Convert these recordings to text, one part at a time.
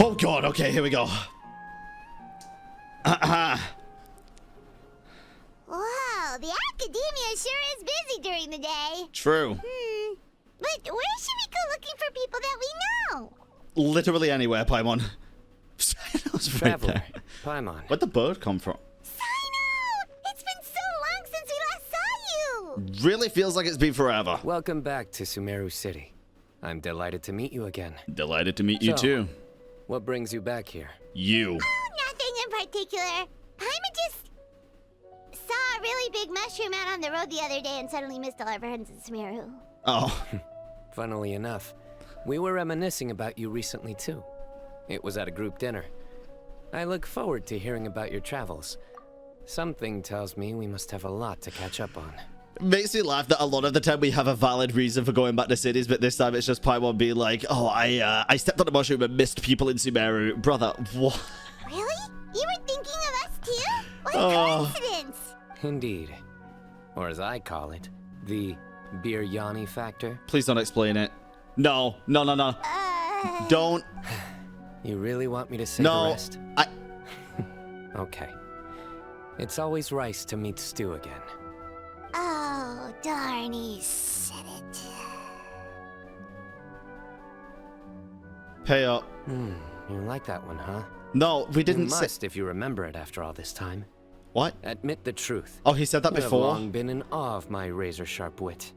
Oh god, okay, here we go. Wow, the academia sure is busy during the day. True. But where should we go looking for people that we know? Literally anywhere, Paimon. Cyno's right Traveler, there. Paimon. Where'd the bird come from? Cyno! It's been so long since we last saw you! Really feels like it's been forever. Welcome back to Sumeru City. I'm delighted to meet you again. Delighted to meet you So, too. What brings you back here? You. Oh, nothing in particular. Paimon just saw a really big mushroom out on the road the other day and suddenly missed all our friends in Sumeru. Oh. Funnily enough, we were reminiscing about you recently too. It was at a group dinner. I look forward to hearing about your travels. Something tells me we must have a lot to catch up on. Makes me laugh that a lot of the time we have a valid reason for going back to cities, but this time it's just Paimon being like, oh, I stepped on a mushroom and missed people in Sumeru. Brother, what? Really? You were thinking of us too? What a Oh. coincidence! Indeed. Or as I call it, the biryani factor. Please don't explain it. No. Don't. You really want me to say the No. rest? Okay. It's always rice to meet stew again. Oh, darn, he said it. Pay up. You like that one, huh? No, we You didn't say. must if you remember it after all this time. What? Admit the truth. Oh, he said that You have before. long been in awe of my razor-sharp wit.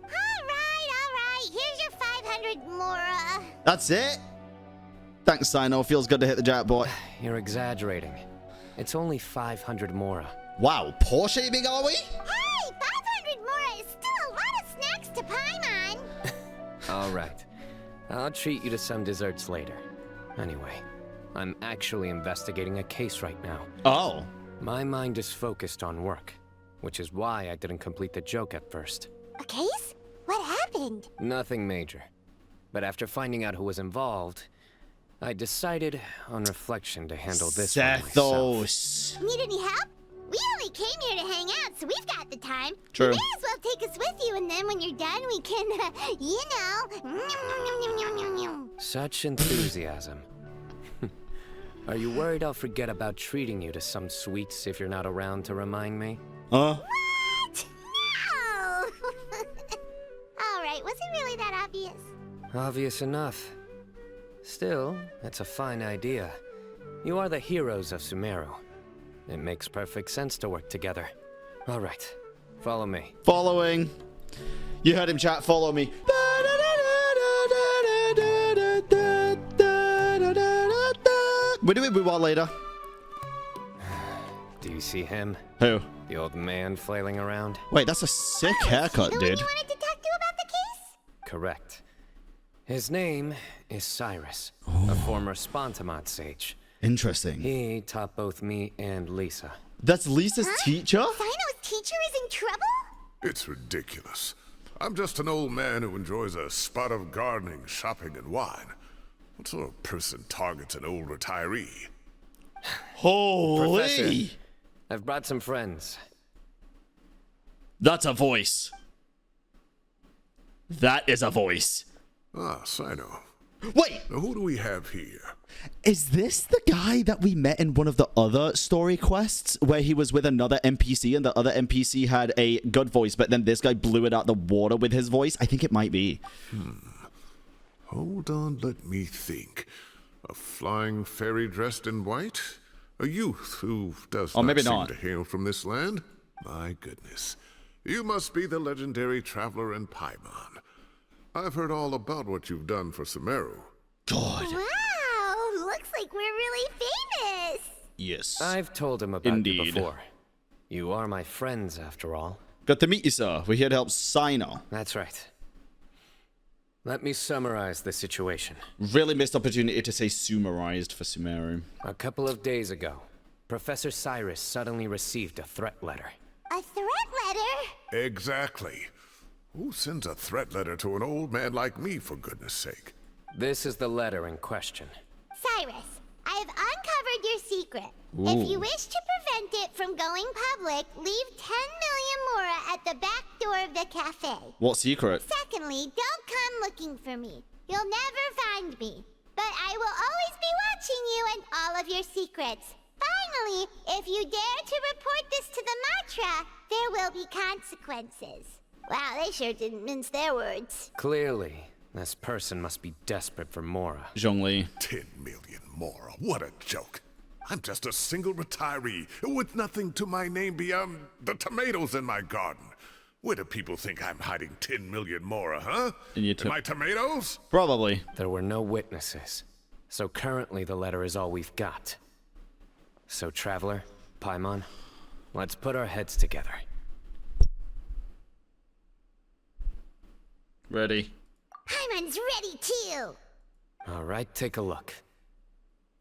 All right. Here's your 500 Mora. That's it? Thanks, Cyno. Feels good to hit the jackpot. You're exaggerating. It's only 500 Mora. Wow, poor shaming, are we? Hey, 500 Mora is still a lot of snacks to Paimon. All right. I'll treat you to some desserts later. Anyway, I'm actually investigating a case right now. Oh. My mind is focused on work, which is why I didn't complete the joke at first. A case? What happened? Nothing major. But after finding out who was involved, I decided on reflection to handle this one myself. Sethos. Need any help? We only came here to hang out, so we've got the time. True. You may as well take us with you, and then when you're done, we can, you know. Such enthusiasm. Are you worried I'll forget about treating you to some sweets if you're not around to remind me? Huh? What? No! All right, was it really that obvious? Obvious enough. Still, it's a fine idea. You are the heroes of Sumeru. It makes perfect sense to work together. All right, follow me. Following. You heard him chat, follow me. We're doing Boo later. Do you see him? Who? The old man flailing around? Wait, that's a sick haircut, The one dude. you wanted to talk to about the case? Correct. His name is Cyrus, a former Spontamot sage. Interesting. He taught both me and Lisa. That's Lisa's teacher? Cyno's teacher is in trouble? It's ridiculous. I'm just an old man who enjoys a spot of gardening, shopping, and wine. What sort of person targets an old retiree? Holy. Professor. I've brought some friends. That's a voice. That is a voice. Ah, Cyno. Wait, Now who do we have here? is this the guy that we met in one of the other story quests where he was with another NPC and the other NPC had a good voice, but then this guy blew it out the water with his voice? I think it might be. Hold on, let me think. A flying fairy dressed in white? A youth who does Or not maybe seem not. to hail from this land? My goodness. You must be the legendary traveler in Paimon. I've heard all about what you've done for Sumeru. God. Wow, looks like we're really famous. Yes. I've told him about Indeed. you before. You are my friends, after all. Good to meet you, sir. We're here to help Cyno. That's right. Let me summarize the situation. Really missed opportunity to say summarized for Sumeru. A couple of days ago, Professor Cyrus suddenly received a threat letter. A threat letter? Exactly. Who sends a threat letter to an old man like me, for goodness sake? This is the letter in question. Cyrus, I have uncovered your secret. If you Ooh. wish to prevent it from going public, leave 10 million Mora at the back door of the cafe. What secret? Secondly, don't come looking for me. You'll never find me. But I will always be and all of your secrets. Finally, if you dare to report this to the Matra, there will be consequences. Wow, they sure didn't mince their words. Clearly, this person must be desperate for Mora. Zhongli. 10 million more. What a joke. I'm just a single retiree with nothing to my name beyond the tomatoes in my garden. Where do people think I'm hiding 10 million more, huh? And you In my tomatoes? Probably. There were no witnesses, so currently the letter is all we've got. So, Traveler, Paimon, let's put our heads together. Ready. Paimon's ready too. All right, take a look.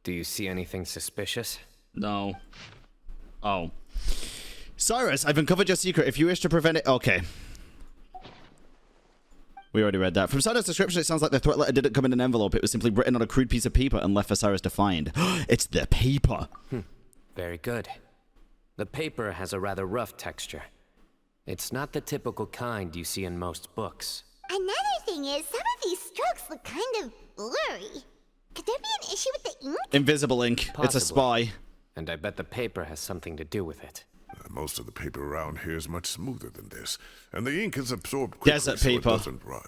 Do you see anything suspicious? No. Oh. Cyrus, I've uncovered your secret. If you wish to prevent it... Okay. We already read that. From Cyno's description, it sounds like the threat letter didn't come in an envelope. It was simply written on a crude piece of paper and left for Cyrus to find. It's the paper. Very good. The paper has a rather rough texture. It's not the typical kind you see in most books. Another thing is, some of these strokes look kind of blurry. Could there be an issue with the ink? Invisible ink. Possibly. It's a spy. And I bet the paper has something to do with it. Most of the paper around here is much smoother than this, and the ink is absorbed quickly Desert so paper. it doesn't run.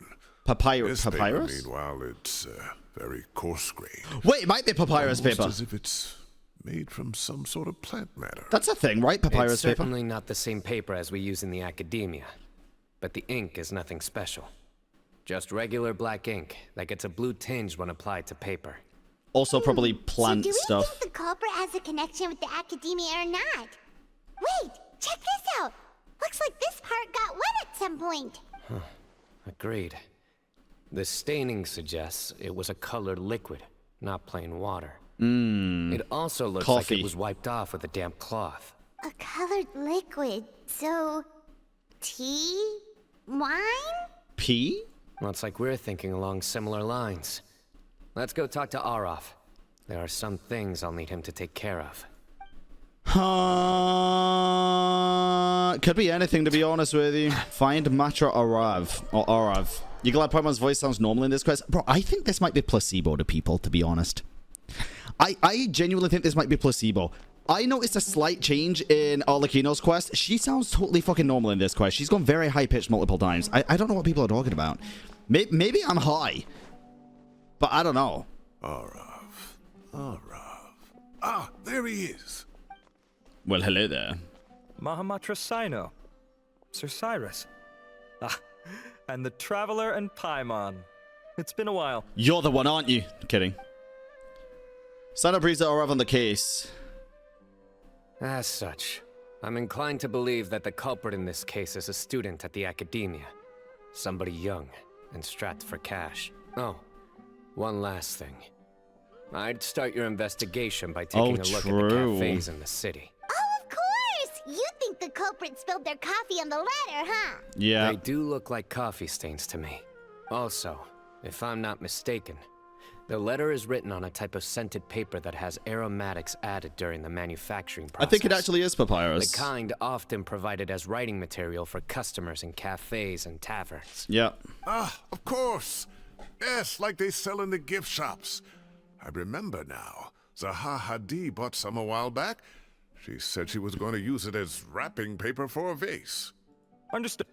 Papyrus? This paper, Papyrus? meanwhile, it's very coarse-grained. Wait, it might be papyrus Almost paper. as if it's made from some sort of plant matter. That's a thing, right? Papyrus It's paper? certainly not the same paper as we use in the academia, but the ink is nothing special. Just regular black ink that gets a blue tinge when applied to paper. Also probably plant so do we stuff. think the culprit has a connection with the academia or not? Wait, check this out. Looks like this part got wet at some point. Agreed. The staining suggests it was a colored liquid, not plain water. It also looks like Coffee. it was wiped off with a damp cloth. A colored liquid. So, tea? Wine? P? Looks like we're thinking along similar lines. Let's go talk to Araf. There are some things I'll need him to take care of. Could be anything, to be honest with you. Find Matra Arav. Or Arav. You glad Paimon's voice sounds normal in this quest? Bro, I think this might be placebo to people, to be honest. I genuinely think this might be placebo. I noticed a slight change in Arlecchino's quest. She sounds totally fucking normal in this quest. She's gone very high-pitched multiple times. I don't know what people are talking about. Maybe I'm high. But I don't know. Arav. Ah, there he is. Well, hello there. Mahamatra Cyno. Sir Cyrus. Ah, and the Traveler and Paimon. It's been a while. You're the one, aren't you? Kidding. Cyno breathes Arav on the case. As such, I'm inclined to believe that the culprit in this case is a student at the academia. Somebody young and strapped for cash. Oh, one last thing. I'd start your investigation by taking a look at the cafes in the city. Oh, of course! You think the culprit spilled their coffee on the ladder, huh? Yeah. They do look like coffee stains to me. Also, if I'm not mistaken, the letter is written on a type of scented paper that has aromatics added during the manufacturing process. I think it actually is papyrus. The kind often provided as writing material for customers in cafes and taverns. Yeah. Ah, of course. Yes, like they sell in the gift shops. I remember now. Zaha Hadi bought some a while back. She said she was going to use it as wrapping paper for a vase. Understood.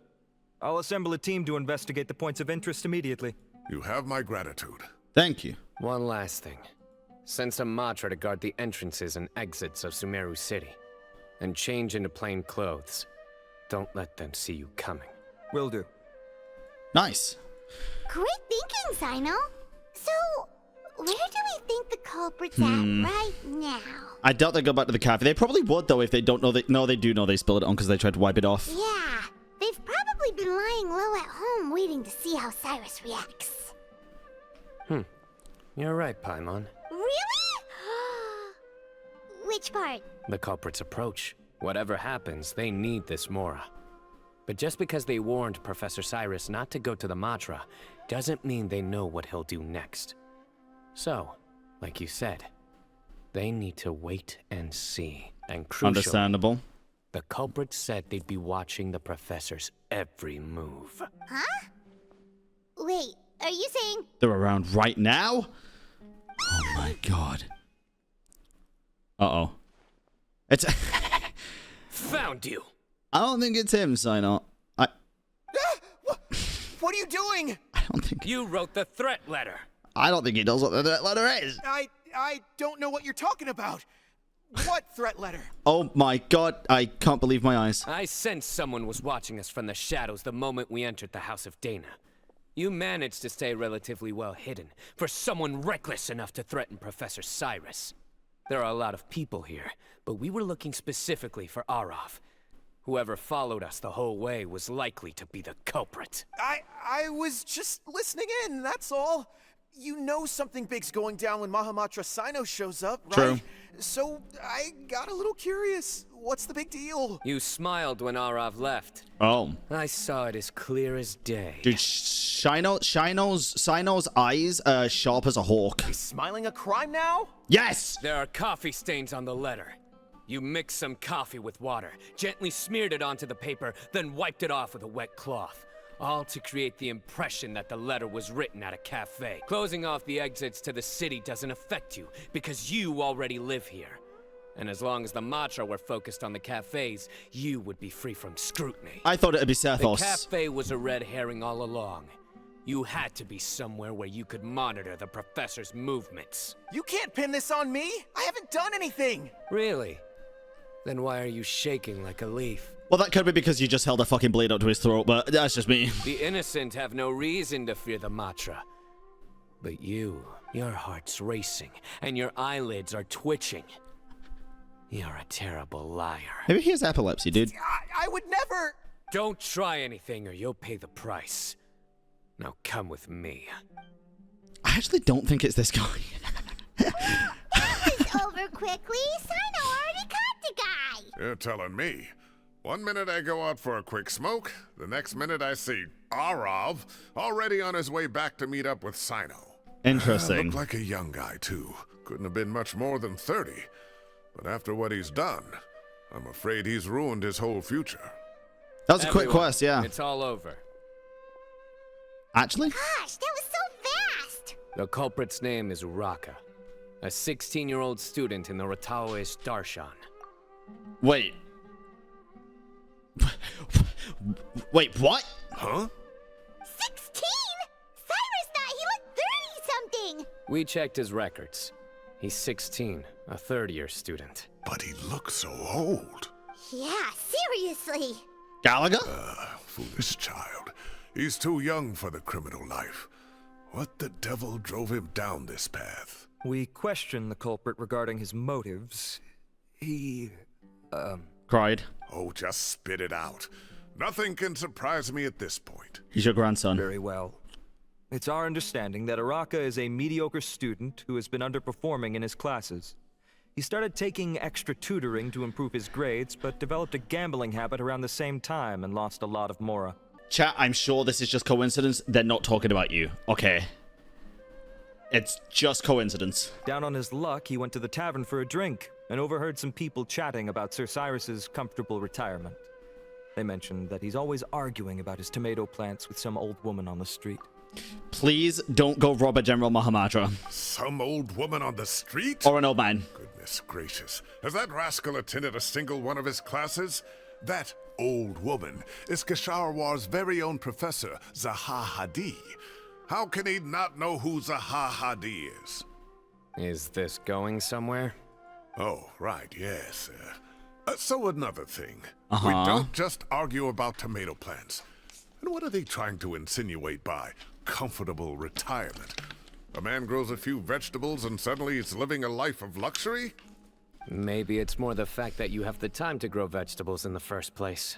I'll assemble a team to investigate the points of interest immediately. You have my gratitude. Thank you. One last thing. Send some Matra to guard the entrances and exits of Sumeru City. And change into plain clothes. Don't let them see you coming. Will do. Nice. Great thinking, Cyno. So, where do we think the culprit's at right now? I doubt they go back to the cafe. They probably would, though, if they don't know they... No, they do know they spilled it on because they tried to wipe it off. Yeah, they've probably been lying low at home waiting to see how Cyrus reacts. You're right, Paimon. Really? Which part? The culprit's approach. Whatever happens, they need this Mora. But just because they warned Professor Cyrus not to go to the Matra, doesn't mean they know what he'll do next. So, like you said, they need to wait and see. And crucially, Understandable. the culprit said they'd be watching the professor's every move. Huh? Wait, are you saying... They're around right now? Oh my god. Uh-oh. It's... Found you. I don't think it's him, Cyno. What are you doing? I don't think... You wrote the threat letter. I don't think he knows what the threat letter is. I don't know what you're talking about. What threat letter? Oh my god, I can't believe my eyes. I sensed someone was watching us from the shadows the moment we entered the House of Dana. You managed to stay relatively well hidden for someone reckless enough to threaten Professor Cyrus. There are a lot of people here, but we were looking specifically for Arav. Whoever followed us the whole way was likely to be the culprit. I was just listening in, that's all. You know something big's going down when Mahamatra Cyno shows up, right? True. So I got a little curious. What's the big deal? You smiled when Arav left. Oh. I saw it as clear as day. Dude, Cyno's eyes are sharp as a hawk. Is smiling a crime now? Yes! There are coffee stains on the letter. You mixed some coffee with water, gently smeared it onto the paper, then wiped it off with a wet cloth. All to create the impression that the letter was written at a cafe. Closing off the exits to the city doesn't affect you, because you already live here. And as long as the Matra were focused on the cafes, you would be free from scrutiny. I thought it'd be The Sethos. cafe was a red herring all along. You had to be somewhere where you could monitor the professor's movements. You can't pin this on me. I haven't done anything. Really? Then why are you shaking like a leaf? Well, that could be because you just held a fucking blade up to his throat, but that's just me. The innocent have no reason to fear the Matra. But you, your heart's racing, and your eyelids are twitching. You're a terrible liar. Maybe he has epilepsy, dude. I would never. Don't try anything or you'll pay the price. Now come with me. I actually don't think it's this guy. It's over quickly. Cyno already caught the guy. You're telling me. One minute I go out for a quick smoke, the next minute I see Arav already on his way back to meet up with Cyno. Interesting. Looked like a young guy, too. Couldn't have been much more than 30. But after what he's done, I'm afraid he's ruined his whole future. That was a quick Everyone, quest, yeah. It's all over. Actually? Gosh, that was so fast. The culprit's name is Uraka, a 16-year-old student in the Rataoist Darshan. Wait. Wait, what? Huh? 16? Cyrus thought he looked 30-something. We checked his records. He's 16, a third-year student. But he looks so old. Yeah, seriously. Gallagher? Foolish child. He's too young for the criminal life. What the devil drove him down this path? We questioned the culprit regarding his motives. He, Cried. Oh, just spit it out. Nothing can surprise me at this point. He's your grandson. very well. It's our understanding that Uraka is a mediocre student who has been underperforming in his classes. He started taking extra tutoring to improve his grades, but developed a gambling habit around the same time and lost a lot of mora. Chat, I'm sure this is just coincidence. They're not talking about you. Okay. It's just coincidence. Down on his luck, he went to the tavern for a drink and overheard some people chatting about Sir Cyrus's comfortable retirement. They mentioned that he's always arguing about his tomato plants with some old woman on the street. Please don't go rob a General Mahamatra. Some old woman on the street? Or an old man. Goodness gracious. Has that rascal attended a single one of his classes? That old woman is Kasharwar's very own professor, Zaha Hadi. How can he not know who Zaha Hadi is? Is this going somewhere? Oh, right, yes. So another thing. Uh-huh. We don't just argue about tomato plants. And what are they trying to insinuate by comfortable retirement? A man grows a few vegetables and suddenly he's living a life of luxury? Maybe it's more the fact that you have the time to grow vegetables in the first place.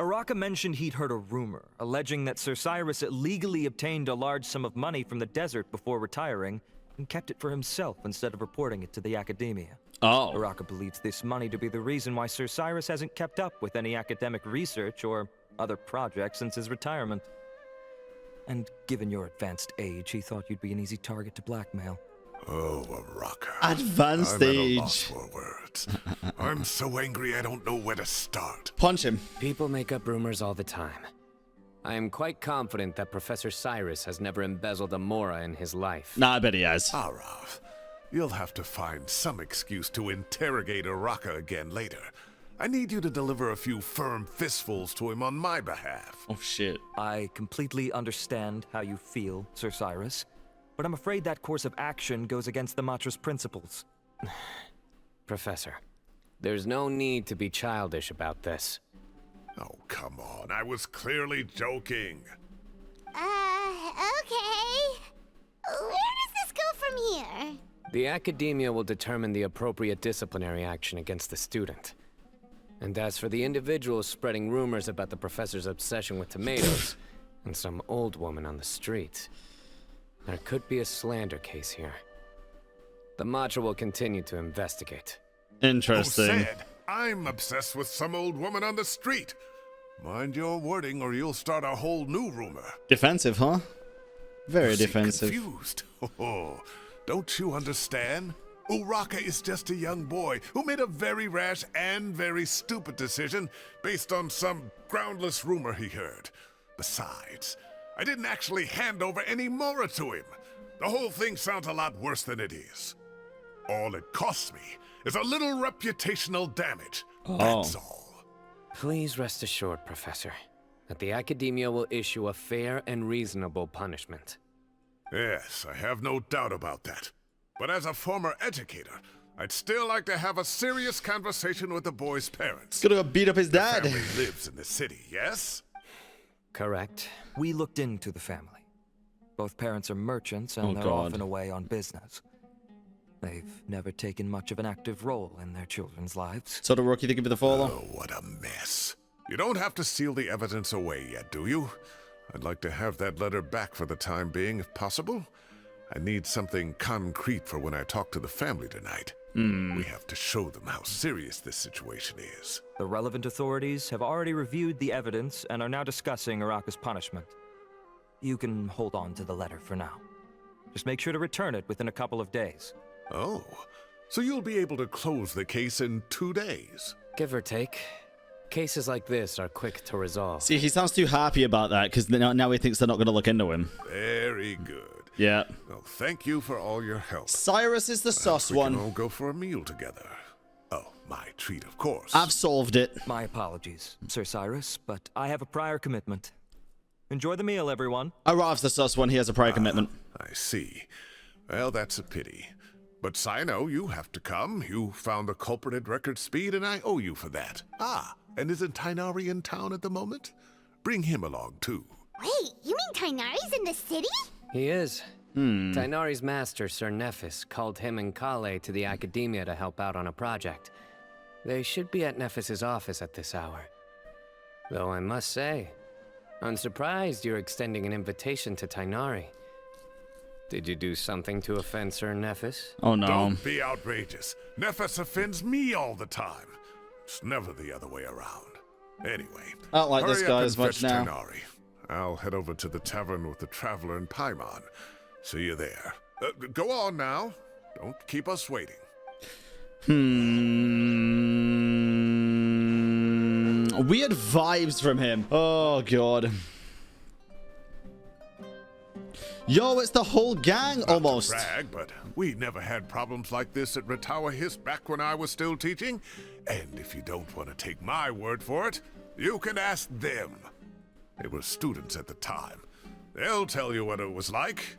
Uraka mentioned he'd heard a rumor, alleging that Sir Cyrus illegally obtained a large sum of money from the desert before retiring, and kept it for himself instead of reporting it to the academia. Oh. Uraka believes this money to be the reason why Sir Cyrus hasn't kept up with any academic research or other projects since his retirement. And given your advanced age, he thought you'd be an easy target to blackmail. Oh, Uraka. Advanced I'm at a loss stage. for words. I'm so angry I don't know where to start. Punch him. People make up rumors all the time. I am quite confident that Professor Cyrus has never embezzled a mora in his life. Nah, I bet he has. Arav, you'll have to find some excuse to interrogate Araka again later. I need you to deliver a few firm fistfuls to him on my behalf. Oh, shit. I completely understand how you feel, Sir Cyrus, but I'm afraid that course of action goes against the Matra's principles. Professor, there's no need to be childish about this. Oh, come on. I was clearly joking. Okay. Where does this go from here? The Academia will determine the appropriate disciplinary action against the student. And as for the individuals spreading rumors about the professor's obsession with tomatoes and some old woman on the street, there could be a slander case here. The Matra will continue to investigate. Interesting. Who said I'm obsessed with some old woman on the street? Mind your wording or you'll start a whole new rumor. Defensive, huh? Very You seem defensive. Confused. Oh, don't you understand? Uraka is just a young boy who made a very rash and very stupid decision based on some groundless rumor he heard. Besides, I didn't actually hand over any Mora to him. The whole thing sounds a lot worse than it is. All it costs me is a little reputational damage. That's all. Please rest assured, Professor, that the Academia will issue a fair and reasonable punishment. Yes, I have no doubt about that. But as a former educator, I'd still like to have a serious conversation with the boy's parents. Gonna go beat up his dad. The family lives in the city, yes? Correct. We looked into the family. Both parents are merchants and they're God. often away on business. They've never taken much of an active role in their children's lives. So the rookie thinking of the follow. Oh, what a mess. You don't have to seal the evidence away yet, do you? I'd like to have that letter back for the time being, if possible. I need something concrete for when I talk to the family tonight. We have to show them how serious this situation is. The relevant authorities have already reviewed the evidence and are now discussing Araka's punishment. You can hold on to the letter for now. Just make sure to return it within a couple of days. Oh, so you'll be able to close the case in 2 days? Give or take. Cases like this are quick to resolve. See, he sounds too happy about that because now he thinks they're not going to look into him. Very good. Yeah. Well, thank you for all your help. Cyrus is the sus We one. can all go for a meal together. Oh, my treat, of course. I've solved it. My apologies, Sir Cyrus, but I have a prior commitment. Enjoy the meal, everyone. Arav's the sus one. He has a prior commitment. I see. Well, that's a pity. But Cyno, you have to come. You found the culprit at record speed, and I owe you for that. Ah, and isn't Tighnari in town at the moment? Bring him along, too. Wait, you mean Tighnari's in the city? He is. Tighnari's master, Sir Nephis, called him and Kale to the Academia to help out on a project. They should be at Nephis's office at this hour. Though I must say, I'm surprised you're extending an invitation to Tighnari. Did you do something to offend Sir Nephis? Oh, no. Don't be outrageous. Nephis offends me all the time. It's never the other way around. Anyway, I don't like this hurry guy up as and much fetch now. Tighnari. I'll head over to the tavern with the Traveler and Paimon. See you there. Go on now. Don't keep us waiting. Weird vibes from him. Oh, God. Yo, it's the whole gang, almost. Not to brag, but we never had problems like this at Ratawa His back when I was still teaching. And if you don't want to take my word for it, you can ask them. They were students at the time. They'll tell you what it was like,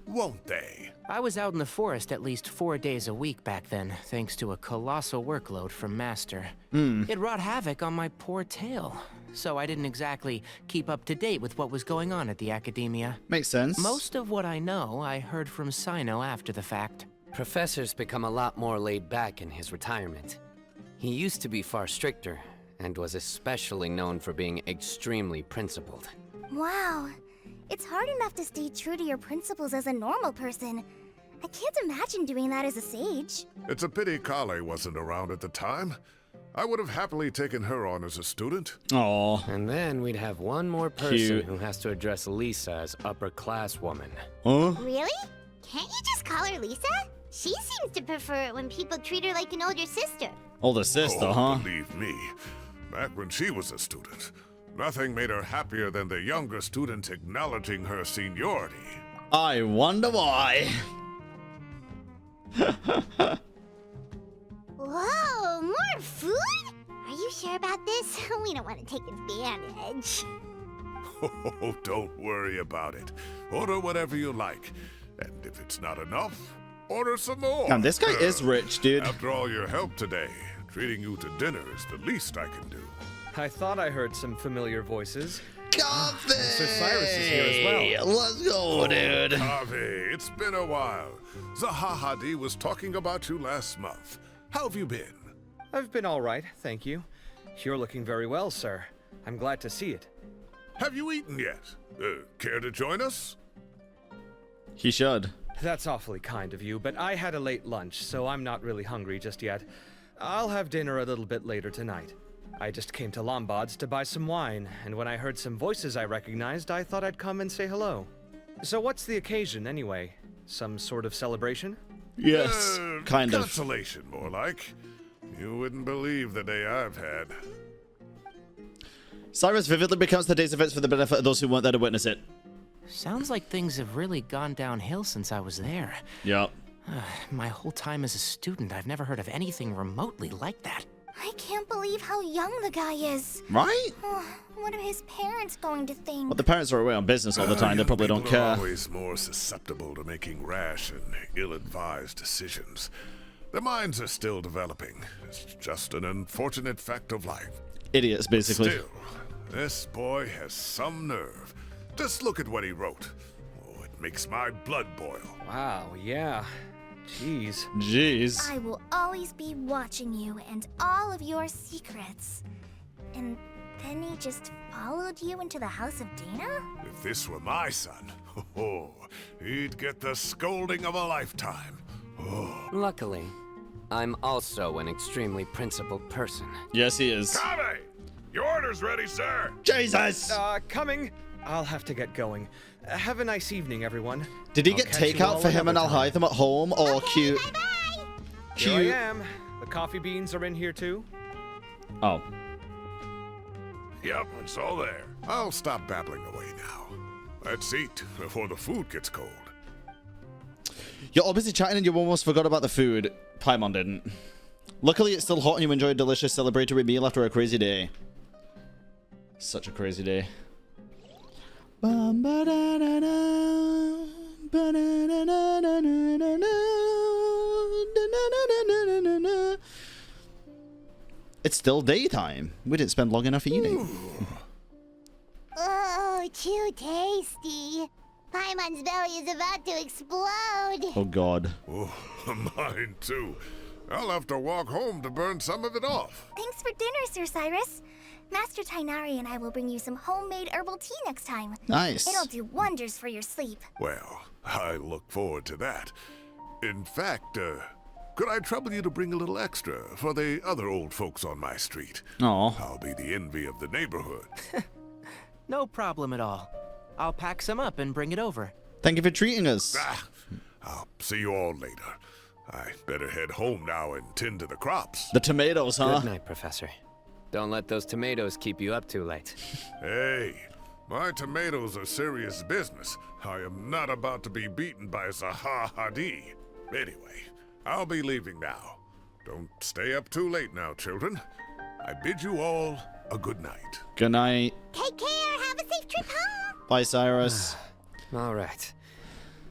won't they? I was out in the forest at least 4 days a week back then, thanks to a colossal workload from Master. It wrought havoc on my poor tail, so I didn't exactly keep up to date with what was going on at the Academia. Makes sense. Most of what I know, I heard from Cyno after the fact. Professor's become a lot more laid back in his retirement. He used to be far stricter, and was especially known for being extremely principled. Wow. It's hard enough to stay true to your principles as a normal person. I can't imagine doing that as a sage. It's a pity Kale wasn't around at the time. I would have happily taken her on as a student. Aw. And then we'd have one more person Cute. who has to address Lisa as upper-class woman. Huh? Really? Can't you just call her Lisa? She seems to prefer it when people treat her like an older sister. Older sister, Oh, huh? believe me, back when she was a student, nothing made her happier than the younger students acknowledging her seniority. I wonder why. Whoa, more food? Are you sure about this? We don't want to take advantage. Oh, don't worry about it. Order whatever you like. And if it's not enough, order some more. Damn, this guy is rich, dude. After all your help today, treating you to dinner is the least I can do. I thought I heard some familiar voices. Coffee! Sir Cyrus is here as well. Let's go, dude. Harvey, it's been a while. Zahahadi was talking about you last month. How have you been? I've been all right, thank you. You're looking very well, sir. I'm glad to see it. Have you eaten yet? Care to join us? He should. That's awfully kind of you, but I had a late lunch, so I'm not really hungry just yet. I'll have dinner a little bit later tonight. I just came to Lombard's to buy some wine, and when I heard some voices I recognized, I thought I'd come and say hello. So what's the occasion, anyway? Some sort of celebration? Yes, kind of. Consolation, more like. You wouldn't believe the day I've had. Cyrus vividly recounts the day's events for the benefit of those who weren't there to witness it. Sounds like things have really gone downhill since I was there. Yep. My whole time as a student, I've never heard of anything remotely like that. I can't believe how young the guy is. Right? What are his parents going to think? Well, the parents are away on business all the time. They probably don't People are care. always more susceptible to making rash and ill-advised decisions. Their minds are still developing. It's just an unfortunate fact of life. Idiots, basically. Still, this boy has some nerve. Just look at what he wrote. Oh, it makes my blood boil. Wow, yeah. Jeez. Jeez. I will always be watching you and all of your secrets. And then he just followed you into the house of Dana? If this were my son, he'd get the scolding of a lifetime. Luckily, I'm also an extremely principled person. Yes, he is. Kave! Your order's ready, sir! Jesus! Coming. I'll have to get going. Have a nice evening, everyone. Did he I'll get catch you all takeout for him and another time. Alhaitham at home, or Okay, cute? bye-bye! Here I Cute. am. The coffee beans are in here too. Oh. Yep, it's all there. I'll stop babbling away now. Let's eat before the food gets cold. You're all busy chatting and you almost forgot about the food. Paimon didn't. Luckily, it's still hot and you enjoy a delicious celebratory meal after a crazy day. Such a crazy day. It's still daytime. We didn't spend long enough eating. Oh, too tasty. Paimon's belly is about to explode. Oh god. Oh, mine too. I'll have to walk home to burn some of it off. Thanks for dinner, Sir Cyrus. Master Tighnari and I will bring you some homemade herbal tea next time. Nice. It'll do wonders for your sleep. Well, I look forward to that. In fact, could I trouble you to bring a little extra for the other old folks on my street? Aw. I'll be the envy of the neighborhood. No problem at all. I'll pack some up and bring it over. Thank you for treating us. I'll see you all later. I better head home now and tend to the crops. The tomatoes, huh? Good night, Professor. Don't let those tomatoes keep you up too late. Hey, my tomatoes are serious business. I am not about to be beaten by Zahahadi. Anyway, I'll be leaving now. Don't stay up too late now, children. I bid you all a good night. Good night. Take care. Have a safe trip home. Bye, Cyrus. All right.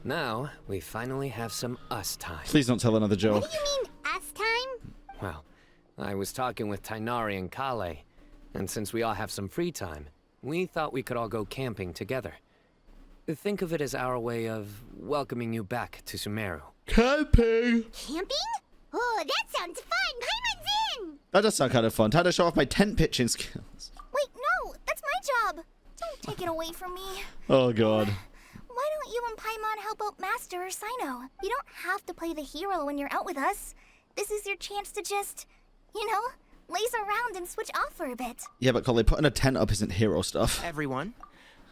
Now, we finally have some us time. Please don't tell another joke. What do you mean, us time? Well, I was talking with Tighnari and Kale, and since we all have some free time, we thought we could all go camping together. Think of it as our way of welcoming you back to Sumeru. Camping. Camping? Oh, that sounds fun. Paimon's in. That does sound kind of fun. Time to show off my tent pitching skills. Wait, no, that's my job. Don't take it away from me. Oh god. Why don't you and Paimon help out Master or Cyno? You don't have to play the hero when you're out with us. This is your chance to just, laze around and switch off for a bit. Yeah, but Collie, putting a tent up isn't hero stuff. Everyone,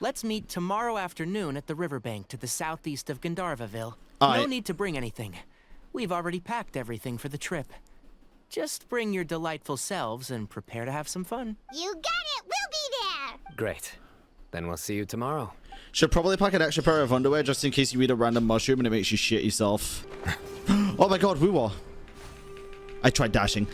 let's meet tomorrow afternoon at the riverbank to the southeast of Gandharvaville. Aye. No need to bring anything. We've already packed everything for the trip. Just bring your delightful selves and prepare to have some fun. You got it. We'll be there. Great. Then we'll see you tomorrow. Should probably pack an extra pair of underwear just in case you eat a random mushroom and it makes you shit yourself. Oh my god, Woo-Wah. I tried dashing.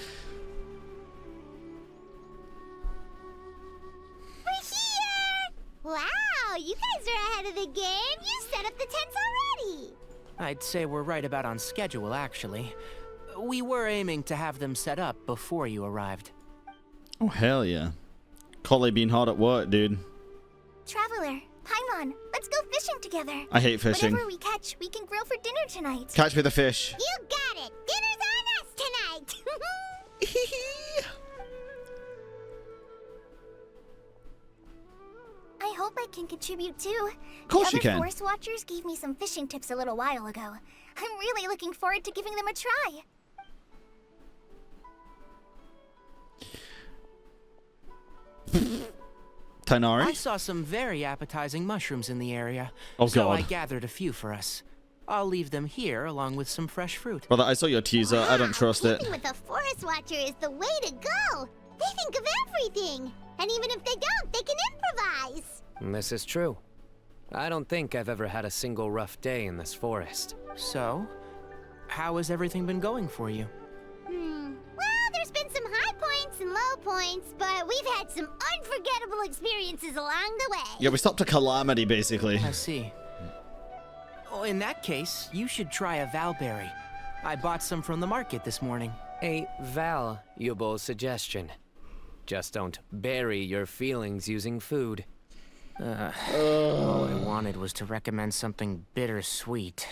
We're here! Wow, you guys are ahead of the game. You set up the tents already. I'd say we're right about on schedule, actually. We were aiming to have them set up before you arrived. Oh, hell yeah. Collie being hard at work, dude. Traveler, Paimon, let's go fishing together. I hate fishing. Whatever we catch, we can grill for dinner tonight. Catch me the fish. You got it. Dinner's on us tonight. I hope I can contribute too. Of course you The other can. Forest Watchers gave me some fishing tips a little while ago. I'm really looking forward to giving them a try. Tighnari? I saw some very appetizing mushrooms in the area. Oh, so God. I gathered a few for us. I'll leave them here along with some fresh fruit. Brother, I saw your teaser. I don't trust it. Keeping with a Forest Watcher is the way to go. They think of everything. And even if they don't, they can improvise. This is true. I don't think I've ever had a single rough day in this forest. So, how has everything been going for you? Well, there's been some high points and low points, but we've had some unforgettable experiences along the way. Yeah, we stopped a calamity, basically. I see. Oh, in that case, you should try a Valberry. I bought some from the market this morning. A valuable suggestion. Just don't bury your feelings using food. All I wanted was to recommend something bittersweet.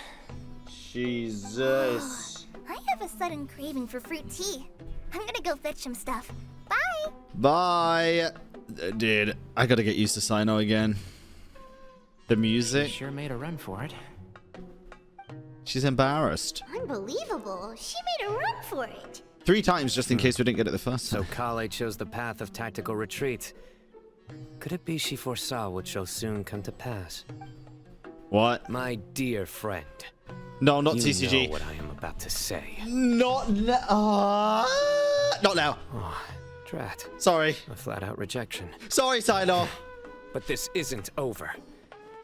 Jesus. I have a sudden craving for fruit tea. I'm gonna go fetch some stuff. Bye! Bye. Dude, I gotta get used to Cyno again. The She music. sure made a run for it. She's embarrassed. Unbelievable. She made a run for it. 3 times just in case we didn't get it the first So time. Kale chose the path of tactical retreat. Could it be she foresaw what shall soon come to pass? What? My dear friend, No, not you TCG. know what I am about to say. Not now. Not now. Oh, drat. Sorry. A flat-out rejection. Sorry, Cyno. But this isn't over.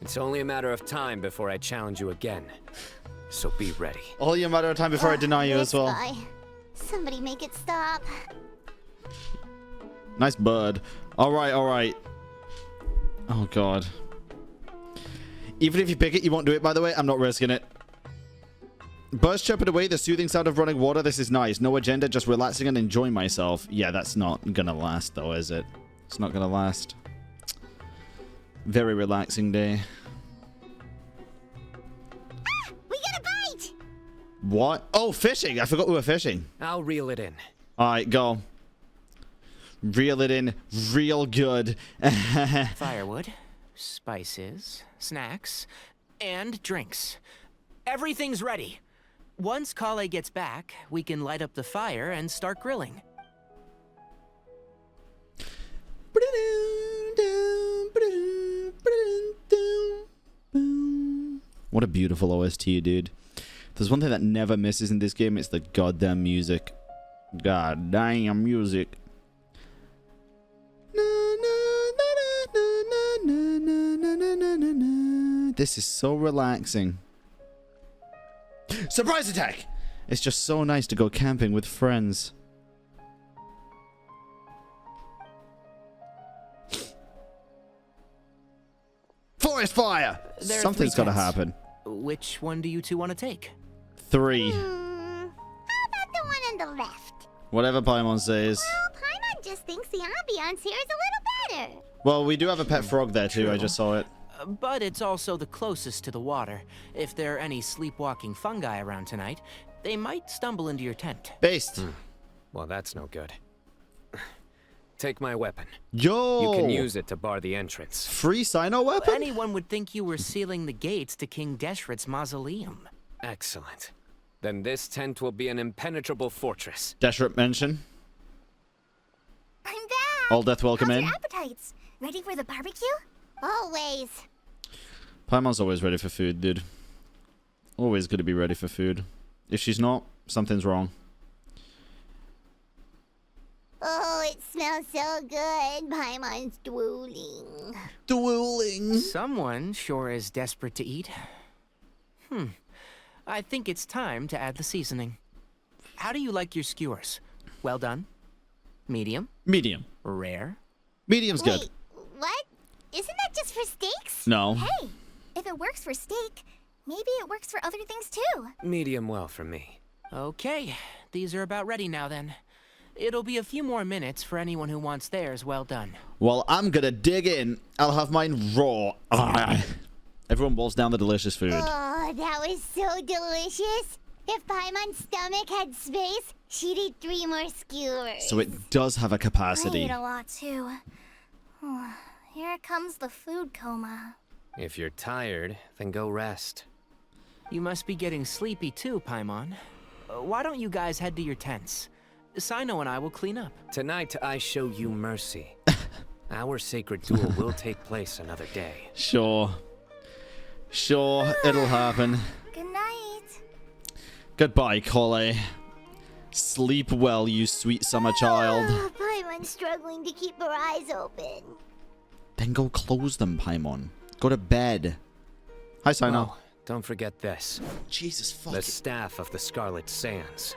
It's only a matter of time before I challenge you again. So be ready. Only a matter of time before I deny you as This well. guy. Somebody make it stop. Nice bird. Alright, alright. Oh, God. Even if you pick it, you won't do it, by the way. I'm not risking it. Birds chirping away, the soothing sound of running water. This is nice. No agenda, just relaxing and enjoying myself. Yeah, that's not gonna last, though, is it? It's not gonna last. Very relaxing day. We got a bite! What? Oh, fishing. I forgot we were fishing. I'll reel it in. Alright, go. Reel it in real good. Firewood, spices, snacks, and drinks. Everything's ready. Once Kale gets back, we can light up the fire and start grilling. What a beautiful OST, dude. There's one thing that never misses in this game, it's the goddamn music. God damn music. This is so relaxing. Surprise attack! It's just so nice to go camping with friends. Forest fire! There are Something's 3 gotta tents. happen. Which one do you two want to take? 3. How about the one on the left? Whatever Paimon says. Well, Paimon just thinks the ambiance here is a little better. Well, we do have a pet frog there too, I just saw it. But it's also the closest to the water. If there are any sleepwalking fungi around tonight, they might stumble into your tent. Based. Well, that's no good. Take my weapon. Yo! You can use it to bar the entrance. Free Cyno weapon? Anyone would think you were sealing the gates to King Deshret's mausoleum. Excellent. Then this tent will be an impenetrable fortress. Deshret mention. I'm back! All death welcome How's in. your appetites? Ready for the barbecue? Always. Paimon's always ready for food, dude. Always gonna be ready for food. If she's not, something's wrong. Oh, it smells so good. Paimon's dueling. Dueling. Someone sure is desperate to eat. I think it's time to add the seasoning. How do you like your skewers? Well done? Medium? Medium. Rare? Medium's good. Wait, what? Isn't that just for steaks? No. Hey, if it works for steak, maybe it works for other things too. Medium well for me. Okay, these are about ready now then. It'll be a few more minutes for anyone who wants theirs well done. Well, I'm gonna dig in. I'll have mine raw. Everyone wolves down the delicious food. Oh, that was so delicious. If Paimon's stomach had space, she'd eat 3 more skewers. So it does have a I capacity. ate a lot too. Here comes the food coma. If you're tired, then go rest. You must be getting sleepy too, Paimon. Why don't you guys head to your tents? Cyno and I will clean up. Tonight, I show you mercy. Our sacred duel will take place another day. Sure. Sure, it'll happen. Good night. Goodbye, Collei. Sleep well, you sweet summer child. Paimon's struggling to keep her eyes open. Then go close them, Paimon. Go to bed. Hi, Cyno. Oh, don't forget this. Jesus fuck. The staff of the Scarlet Sands.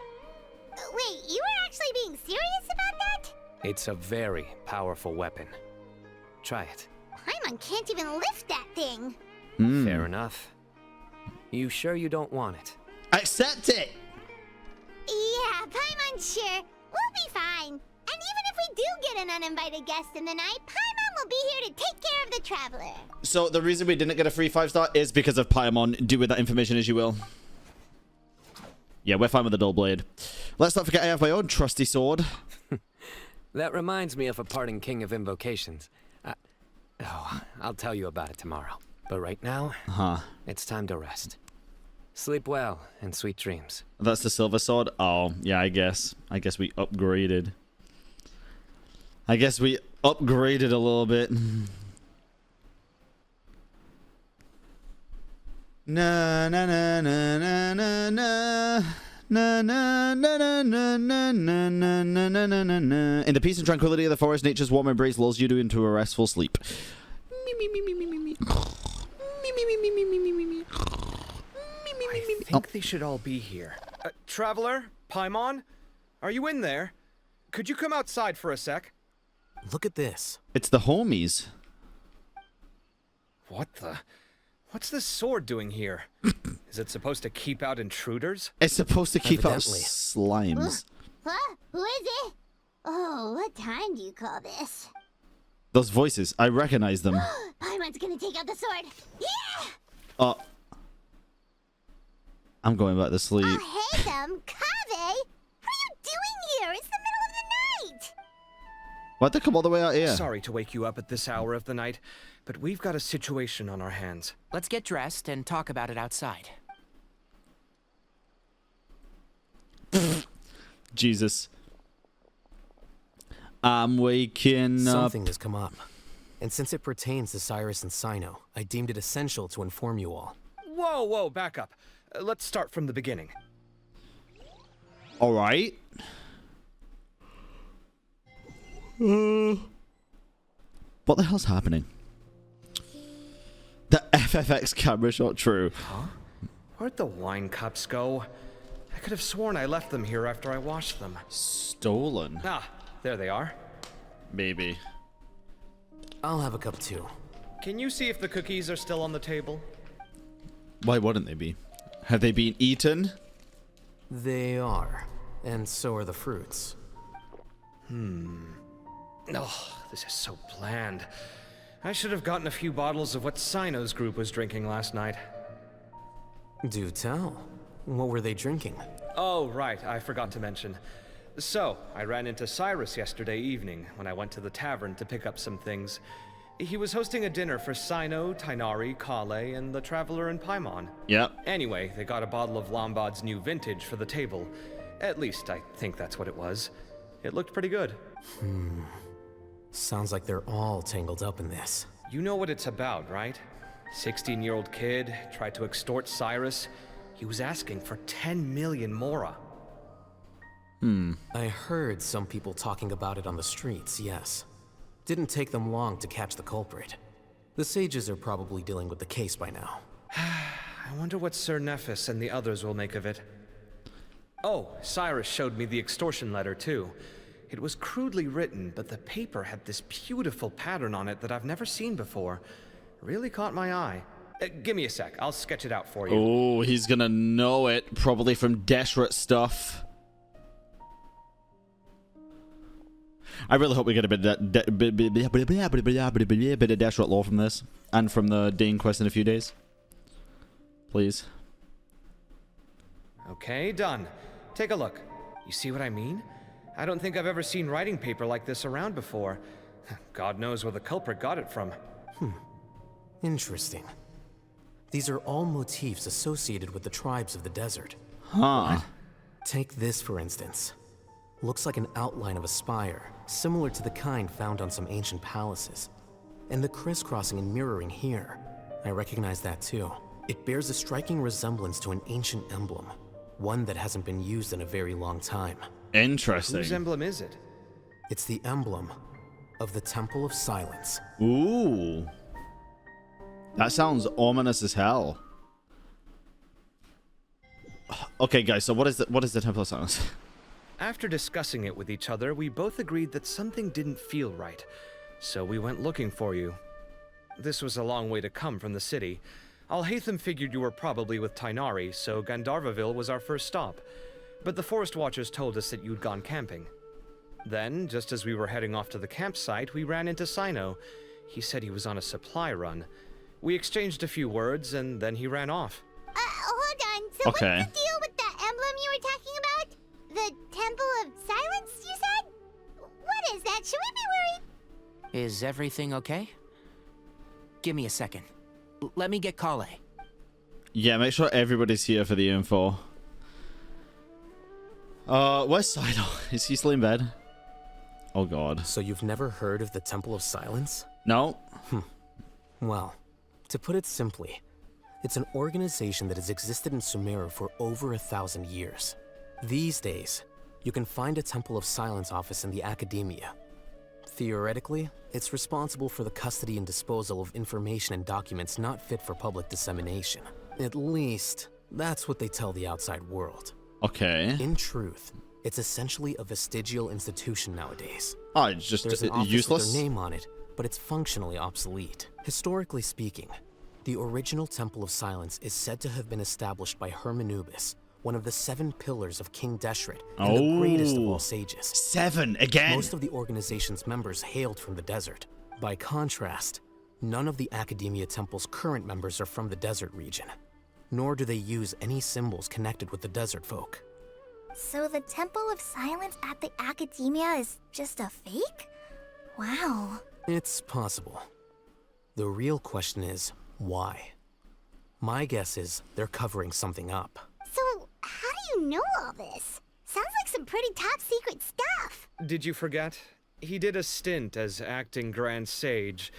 Wait, you were actually being serious about that? It's a very powerful weapon. Try it. Paimon can't even lift that thing. Fair enough. You sure you don't want it? Accept it! Yeah, Paimon's sure. We'll be fine. And even if we do get an uninvited guest in the night, Paimon will be here to take care of the traveler. So the reason we didn't get a free 5-star is because of Paimon. Do with that information as you will. Yeah, we're fine with the dull blade. Let's not forget I have my own trusty sword. That reminds me of a parting king of invocations. I'll tell you about it tomorrow. But right now, it's time to rest. Sleep well and sweet dreams. That's the silver sword? Oh, yeah, I guess. I guess we upgraded. I guess we upgraded a little bit. Na na na na na na na. Na na na na na na na na na na na na na. In the peace and tranquility of the forest, nature's warm embrace lulls you into a restful sleep. I think they should all be here. Traveler? Paimon? Are you in there? Could you come outside for a sec? Look at this. It's the homies. What the? What's this sword doing here? Is it supposed to keep out intruders? It's supposed to keep out Evidently. slimes. Huh? Who is it? Oh, what time do you call this? Those voices, I recognize them. Paimon's gonna take out the sword. Yeah! I'm going back to sleep. Alhaitham, Kave! What are you doing here? It's the middle of the night! Why'd they come all the way out here? Sorry to wake you up at this hour of the night, but we've got a situation on our hands. Let's get dressed and talk about it outside. Jesus. I'm waking up. Something has come up. And since it pertains to Cyrus and Cyno, I deemed it essential to inform you all. Whoa, back up. Let's start from the beginning. All right. What the hell's happening? The FFX camera shot, true. Huh? Where'd the wine cups go? I could have sworn I left them here after I washed them. Stolen? Ah, there they are. Maybe. I'll have a cup too. Can you see if the cookies are still on the table? Why wouldn't they be? Have they been eaten? They are. And so are the fruits. Oh, this is so bland. I should have gotten a few bottles of what Cyno's group was drinking last night. Do tell. What were they drinking? Oh, right, I forgot to mention. So, I ran into Cyrus yesterday evening when I went to the tavern to pick up some things. He was hosting a dinner for Cyno, Tighnari, Collei, and the Traveler and Paimon. Yep. Anyway, they got a bottle of Lombard's new vintage for the table. At least, I think that's what it was. It looked pretty good. Sounds like they're all tangled up in this. You know what it's about, right? 16-year-old kid tried to extort Cyrus. He was asking for 10 million mora. I heard some people talking about it on the streets, yes. Didn't take them long to catch the culprit. The sages are probably dealing with the case by now. I wonder what Sir Nephis and the others will make of it. Oh, Cyrus showed me the extortion letter, too. It was crudely written, but the paper had this beautiful pattern on it that I've never seen before. Really caught my eye. Give me a sec. I'll sketch it out for you. Oh, he's gonna know it. Probably from desperate stuff. I really hope we get a bit of desperate lore from this. And from the Dane quest in a few days. Please. Okay, done. Take a look. You see what I mean? I don't think I've ever seen writing paper like this around before. God knows where the culprit got it from. Interesting. These are all motifs associated with the tribes of the desert. Huh. Take this, for instance. Looks like an outline of a spire, similar to the kind found on some ancient palaces. And the crisscrossing and mirroring here, I recognize that too. It bears a striking resemblance to an ancient emblem, one that hasn't been used in a very long time. Interesting. Whose emblem is it? It's the emblem of the Temple of Silence. Ooh. That sounds ominous as hell. Okay, guys, so what is the Temple of Silence? After discussing it with each other, we both agreed that something didn't feel right. So we went looking for you. This was a long way to come from the city. Alhaitham figured you were probably with Tighnari, so Gandharvaville was our first stop. But the Forest Watchers told us that you'd gone camping. Then, just as we were heading off to the campsite, we ran into Cyno. He said he was on a supply run. We exchanged a few words, and then he ran off. Hold on. So Okay. what's the deal with that emblem you were talking about? The Temple of Silence, you said? What is that? Should we be worried? Is everything okay? Give me a second. Let me get Kale. Yeah, make sure everybody's here for the info. Where's Cyno? Is he still in bed? Oh god. So you've never heard of the Temple of Silence? No. Well, to put it simply, it's an organization that has existed in Sumeru for over 1,000 years. These days, you can find a Temple of Silence office in the academia. Theoretically, it's responsible for the custody and disposal of information and documents not fit for public dissemination. At least, that's what they tell the outside world. Okay. In truth, it's essentially a vestigial institution nowadays. Oh, it's just There's an office useless? with their name on it, but it's functionally obsolete. Historically speaking, the original Temple of Silence is said to have been established by Hermanubis, one of the 7 pillars of King Deshret, and the greatest of all sages. 7 again. Most of the organization's members hailed from the desert. By contrast, none of the Academia Temple's current members are from the desert region, nor do they use any symbols connected with the desert folk. So the Temple of Silence at the Academia is just a fake? Wow. It's possible. The real question is, why? My guess is they're covering something up. So, how do you know all this? Sounds like some pretty top secret stuff. Did you forget? He did a stint as acting Grand Sage,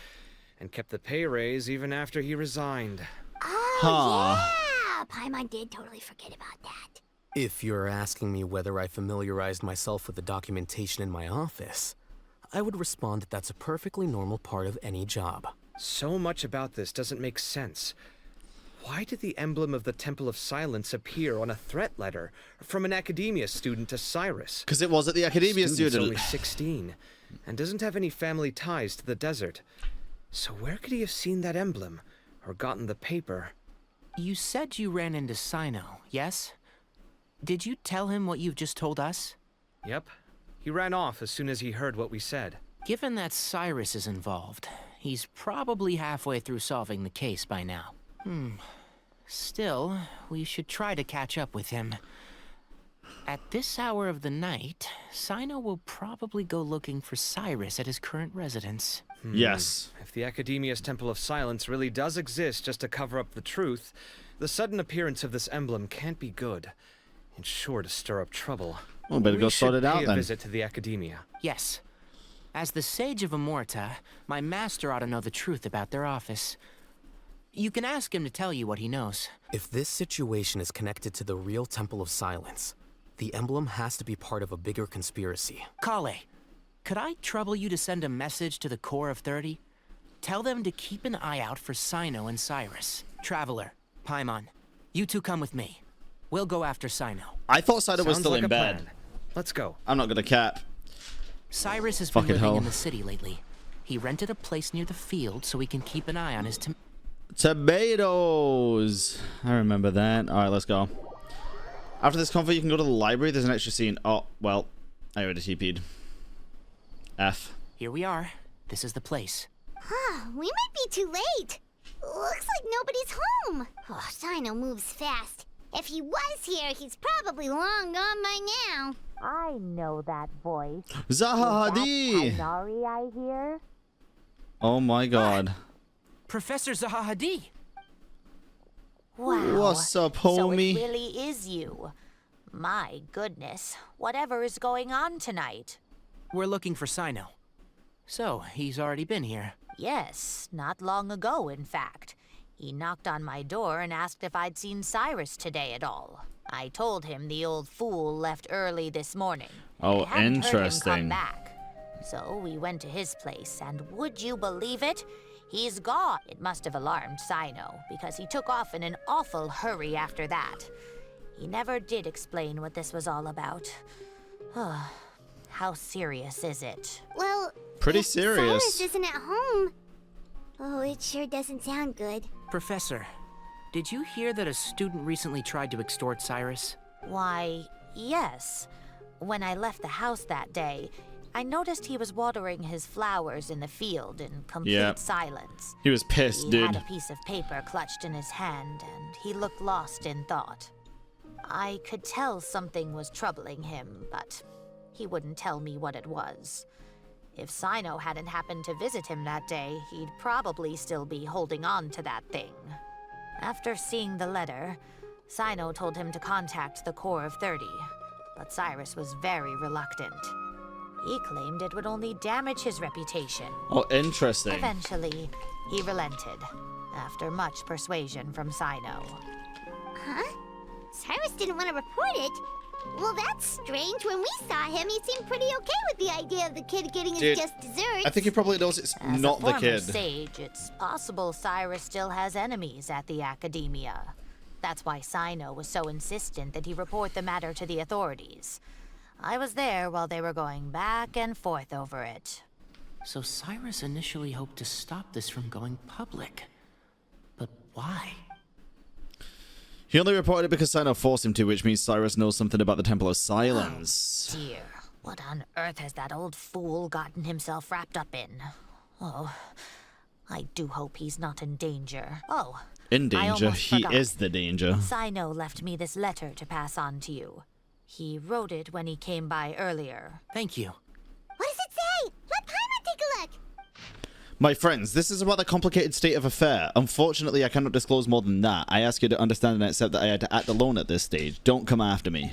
and kept the pay raise even after he resigned. Oh, yeah! Paimon did totally forget about that. If you're asking me whether I familiarized myself with the documentation in my office, I would respond that that's a perfectly normal part of any job. So much about this doesn't make sense. Why did the emblem of the Temple of Silence appear on a threat letter from an Academia student to Cyrus? Because it was at the Academia Student's student. only 16, and doesn't have any family ties to the desert. So where could he have seen that emblem, or gotten the paper? You said you ran into Cyno, yes? Did you tell him what you've just told us? Yep. He ran off as soon as he heard what we said. Given that Cyrus is involved, he's probably halfway through solving the case by now. Still, we should try to catch up with him. At this hour of the night, Cyno will probably go looking for Cyrus at his current residence. Yes. If the Academia's Temple of Silence really does exist just to cover up the truth, the sudden appearance of this emblem can't be good. It's sure to stir up trouble. Well, better go sort it out pay a then. visit to the Academia. Yes. As the Sage of Amorta, my master ought to know the truth about their office. You can ask him to tell you what he knows. If this situation is connected to the real Temple of Silence, the emblem has to be part of a bigger conspiracy. Kale, could I trouble you to send a message to the Core of 30? Tell them to keep an eye out for Cyno and Cyrus. Traveler, Paimon, you two come with me. We'll go after Cyno. I thought Cyno was Sounds still like in a bed. plan. Let's go. I'm not gonna cap. Cyrus has Fucking been living hell. in the city lately. He rented a place near the field so he can keep an eye on his Tomatoes. I remember that. All right, let's go. After this convo, you can go to the library. There's an extra scene. Oh, well, I already TP'd. F. Here we are. This is the place. We might be too late. Looks like nobody's home. Oh, Cyno moves fast. If he was here, he's probably long gone by now. I know that voice. Zaha Hadid. Tighnari, I hear. Oh my god. Professor Zaha Hadid. Wow. What's up, So it homie? really is you. My goodness. Whatever is going on tonight? We're looking for Cyno. So, he's already been here. Yes, not long ago, in fact. He knocked on my door and asked if I'd seen Cyrus today at all. I told him the old fool left early this morning. Oh, I hadn't heard him interesting. come back. So we went to his place, and would you believe it? He's gone. It must have alarmed Cyno, because he took off in an awful hurry after that. He never did explain what this was all about. How serious is it? Well, Pretty if serious. Cyrus isn't at home. Oh, it sure doesn't sound good. Professor, did you hear that a student recently tried to extort Cyrus? Why, yes. When I left the house that day, I noticed he was watering his flowers in the field in complete Yeah. silence. He was pissed, He dude. had a piece of paper clutched in his hand, and he looked lost in thought. I could tell something was troubling him, but he wouldn't tell me what it was. If Cyno hadn't happened to visit him that day, he'd probably still be holding on to that thing. After seeing the letter, Cyno told him to contact the Corps of 30, but Cyrus was very reluctant. He claimed it would only damage his reputation. Oh, interesting. Eventually, he relented, after much persuasion from Cyno. Huh? Cyrus didn't want to report it. Well, that's strange. When we saw him, he seemed pretty okay with the idea of the kid getting his Dude, just desserts. I think he probably knows it's As not a the former kid. sage, it's possible Cyrus still has enemies at the academia. That's why Cyno was so insistent that he report the matter to the authorities. I was there while they were going back and forth over it. So Cyrus initially hoped to stop this from going public. But why? He only reported it because Cyno forced him to, which means Cyrus knows something about the Temple of Silence. Dear, what on earth has that old fool gotten himself wrapped up in? Oh, I do hope he's not in danger. Oh, In I danger. almost He forgot. is the danger. Cyno left me this letter to pass on to you. He wrote it when he came by earlier. Thank you. What does it say? Let Paimon take a look. My friends, this is about the complicated state of affair. Unfortunately, I cannot disclose more than that. I ask you to understand and accept that I had to act alone at this stage. Don't come after me.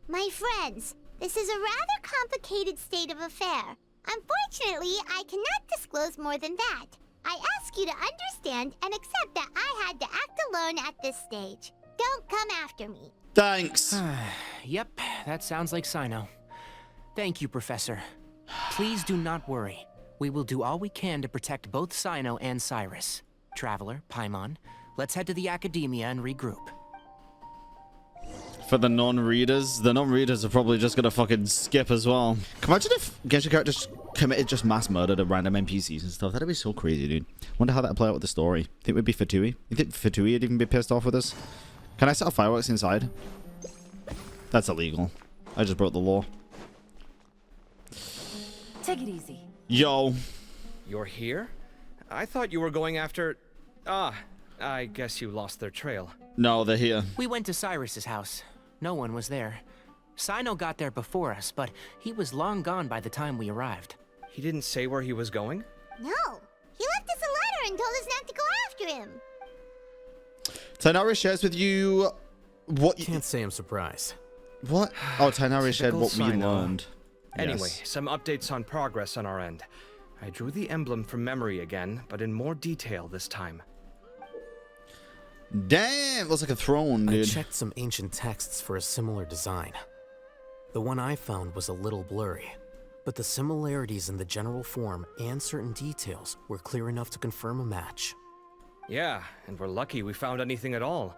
My friends, this is a rather complicated state of affair. Unfortunately, I cannot disclose more than that. I ask you to understand and accept that I had to act alone at this stage. Don't come after me. Thanks. Yep, that sounds like Cyno. Thank you, Professor. Please do not worry. We will do all we can to protect both Cyno and Cyrus. Traveler, Paimon, let's head to the academia and regroup. For the non-readers are probably just gonna fucking skip as well. Can you imagine if Genshin characters committed just mass murder to random NPCs and stuff? That'd be so crazy, dude. Wonder how that'd play out with the story. Think we'd be Fatui? You think Fatui would even be pissed off with us? Can I set off fireworks inside? That's illegal. I just broke the law. Take it easy. Yo. You're here? I thought you were going after... I guess you lost their trail. No, they're here. We went to Cyrus's house. No one was there. Cyno got there before us, but he was long gone by the time we arrived. He didn't say where he was going? No, he left us a letter and told us not to go after him. Tighnari shares with you what you... Can't say I'm surprised. What? Oh, Tighnari shared Typical what we Cyno. learned. Anyway, Yes. some updates on progress on our end. I drew the emblem from memory again, but in more detail this time. Damn, looks like a throne, I dude. checked some ancient texts for a similar design. The one I found was a little blurry, but the similarities in the general form and certain details were clear enough to confirm a match. Yeah, and we're lucky we found anything at all.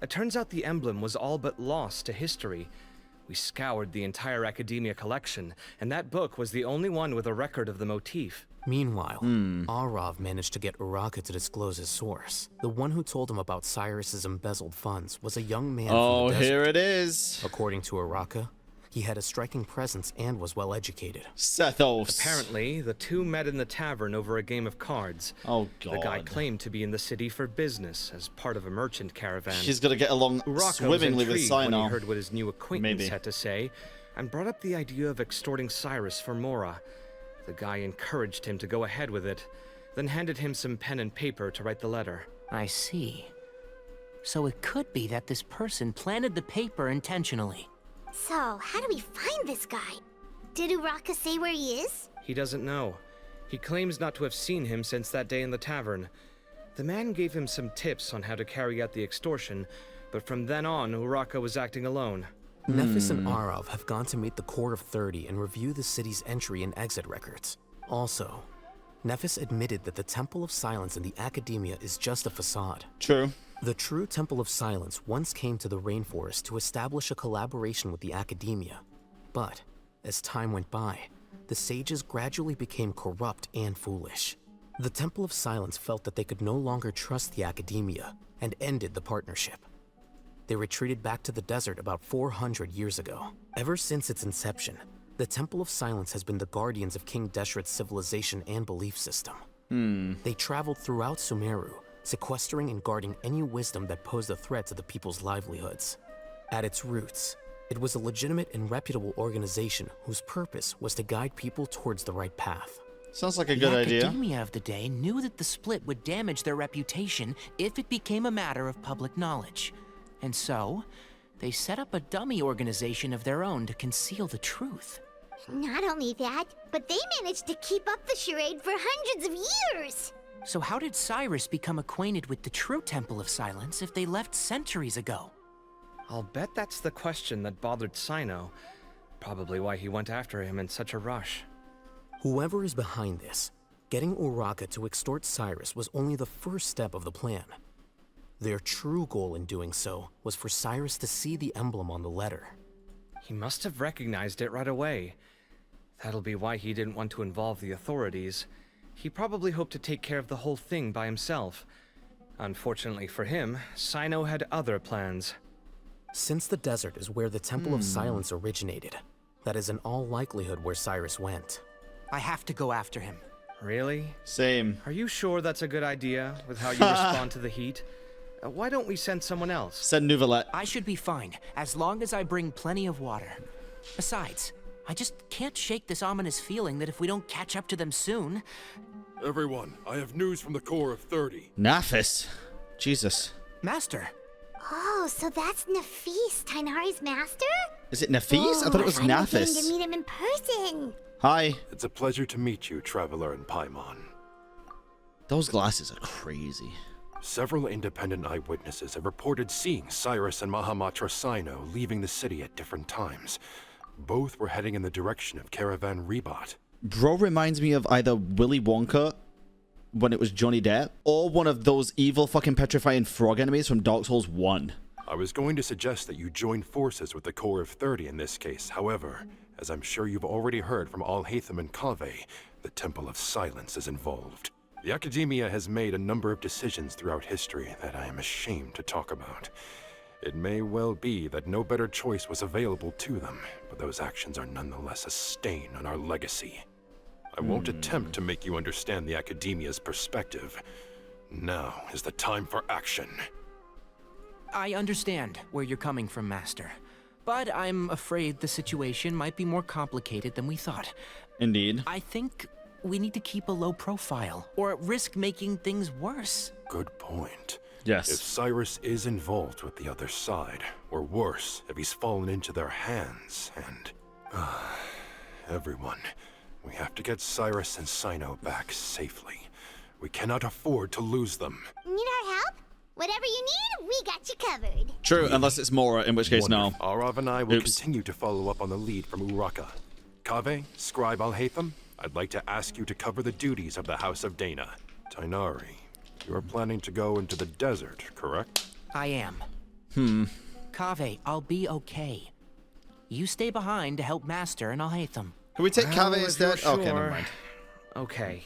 It turns out the emblem was all but lost to history. We scoured the entire Academia collection, and that book was the only one with a record of the motif. Meanwhile, Arav managed to get Uraka to disclose his source. The one who told him about Cyrus's embezzled funds was a young man from the desert. Here it is. According to Uraka, he had a striking presence and was well educated. Sethos. Apparently, the two met in the tavern over a game of cards. Oh, God. The guy claimed to be in the city for business as part of a merchant caravan. She's gonna get along Uraka swimmingly was with intrigued when Cyno. he heard what his new acquaintance had to say, and brought up the idea of extorting Cyrus for Mora. The guy encouraged him to go ahead with it, then handed him some pen and paper to write the letter. I see. So it could be that this person planted the paper intentionally. So, how do we find this guy? Did Uraka say where he is? He doesn't know. He claims not to have seen him since that day in the tavern. The man gave him some tips on how to carry out the extortion, but from then on, Uraka was acting alone. Nephis and Arav have gone to meet the Core of 30 and review the city's entry and exit records. Also, Nephis admitted that the Temple of Silence in the Academia is just a facade. True. The true Temple of Silence once came to the rainforest to establish a collaboration with the Academia. But, as time went by, the sages gradually became corrupt and foolish. The Temple of Silence felt that they could no longer trust the Academia and ended the partnership. They retreated back to the desert about 400 years ago. Ever since its inception, the Temple of Silence has been the guardians of King Deshret's civilization and belief system. They traveled throughout Sumeru, sequestering and guarding any wisdom that posed a threat to the people's livelihoods. At its roots, it was a legitimate and reputable organization whose purpose was to guide people towards the right path. Sounds like a good idea. The Academia of the day knew that the split would damage their reputation if it became a matter of public knowledge. And so, they set up a dummy organization of their own to conceal the truth. Not only that, but they managed to keep up the charade for hundreds of years! So how did Cyrus become acquainted with the true Temple of Silence if they left centuries ago? I'll bet that's the question that bothered Cyno. Probably why he went after him in such a rush. Whoever is behind this, getting Uraka to extort Cyrus was only the first step of the plan. Their true goal in doing so was for Cyrus to see the emblem on the letter. He must have recognized it right away. That'll be why he didn't want to involve the authorities. He probably hoped to take care of the whole thing by himself. Unfortunately for him, Cyno had other plans. Since the desert is where the Temple of Silence originated, that is in all likelihood where Cyrus went. I have to go after him. Really? Same. Are you sure that's a good idea, with how you respond to the heat? Why don't we send someone else? Send Nouvelette. I should be fine, as long as I bring plenty of water. Besides, I just can't shake this ominous feeling that if we don't catch up to them soon... Everyone, I have news from the Core of 30. Nephis. Jesus. Master. Oh, so that's Nephis, Tighnari's master? Is it Nephis? I thought it was I'm Nephis. getting to meet him in person. Hi. It's a pleasure to meet you, Traveler in Paimon. Those glasses are crazy. Several independent eyewitnesses have reported seeing Cyrus and Mahamatra Cyno leaving the city at different times. Both were heading in the direction of Caravan Rebot. Bro reminds me of either Willy Wonka when it was Johnny Depp, or one of those evil fucking petrifying frog enemies from Dark Souls 1. I was going to suggest that you join forces with the Core of 30 in this case. However, as I'm sure you've already heard from Alhaitham and Kaveh, the Temple of Silence is involved. The Academia has made a number of decisions throughout history that I am ashamed to talk about. It may well be that no better choice was available to them, but those actions are nonetheless a stain on our legacy. I won't attempt to make you understand the Academia's perspective. Now is the time for action. I understand where you're coming from, Master. But I'm afraid the situation might be more complicated than we thought. Indeed. I think we need to keep a low profile, or risk making things worse. Good point. Yes. If Cyrus is involved with the other side, or worse, if he's fallen into their hands, and... everyone, we have to get Cyrus and Cyno back safely. We cannot afford to lose them. Need our help? Whatever you need, we got you covered. True, unless it's Mora, in which case, no. Arav and I will continue to follow up on the lead from Uraka. Kaveh, Scribe Alhaitham, I'd like to ask you to cover the duties of the House of Dana. Tighnari, You're planning to go into the desert, correct? I am. Kaveh, I'll be okay. You stay behind to help Master and Alhaitham. Can we take Kaveh if instead? you're Okay, never sure. mind. Okay.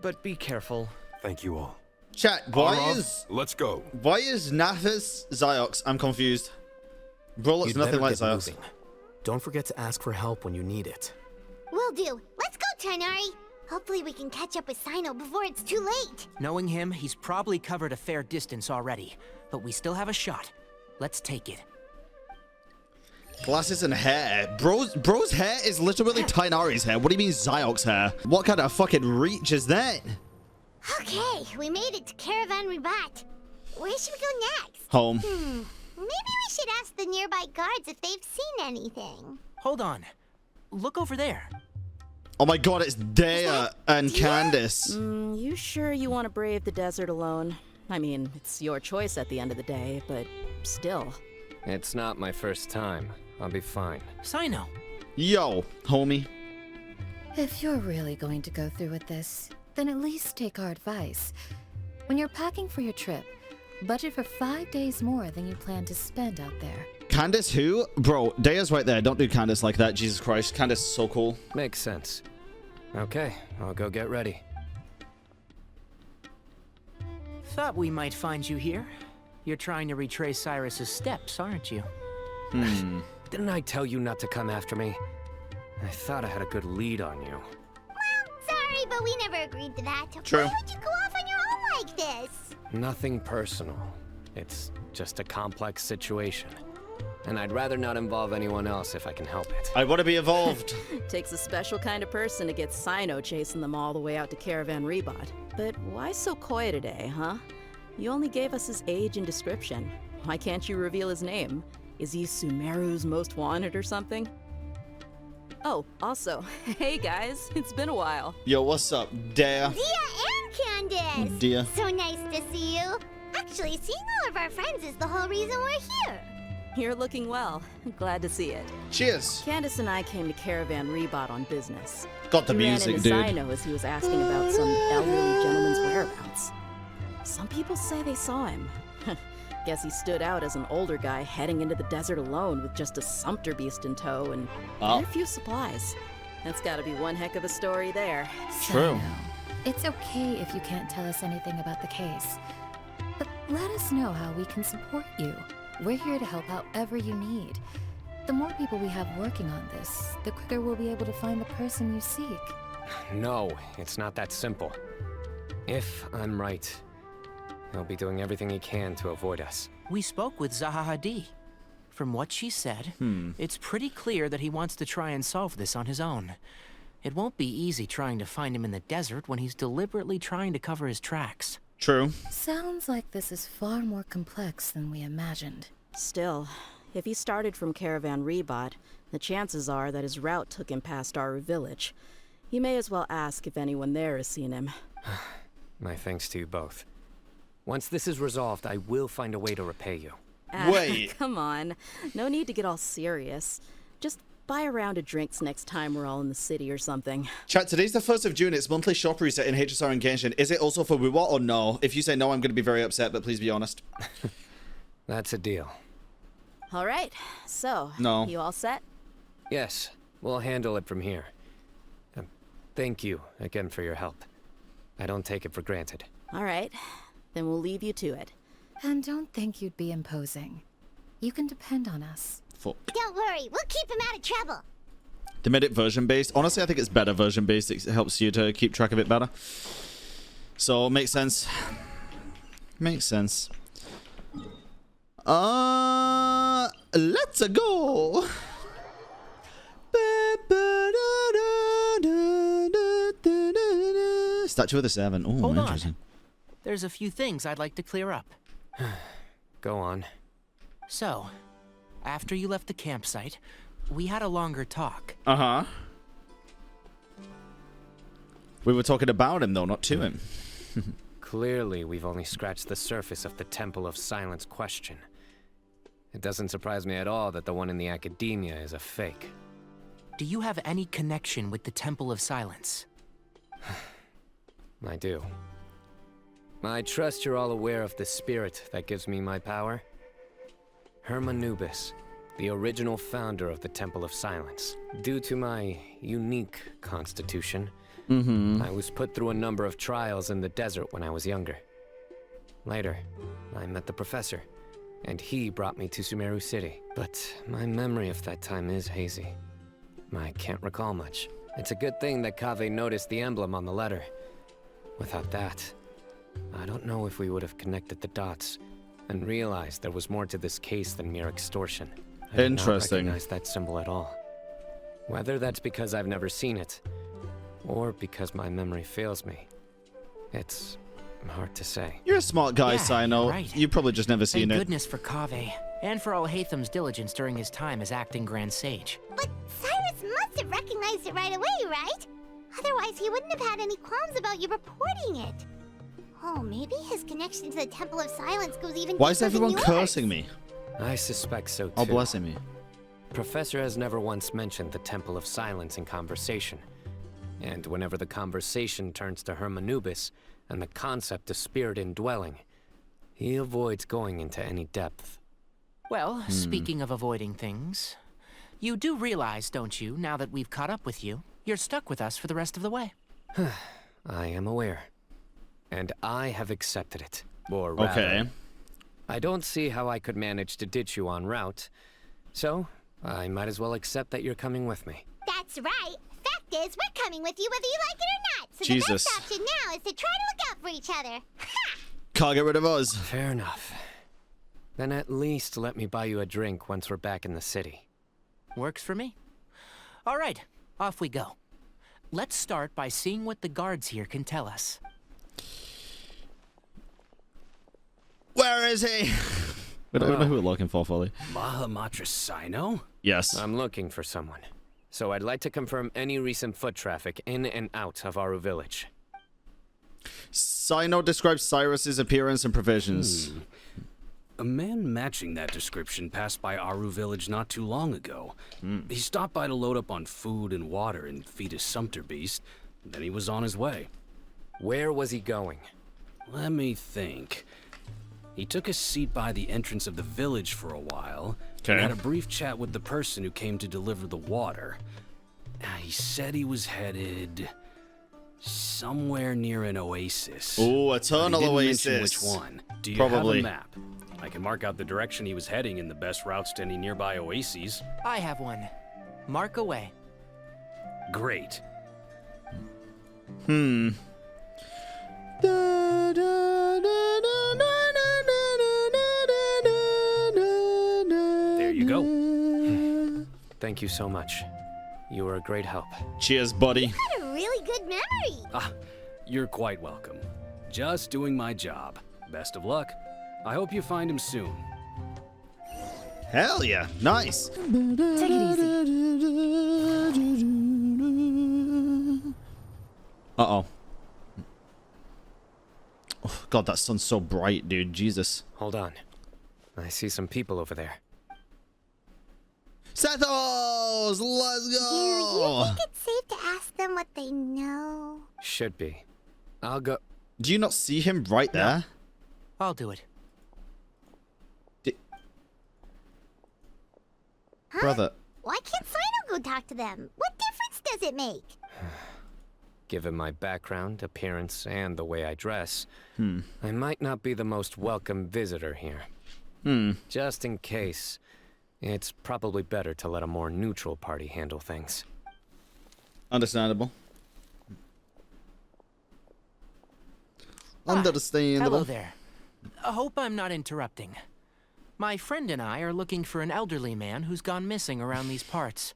But be careful. Thank you all. Chat, why Arav, is let's go. Nathis Ziox? I'm confused. Bro looks You'd nothing better like get Ziox. moving. Don't forget to ask for help when you need it. Will do. Let's go, Tighnari. Hopefully we can catch up with Cyno before it's too late. Knowing him, he's probably covered a fair distance already. But we still have a shot. Let's take it. Glasses and hair. Bro's hair is literally Tighnari's hair. What do you mean Ziox's hair? What kind of fucking reach is that? Okay, we made it to Caravan Ribat. Where should we go next? Home. Maybe we should ask the nearby guards if they've seen anything. Hold on. Look over there. Oh my god, it's Dea and Candace. You sure you want to brave the desert alone? I mean, it's your choice at the end of the day, but still. It's not my first time. I'll be fine. Cyno. Yo, homie. If you're really going to go through with this, then at least take our advice. When you're packing for your trip, budget for 5 days more than you plan to spend out there. Candace who? Bro, Dea's right there. Don't do Candace like that. Jesus Christ. Candace is so cool. Makes sense. Okay, I'll go get ready. Thought we might find you here. You're trying to retrace Cyrus's steps, aren't you? Didn't I tell you not to come after me? I thought I had a good lead on you. Sorry, but we never agreed to that. True. Why would you go off on your own like this? Nothing personal. It's just a complex situation. And I'd rather not involve anyone else if I can help it. I want to be involved. Takes a special kind of person to get Cyno chasing them all the way out to Caravan Ribat. But why so coy today, huh? You only gave us his age and description. Why can't you reveal his name? Is he Sumeru's most wanted or something? Oh, also, hey guys, it's been a while. Yo, what's up, Dea? Dia and Candace! Dia. So nice to see you. Actually, seeing all of our friends is the whole reason we're here. You're looking well. Glad to see it. Cheers. Candace and I came to Caravan Ribat on business. Got the We music, ran into dude. Cyno as he was asking about some elderly gentleman's whereabouts. Some people say they saw him. Guess he stood out as an older guy heading into the desert alone with just a sumpter beast in tow and quite a few supplies. That's gotta be one heck of a story there. True. It's okay if you can't tell us anything about the case. But let us know how we can support you. We're here to help however you need. The more people we have working on this, the quicker we'll be able to find the person you seek. No, it's not that simple. If I'm right, he'll be doing everything he can to avoid us. We spoke with Zaha Hadid. From what she said, it's pretty clear that he wants to try and solve this on his own. It won't be easy trying to find him in the desert when he's deliberately trying to cover his tracks. True. Sounds like this is far more complex than we imagined. Still, if he started from Caravan Ribat, the chances are that his route took him past our village. You may as well ask if anyone there has seen him. My thanks to you both. Once this is resolved, I will find a way to repay you. Wait. Come on. No need to get all serious. Just buy a round of drinks next time we're all in the city or something. Chat, today's the 1st of June. It's monthly shop reset in HSR and Genshin. Is it also for Wuwa or no? If you say no, I'm going to be very upset, but please be honest. That's a deal. All right. So, No. you all set? Yes, we'll handle it from here. Thank you again for your help. I don't take it for granted. All right. Then we'll leave you to it. And don't think you'd be imposing. You can depend on us. Fuck. Don't worry, we'll keep him out of trouble. They made it version based. Honestly, I think it's better version based. It helps you to keep track of it better. So, makes sense. Makes sense. Let's go. Statue of the Seven. Oh, Hold interesting. on. There's a few things I'd like to clear up. Go on. So, after you left the campsite, we had a longer talk. Uh-huh. We were talking about him, though, not to him. Clearly, we've only scratched the surface of the Temple of Silence question. It doesn't surprise me at all that the one in the academia is a fake. Do you have any connection with the Temple of Silence? I do. I trust you're all aware of the spirit that gives me my power. Hermanubis, the original founder of the Temple of Silence. Due to my unique constitution, I was put through a number of trials in the desert when I was younger. Later, I met the professor, and he brought me to Sumeru City. But my memory of that time is hazy. I can't recall much. It's a good thing that Kaveh noticed the emblem on the letter. Without that, I don't know if we would have connected the dots and realized there was more to this case than mere extortion. I did not recognize that symbol at all. Whether that's because I've never seen it, or because my memory fails me, it's hard to say. You're a smart guy, Yeah, Cyno. right. You've probably just never seen Thank it. goodness for Kaveh, and for Alhaitham's diligence during his time as acting Grand Sage. But Cyrus must have recognized it right away, right? Otherwise, he wouldn't have had any qualms about you reporting it. Oh, maybe his connection to the Temple of Silence goes even Why is deeper than everyone yours. cursing me? I suspect so too. Oh, blessing me. Professor has never once mentioned the Temple of Silence in conversation. And whenever the conversation turns to Hermanubis and the concept of spirit indwelling, he avoids going into any depth. Well, speaking of avoiding things, you do realize, don't you, now that we've caught up with you, you're stuck with us for the rest of the way. I am aware. And I have accepted it. Or rather, I don't see how I could manage to ditch you en route. So, I might as well accept that you're coming with me. That's right. Fact is, we're coming with you whether you like it or not. So Jesus. the best option now is to try to look out for each other. Ha! Can't get rid of us. Fair enough. Then at least let me buy you a drink once we're back in the city. Works for me. All right, off we go. Let's start by seeing what the guards here can tell us. Where is he? We don't know who we're looking for fully. Mahamatra Cyno? Yes. I'm looking for someone. So I'd like to confirm any recent foot traffic in and out of Aru village. Cyno describes Cyrus's appearance and provisions. A man matching that description passed by Aru village not too long ago. He stopped by to load up on food and water and feed his sumpter beast. Then he was on his way. Where was he going? Let me think. He took a seat by the entrance of the village for a while, and had a brief chat with the person who came to deliver the water. He said he was headed somewhere near an oasis. Oh, Eternal He didn't Oasis. mention which one. Do you Probably. have a map? I can mark out the direction he was heading and the best routes to any nearby oases. I have one. Mark away. Great. There you go. Thank you so much. You were a great help. Cheers, buddy. You had a really good memory. You're quite welcome. Just doing my job. Best of luck. I hope you find him soon. Hell yeah. Nice. Take it easy. Uh-oh. Oh, God, that sun's so bright, dude. Jesus. Hold on. I see some people over there. Sethos! Let's Do you go! think it's safe to ask them what they know? Should be. I'll go. Do you not see him right there? I'll do it. Huh? Brother. Why can't Cyno go talk to them? What difference does it make? Given my background, appearance, and the way I dress, I might not be the most welcome visitor here. Just in case, it's probably better to let a more neutral party handle things. Understandable. Understandable. Hello there. I hope I'm not interrupting. My friend and I are looking for an elderly man who's gone missing around these parts.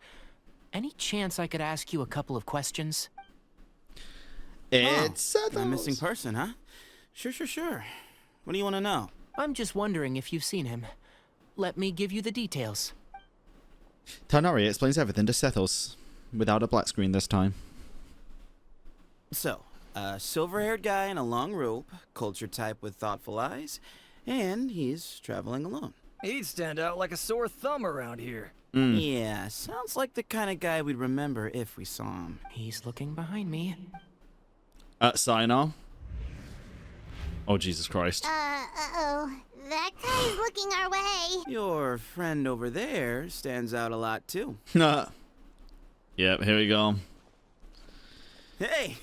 Any chance I could ask you a couple of questions? It's Sethos. A missing person, huh? Sure. What do you want to know? I'm just wondering if you've seen him. Let me give you the details. Tighnari explains everything to Sethos, without a black screen this time. So, a silver-haired guy in a long robe, culture type with thoughtful eyes, and he's traveling alone. He'd stand out like a sore thumb around here. Yeah, sounds like the kind of guy we'd remember if we saw him. He's looking behind me. Cyno. Oh, Jesus Christ. Uh-oh. That guy's looking our way. Your friend over there stands out a lot, too. Yep, here we go. Hey,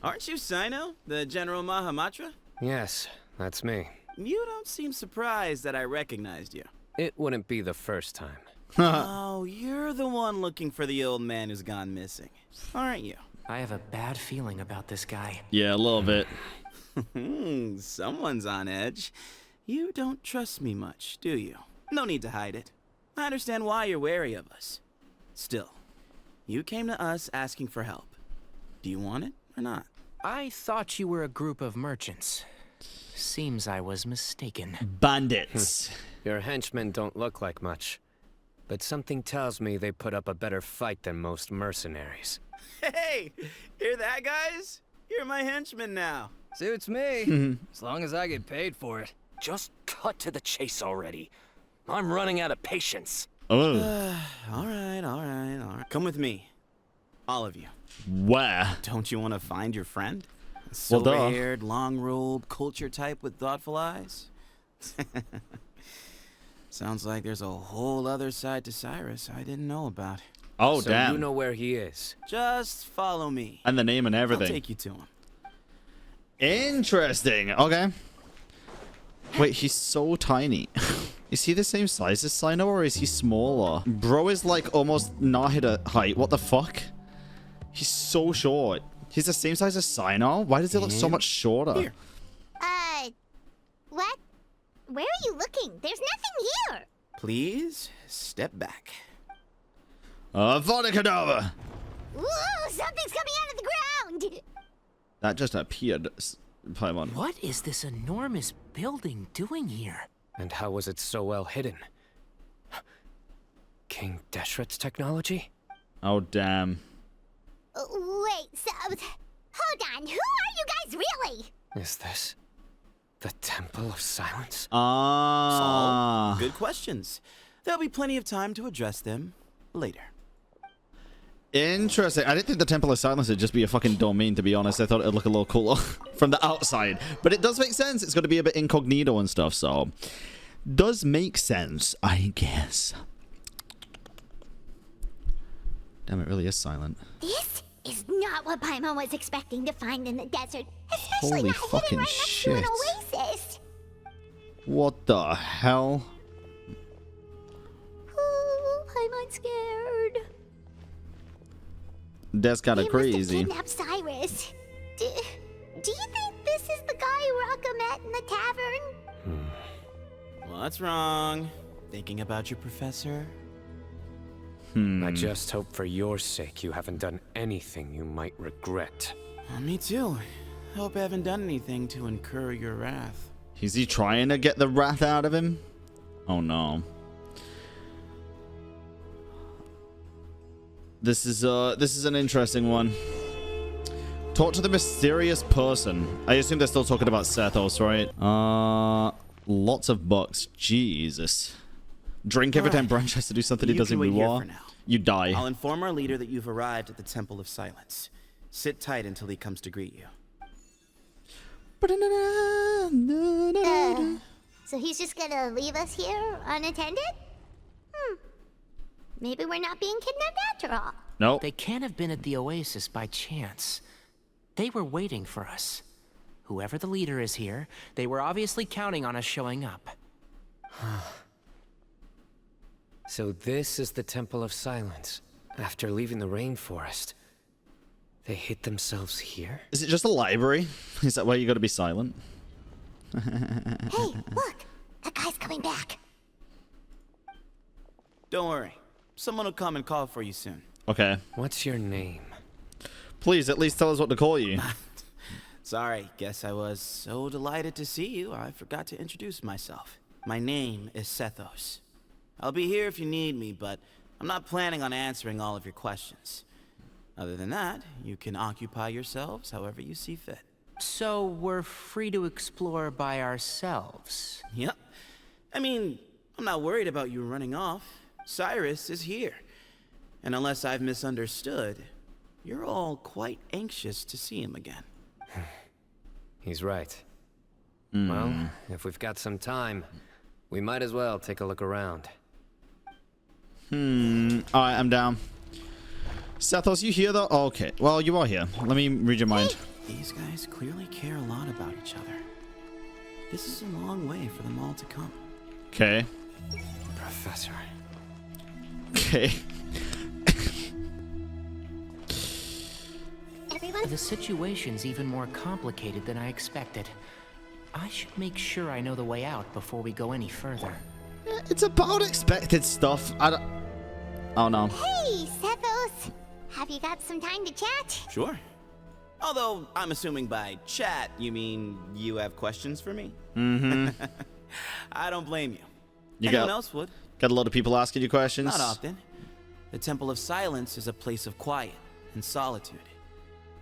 aren't you Cyno, the General Mahamatra? Yes, that's me. You don't seem surprised that I recognized you. It wouldn't be the first time. Oh, you're the one looking for the old man who's gone missing, aren't you? I have a bad feeling about this guy. Yeah, a little bit. Someone's on edge. You don't trust me much, do you? No need to hide it. I understand why you're wary of us. Still, you came to us asking for help. Do you want it or not? I thought you were a group of merchants. Seems I was mistaken. Bandits. Your henchmen don't look like much, but something tells me they put up a better fight than most mercenaries. Hey, hear that, guys? You're my henchman now. Suits me, as long as I get paid for it. Just cut to the chase already. I'm running out of patience. Oh. All right. Come with me. All of you. Where? Don't you want to find your friend? Well, duh. Silver-haired, long-robed, culture type with thoughtful eyes? Sounds like there's a whole other side to Cyrus I didn't know about. Oh, so damn. You know where he is. Just follow me. And the name and everything. I'll take you to him. Interesting. Okay. Wait, he's so tiny. Is he the same size as Cyno, or is he smaller? Bro is like almost Nahida height. What the fuck? He's so short. He's the same size as Cyno? Why does he look so much shorter? Here. What? Where are you looking? There's nothing here. Please, step back. Vada Kedavra! Ooh, something's coming out of the ground. That just appeared, Paimon. What is this enormous building doing here? And how was it so well hidden? King Deshret's technology? Oh, damn. Wait, so... Hold on, who are you guys really? Is this the Temple of Silence? Ah. Good questions. There'll be plenty of time to address them later. Interesting. I didn't think the Temple of Silence would just be a fucking domain, to be honest. I thought it'd look a little cooler from the outside. But it does make sense. It's going to be a bit incognito and stuff, so... Does make sense, I guess. Damn, it really is silent. This is not what Paimon was expecting to find in the desert. Especially Holy not fucking hidden right next shit. to an oasis. What the hell? Ooh, Paimon's scared. That's kind of They crazy. must have kidnapped Cyrus. Do you think this is the guy Raka met in the tavern? What's wrong? Thinking about your professor? I just hope for your sake you haven't done anything you might regret. Me too. Hope I haven't done anything to incur your wrath. Is he trying to get the wrath out of him? Oh no. This is an interesting one. Talk to the mysterious person. I assume they're still talking about Sethos, right? Lots of bucks. Jesus. Drink every time Branch has to do something he You does in can wait here War. for now. You die. I'll inform our leader that you've arrived at the Temple of Silence. Sit tight until he comes to greet you. So he's just gonna leave us here unattended? Maybe we're not being kidnapped after all. Nope. They can't have been at the oasis by chance. They were waiting for us. Whoever the leader is here, they were obviously counting on us showing up. So this is the Temple of Silence. After leaving the rainforest, they hid themselves here? Is it just a library? Is that why you gotta be silent? Hey, look! That guy's coming back. Don't worry. Someone will come and call for you soon. Okay. What's your name? Please, at least tell us what to call you. Sorry, guess I was so delighted to see you, I forgot to introduce myself. My name is Sethos. I'll be here if you need me, but I'm not planning on answering all of your questions. Other than that, you can occupy yourselves however you see fit. So we're free to explore by ourselves? Yep. I mean, I'm not worried about you running off. Cyrus is here. And unless I've misunderstood, you're all quite anxious to see him again. He's right. Well, if we've got some time, we might as well take a look around. Alright, I'm down. Sethos, you here though? Oh, okay. Well, you are here. Let me read your mind. These guys clearly care a lot about each other. This is a long way for them all to come. Okay. Professor. Okay. The situation's even more complicated than I expected. I should make sure I know the way out before we go any further. It's about expected stuff. I don't... Oh, no. Hey, Sethos. Have you got some time to chat? Sure. Although, I'm assuming by chat, you mean you have questions for me? I don't blame you. Anyone else would. Got a lot of people asking you questions? Not often. The Temple of Silence is a place of quiet and solitude.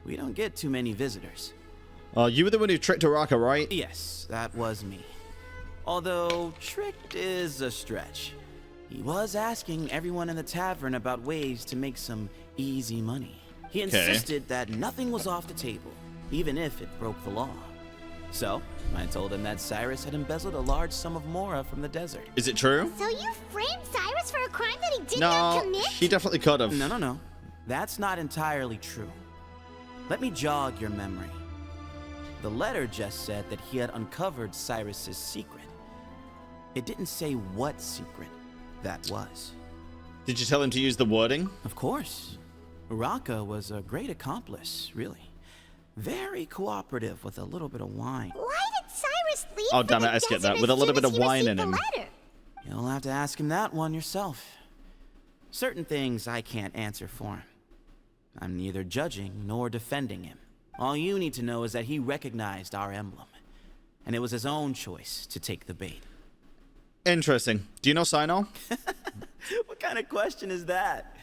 We don't get too many visitors. You were the one who tricked Araka, right? Yes, that was me. Although, tricked is a stretch. He was asking everyone in the tavern about ways to make some easy money. He insisted that nothing was off the table, even if it broke the law. So, I told him that Cyrus had embezzled a large sum of mora from the desert. Is it true? So you framed Cyrus for a crime that he did not commit? No, he definitely could have. No. That's not entirely true. Let me jog your memory. The letter just said that he had uncovered Cyrus's secret. It didn't say what secret that was. Did you tell him to use the wording? Of course. Araka was a great accomplice, really. Very cooperative with a little bit of wine. Why did Cyrus leave? Oh, damn it, I skipped that. With a little bit of wine in him. You'll have to ask him that one yourself. Certain things I can't answer for him. I'm neither judging nor defending him. All you need to know is that he recognized our emblem, and it was his own choice to take the bait. Interesting. Do you know Cyno? What kind of question is that?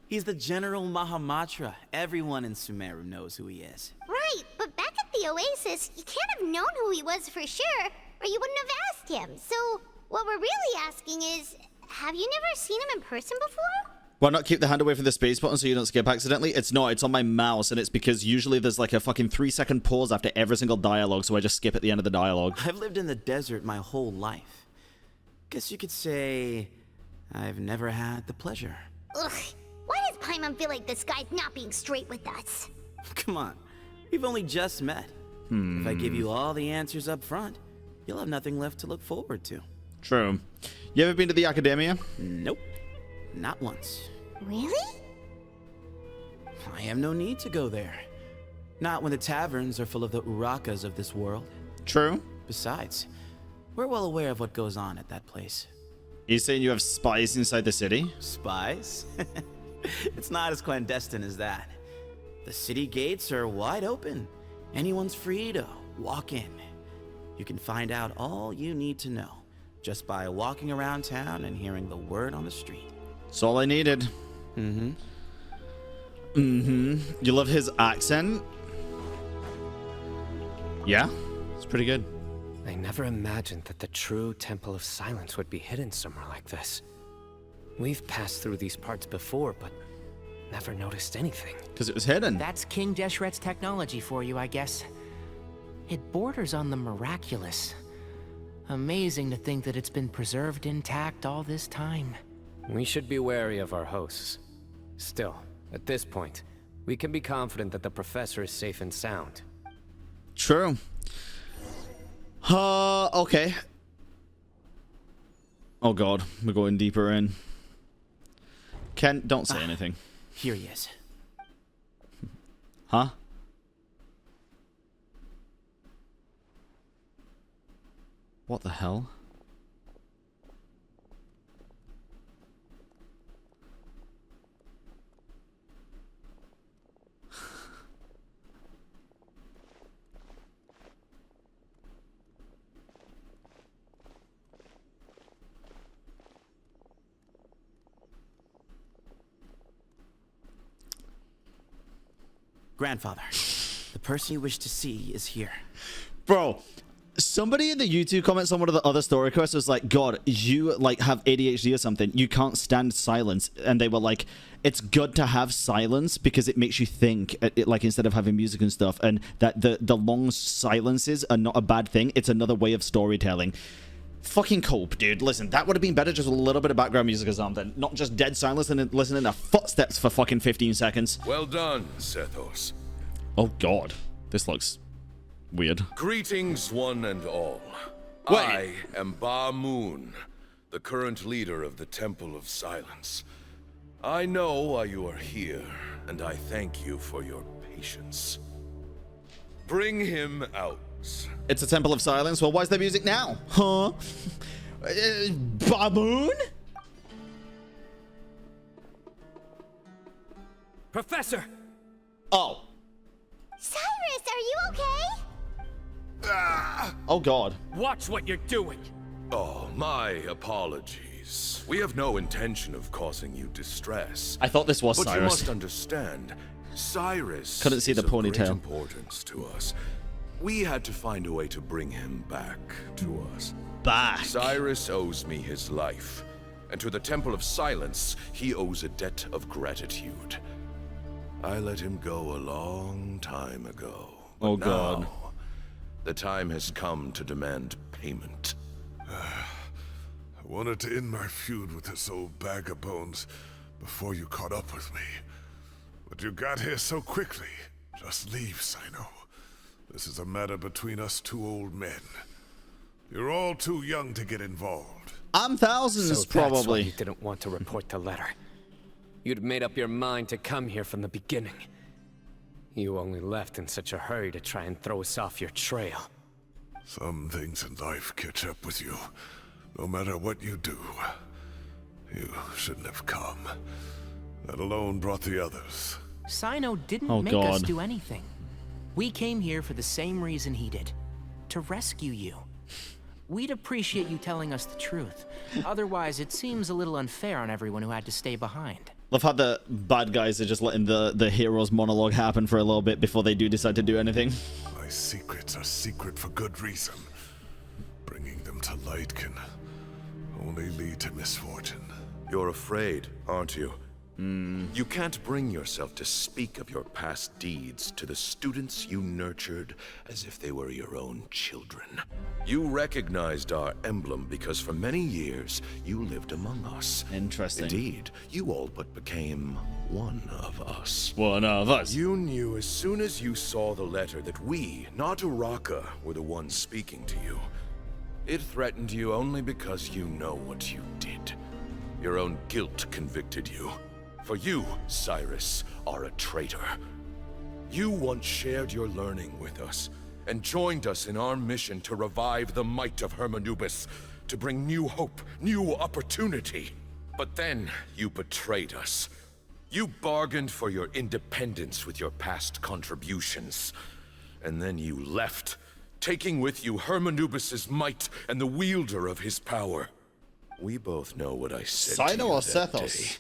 He's the General Mahamatra. Everyone in Sumeru knows who he is. Right, but back at the Oasis, you can't have known who he was for sure, or you wouldn't have asked him. So, what we're really asking is, have you never seen him in person before? Why not keep the hand away from the space button so you don't skip accidentally? It's not. It's on my mouse, and it's because usually there's like a fucking 3-second pause after every single dialogue, so I just skip at the end of the dialogue. I've lived in the desert my whole life. Guess you could say I've never had the pleasure. Ugh, why does Paimon feel like this guy's not being straight with us? Come on, we've only just met. If I give you all the answers up front, you'll have nothing left to look forward to. True. You ever been to the Academia? Nope, not once. Really? I have no need to go there. Not when the taverns are full of the Urakas of this world. True. Besides, we're well aware of what goes on at that place. Are you saying you have spies inside the city? Spies? It's not as clandestine as that. The city gates are wide open. Anyone's free to walk in. You can find out all you need to know just by walking around town and hearing the word on the street. That's all I needed. You love his accent? Yeah, it's pretty good. I never imagined that the true Temple of Silence would be hidden somewhere like this. We've passed through these parts before, but never noticed anything. Because it was hidden. That's King Deshret's technology for you, I guess. It borders on the miraculous. Amazing to think that it's been preserved intact all this time. We should be wary of our hosts. Still, at this point, we can be confident that the professor is safe and sound. True. Okay. Oh god, we're going deeper in. Ken, don't say anything. Here he is. Huh? What the hell? Grandfather, the person you wish to see is here. Bro, Somebody in the YouTube comments on one of the other story quests was like, God, you like have ADHD or something. You can't stand silence. And they were like, it's good to have silence because it makes you think, like instead of having music and stuff. And that the long silences are not a bad thing. It's another way of storytelling. Fucking cope, dude. Listen, that would have been better just with a little bit of background music or something. Not just dead silence and listening to footsteps for fucking 15 seconds. Well done, Sethos. Oh, God. This looks weird. Greetings, one and all. Wait. I am Bamon, the current leader of the Temple of Silence. I know why you are here, and I thank you for your patience. Bring him out. It's a Temple of Silence. Well, why is there music now? Huh? Baboon? Professor! Oh. Cyrus, are you okay? Oh, God. Watch what you're doing. Oh, my apologies. We have no intention of causing you distress. I thought this was but Cyrus. You must understand, Cyrus Couldn't see the is of great ponytail. importance to us. We had to find a way to bring him back to us. Back? Cyrus owes me his life, and to the Temple of Silence, he owes a debt of gratitude. I let him go a long time ago. Oh, God. Now, the time has come to demand payment. I wanted to end my feud with this old bag of bones before you caught up with me. But you got here so quickly. Just leave, Cyno. This is a matter between us two old men. You're all too young to get involved. I'm thousands, So probably. that's why you didn't want to report the letter. You'd made up your mind to come here from the beginning. You only left in such a hurry to try and throw us off your trail. Some things in life catch up with you. No matter what you do, you shouldn't have come. That alone brought the others. Cyno didn't Oh, make us God. do anything. We came here for the same reason he did. To rescue you. We'd appreciate you telling us the truth. Otherwise, it seems a little unfair on everyone who had to stay behind. Love how the bad guys are just letting the hero's monologue happen for a little bit before they do decide to do anything. My secrets are secret for good reason. Bringing them to light can only lead to misfortune. You're afraid, aren't you? You can't bring yourself to speak of your past deeds to the students you nurtured as if they were your own children. You recognized our emblem because for many years you lived among us. Interesting. Indeed, you all but became one of us. One of us. You knew as soon as you saw the letter that we, not Uraka, were the ones speaking to you. It threatened you only because you know what you did. Your own guilt convicted you. For you, Cyrus, are a traitor. You once shared your learning with us, and joined us in our mission to revive the might of Hermanubis, to bring new hope, new opportunity. But then, you betrayed us. You bargained for your independence with your past contributions. And then you left, taking with you Hermanubis' might and the wielder of his power. We both know what I said to Cyno you or that Sethos? day.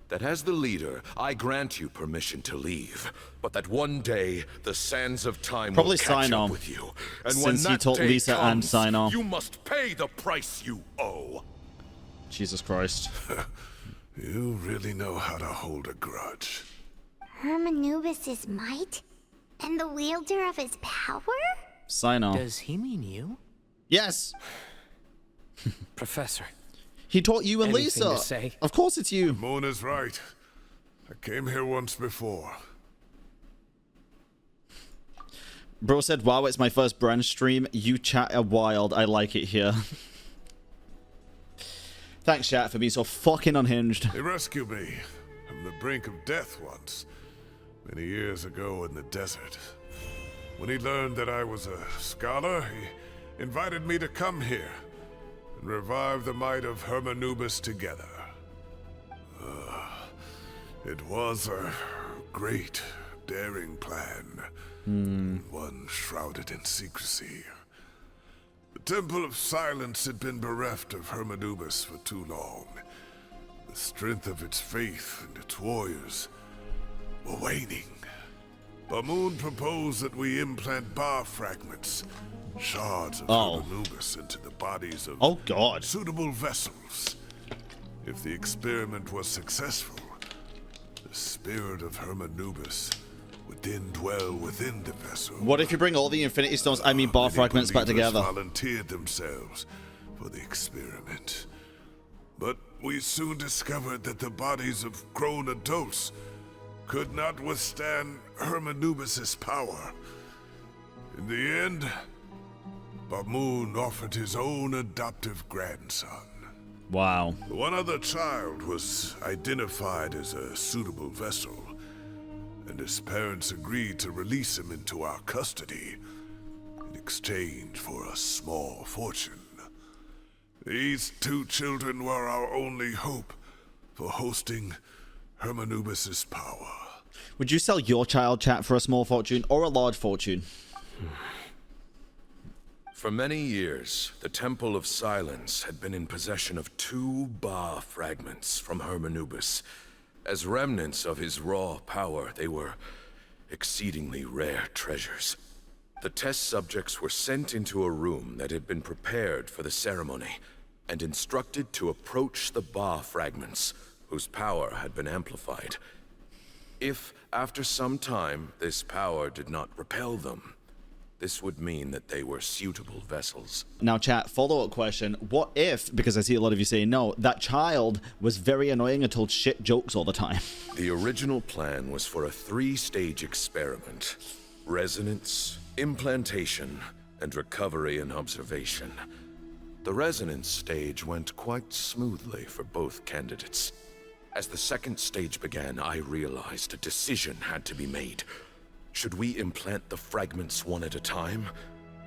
That as the leader, I grant you permission to leave, but that one day the sands of time Probably will catch Cyno, up with you, and since when he that told day Lisa and comes, Cyno. you must pay the price you owe. Jesus Christ. You really know how to hold a grudge. Hermanubis' might? And the wielder of his power? Cyno. Does he mean you? Yes. Professor. He taught you and Anything Lisa. to say? Of course it's you. Mona's right. I came here once before. Bro said, wow, it's my first Bran stream. You chat are wild. I like it here. Thanks, chat, for being so fucking unhinged. He rescued me from the brink of death once, many years ago in the desert. When he learned that I was a scholar, he invited me to come here and revive the might of Hermanubis together. It was a great, daring plan, one shrouded in secrecy. The Temple of Silence had been bereft of Hermanubis for too long. The strength of its faith and its warriors were waning. Bamon proposed that we implant bar fragments shards of Hermanubis into the bodies of suitable vessels. If the experiment was successful, the spirit of Hermanubis would then dwell within the vessel. What if you bring all the Infinity Stones, I mean bar fragments, back together? Volunteered themselves for the experiment. But we soon discovered that the bodies of grown adults could not withstand Hermanubis' power. In the end, Bamon offered his own adoptive grandson. Wow. One other child was identified as a suitable vessel, and his parents agreed to release him into our custody in exchange for a small fortune. These two children were our only hope for hosting Hermanubis' power. Would you sell your child, chat, for a small fortune or a large fortune? For many years, the Temple of Silence had been in possession of 2 Ba fragments from Hermanubis. As remnants of his raw power, they were exceedingly rare treasures. The test subjects were sent into a room that had been prepared for the ceremony, and instructed to approach the Ba fragments, whose power had been amplified. If, after some time, this power did not repel them, this would mean that they were suitable vessels. Now, chat, follow-up question. What if, because I see a lot of you saying no, that child was very annoying and told shit jokes all the time? The original plan was for a 3-stage experiment: resonance, implantation, and recovery and observation. The resonance stage went quite smoothly for both candidates. As the 2nd stage began, I realized a decision had to be made. Should we implant the fragments one at a time?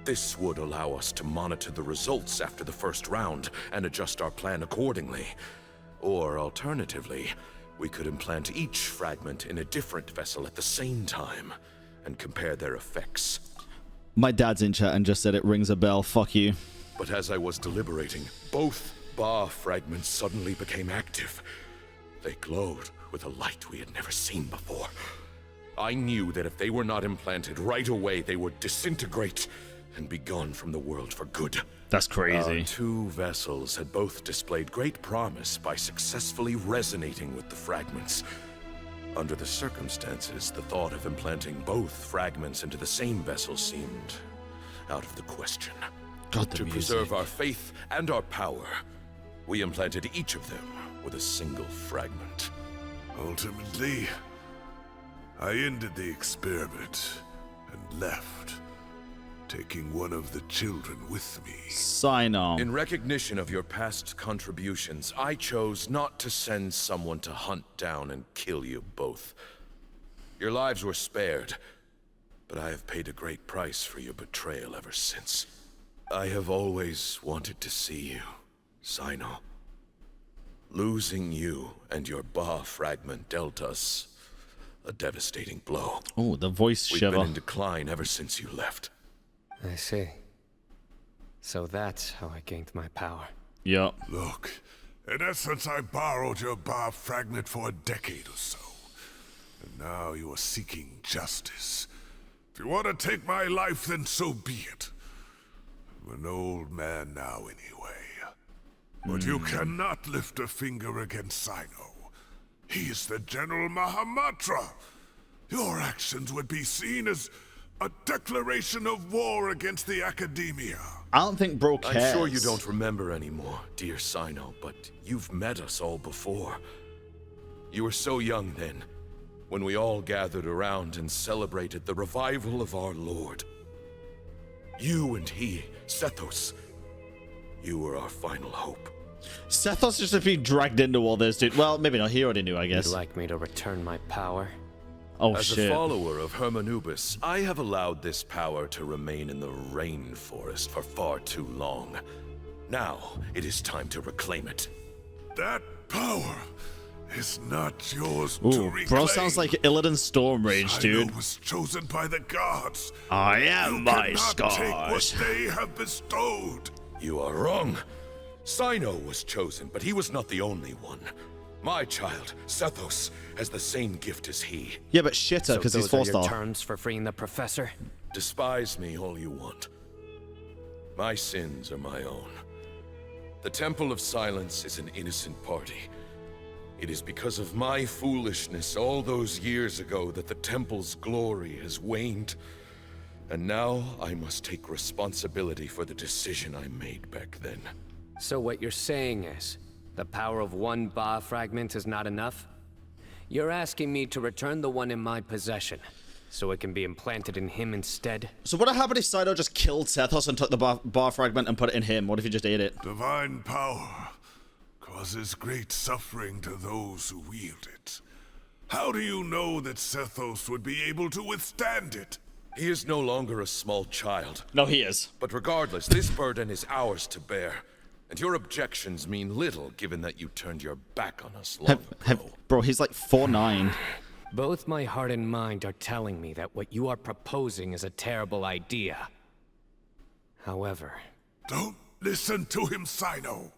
This would allow us to monitor the results after the first round and adjust our plan accordingly. Or alternatively, we could implant each fragment in a different vessel at the same time and compare their effects. My dad's in chat and just said it rings a bell. Fuck you. But as I was deliberating, both Ba fragments suddenly became active. They glowed with a light we had never seen before. I knew that if they were not implanted right away, they would disintegrate and be gone from the world for good. That's crazy. Our 2 vessels had both displayed great promise by successfully resonating with the fragments. Under the circumstances, the thought of implanting both fragments into the same vessel seemed out of the question. To preserve our faith and our power, we implanted each of them with a single fragment. Ultimately, I ended the experiment and left, taking one of the children with me. Cyno. In recognition of your past contributions, I chose not to send someone to hunt down and kill you both. Your lives were spared, but I have paid a great price for your betrayal ever since. I have always wanted to see you, Cyno. Losing you and your Ba fragment dealt us a devastating blow. Oh, the voice shiver. We've been in decline ever since you left. I see. So that's how I gained my power. Yep. Look, in essence, I borrowed your Ba fragment for a decade or so. And now you are seeking justice. If you want to take my life, then so be it. I'm an old man now anyway. But you cannot lift a finger against Cyno. He is the General Mahamatra. Your actions would be seen as a declaration of war against the Academia. I don't think bro cares. I'm sure you don't remember anymore, dear Cyno, but you've met us all before. You were so young then, when we all gathered around and celebrated the revival of our Lord. You and he, Sethos, you were our final hope. Sethos just being dragged into all this, dude. Well, maybe not. He already knew, I guess. You'd like me to return my power? Oh, As shit. a follower of Hermanubis, I have allowed this power to remain in the rainforest for far too long. Now, it is time to reclaim it. That power is not yours to Ooh, reclaim. bro sounds like Illidan Storm Rage, dude. Cyno was chosen by the gods. I am my cannot take scars. what they have bestowed. You are wrong. Cyno was chosen, but he was not the only one. My child, Sethos, has the same gift as he. Yeah, but shitter, because he's So those are 4-star. your terms for freeing the professor? Despise me all you want. My sins are my own. The Temple of Silence is an innocent party. It is because of my foolishness all those years ago that the Temple's glory has waned. And now I must take responsibility for the decision I made back then. So what you're saying is, the power of one Ba fragment is not enough? You're asking me to return the one in my possession, so it can be implanted in him instead? So what happened if Cyno just killed Sethos and took the bar fragment and put it in him? What if he just ate it? Divine power causes great suffering to those who wield it. How do you know that Sethos would be able to withstand it? He is no longer a small child. No, he is. But regardless, this burden is ours to bear. And your objections mean little, given that you turned your back on us long ago. Bro, he's like 4'9". Both my heart and mind are telling me that what you are proposing is a terrible idea. However... Don't listen to him, Cyno.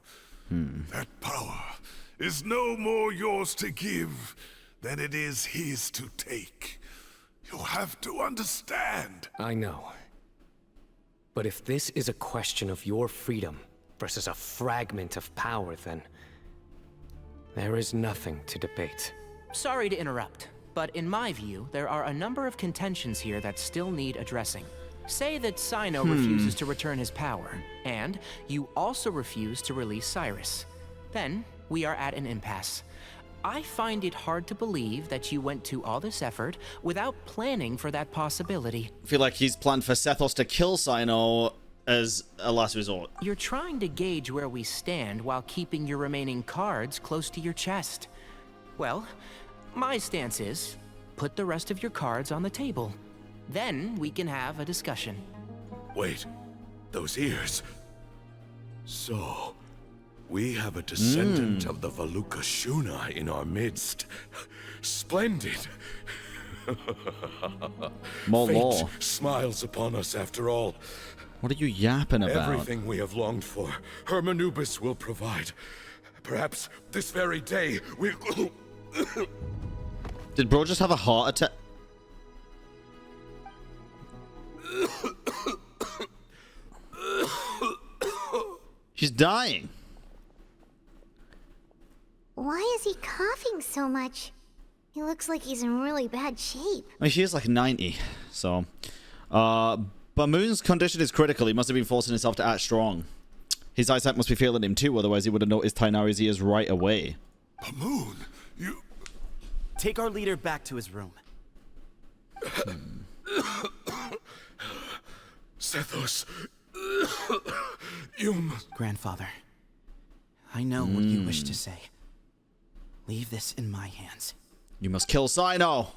That power is no more yours to give than it is his to take. You have to understand. I know. But if this is a question of your freedom versus a fragment of power, then there is nothing to debate. Sorry to interrupt, but in my view, there are a number of contentions here that still need addressing. Say that Cyno refuses to return his power, and you also refuse to release Cyrus. Then, we are at an impasse. I find it hard to believe that you went to all this effort without planning for that possibility. I feel like he's planned for Sethos to kill Cyno as a last resort. You're trying to gauge where we stand while keeping your remaining cards close to your chest. Well, my stance is, put the rest of your cards on the table. Then we can have a discussion. Wait, those ears. So, we have a descendant of the Valuka Shuna in our midst. Splendid. More Fate law. smiles upon us after all. What are you yapping about? Everything we have longed for, Hermanubis will provide. Perhaps this very day we... Did bro just have a heart attack? She's dying. Why is he coughing so much? He looks like he's in really bad shape. I mean, she is like 90, so... Bamon's condition is critical. He must have been forcing himself to act strong. His eyesight must be failing him too, otherwise he would have noticed Tighnari's ears right away. Bamon, you... Take our leader back to his room. Sethos, you must... Grandfather, I know what you wish to say. Leave this in my hands. You must kill Cyno.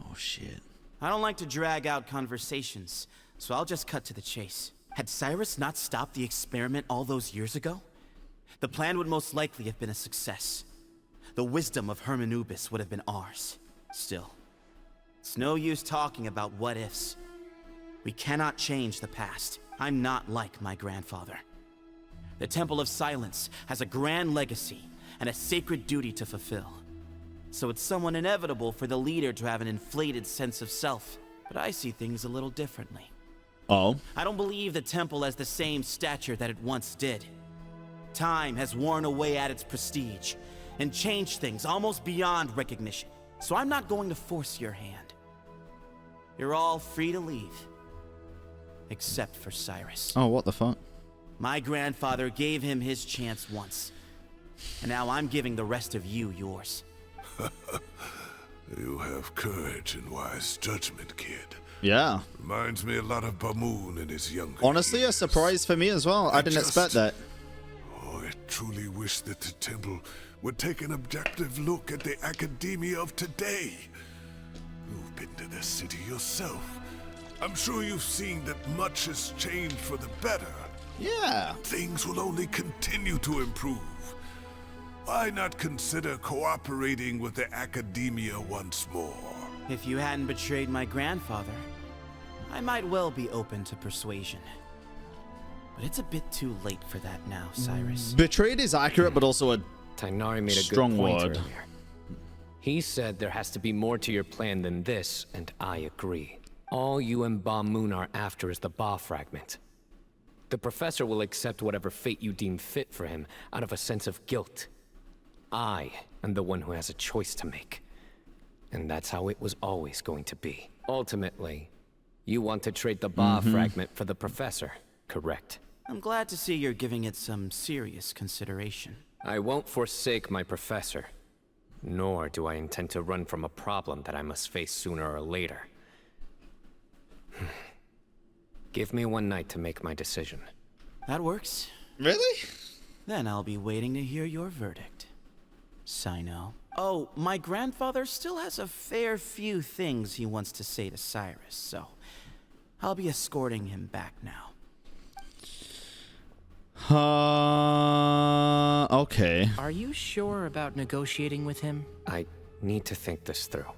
Oh, shit. I don't like to drag out conversations, so I'll just cut to the chase. Had Cyrus not stopped the experiment all those years ago, the plan would most likely have been a success. The wisdom of Hermanubis would have been ours. Still, it's no use talking about what-ifs. We cannot change the past. I'm not like my grandfather. The Temple of Silence has a grand legacy and a sacred duty to fulfill. So it's somewhat inevitable for the leader to have an inflated sense of self. But I see things a little differently. Oh? I don't believe the temple has the same stature that it once did. Time has worn away at its prestige and changed things almost beyond recognition. So I'm not going to force your hand. You're all free to leave. Except for Cyrus. Oh, what the fuck? My grandfather gave him his chance once. And now I'm giving the rest of you yours. You have courage and wise judgment, kid. Yeah. Reminds me a lot of Bamon in his younger Honestly, years. a surprise for me as well. I didn't expect that. Oh, I truly wish that the temple would take an objective look at the academia of today. You've been to the city yourself. I'm sure you've seen that much has changed for the better. Yeah. Things will only continue to improve. Why not consider cooperating with the academia once more? If you hadn't betrayed my grandfather, I might well be open to persuasion. But it's a bit too late for that now, Cyrus. Betrayed is accurate, but also a Tighnari made a strong good point word. earlier. He said there has to be more to your plan than this, and I agree. All you and Bamon are after is the Ba fragment. The professor will accept whatever fate you deem fit for him out of a sense of guilt. I am the one who has a choice to make. And that's how it was always going to be. Ultimately, you want to trade the Ba fragment for the professor, correct? I'm glad to see you're giving it some serious consideration. I won't forsake my professor. Nor do I intend to run from a problem that I must face sooner or later. Give me one night to make my decision. That works. Really? Then I'll be waiting to hear your verdict. Cyno. Oh, my grandfather still has a fair few things he wants to say to Cyrus, so I'll be escorting him back now. Okay. Are you sure about negotiating with him? I need to think this through.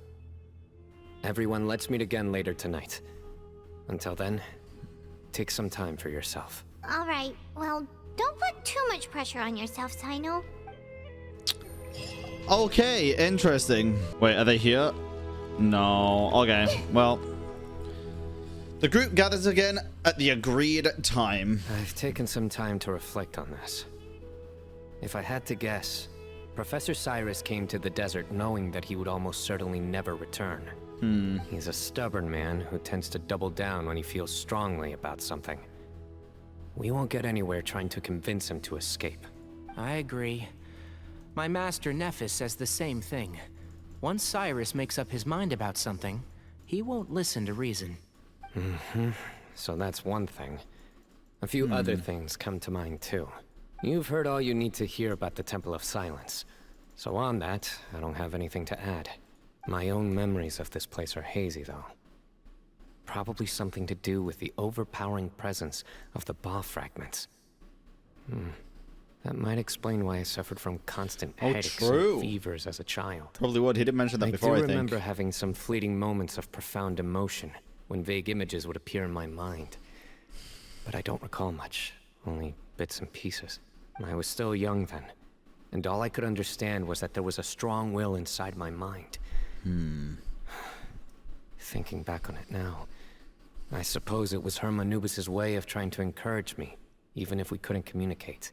Everyone, let's meet again later tonight. Until then, take some time for yourself. All right, well, don't put too much pressure on yourself, Cyno. Okay, interesting. Wait, are they here? No. Okay, well. The group gathers again at the agreed time. I've taken some time to reflect on this. If I had to guess, Professor Cyrus came to the desert knowing that he would almost certainly never return. He's a stubborn man who tends to double down when he feels strongly about something. We won't get anywhere trying to convince him to escape. I agree. My master Nephis says the same thing. Once Cyrus makes up his mind about something, he won't listen to reason. So that's one thing. A few other things come to mind too. You've heard all you need to hear about the Temple of Silence. So on that, I don't have anything to add. My own memories of this place are hazy though. Probably something to do with the overpowering presence of the Ba fragments. That might explain why I suffered from constant headaches and fevers as a child. Probably would. He did mention that before, I think. I remember having some fleeting moments of profound emotion when vague images would appear in my mind. But I don't recall much, only bits and pieces. I was still young then, and all I could understand was that there was a strong will inside my mind. Thinking back on it now, I suppose it was Hermanubis' way of trying to encourage me, even if we couldn't communicate.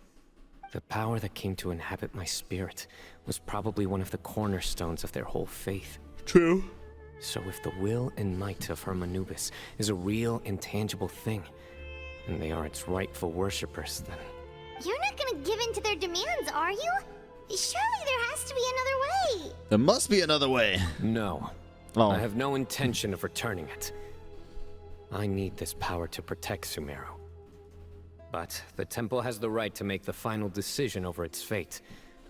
The power that came to inhabit my spirit was probably one of the cornerstones of their whole faith. True. So if the will and might of Hermanubis is a real, intangible thing, and they are its rightful worshippers, then... You're not gonna give in to their demands, are you? Surely there has to be another way. There must be another way. No. Oh. I have no intention of returning it. I need this power to protect Sumeru. But the temple has the right to make the final decision over its fate,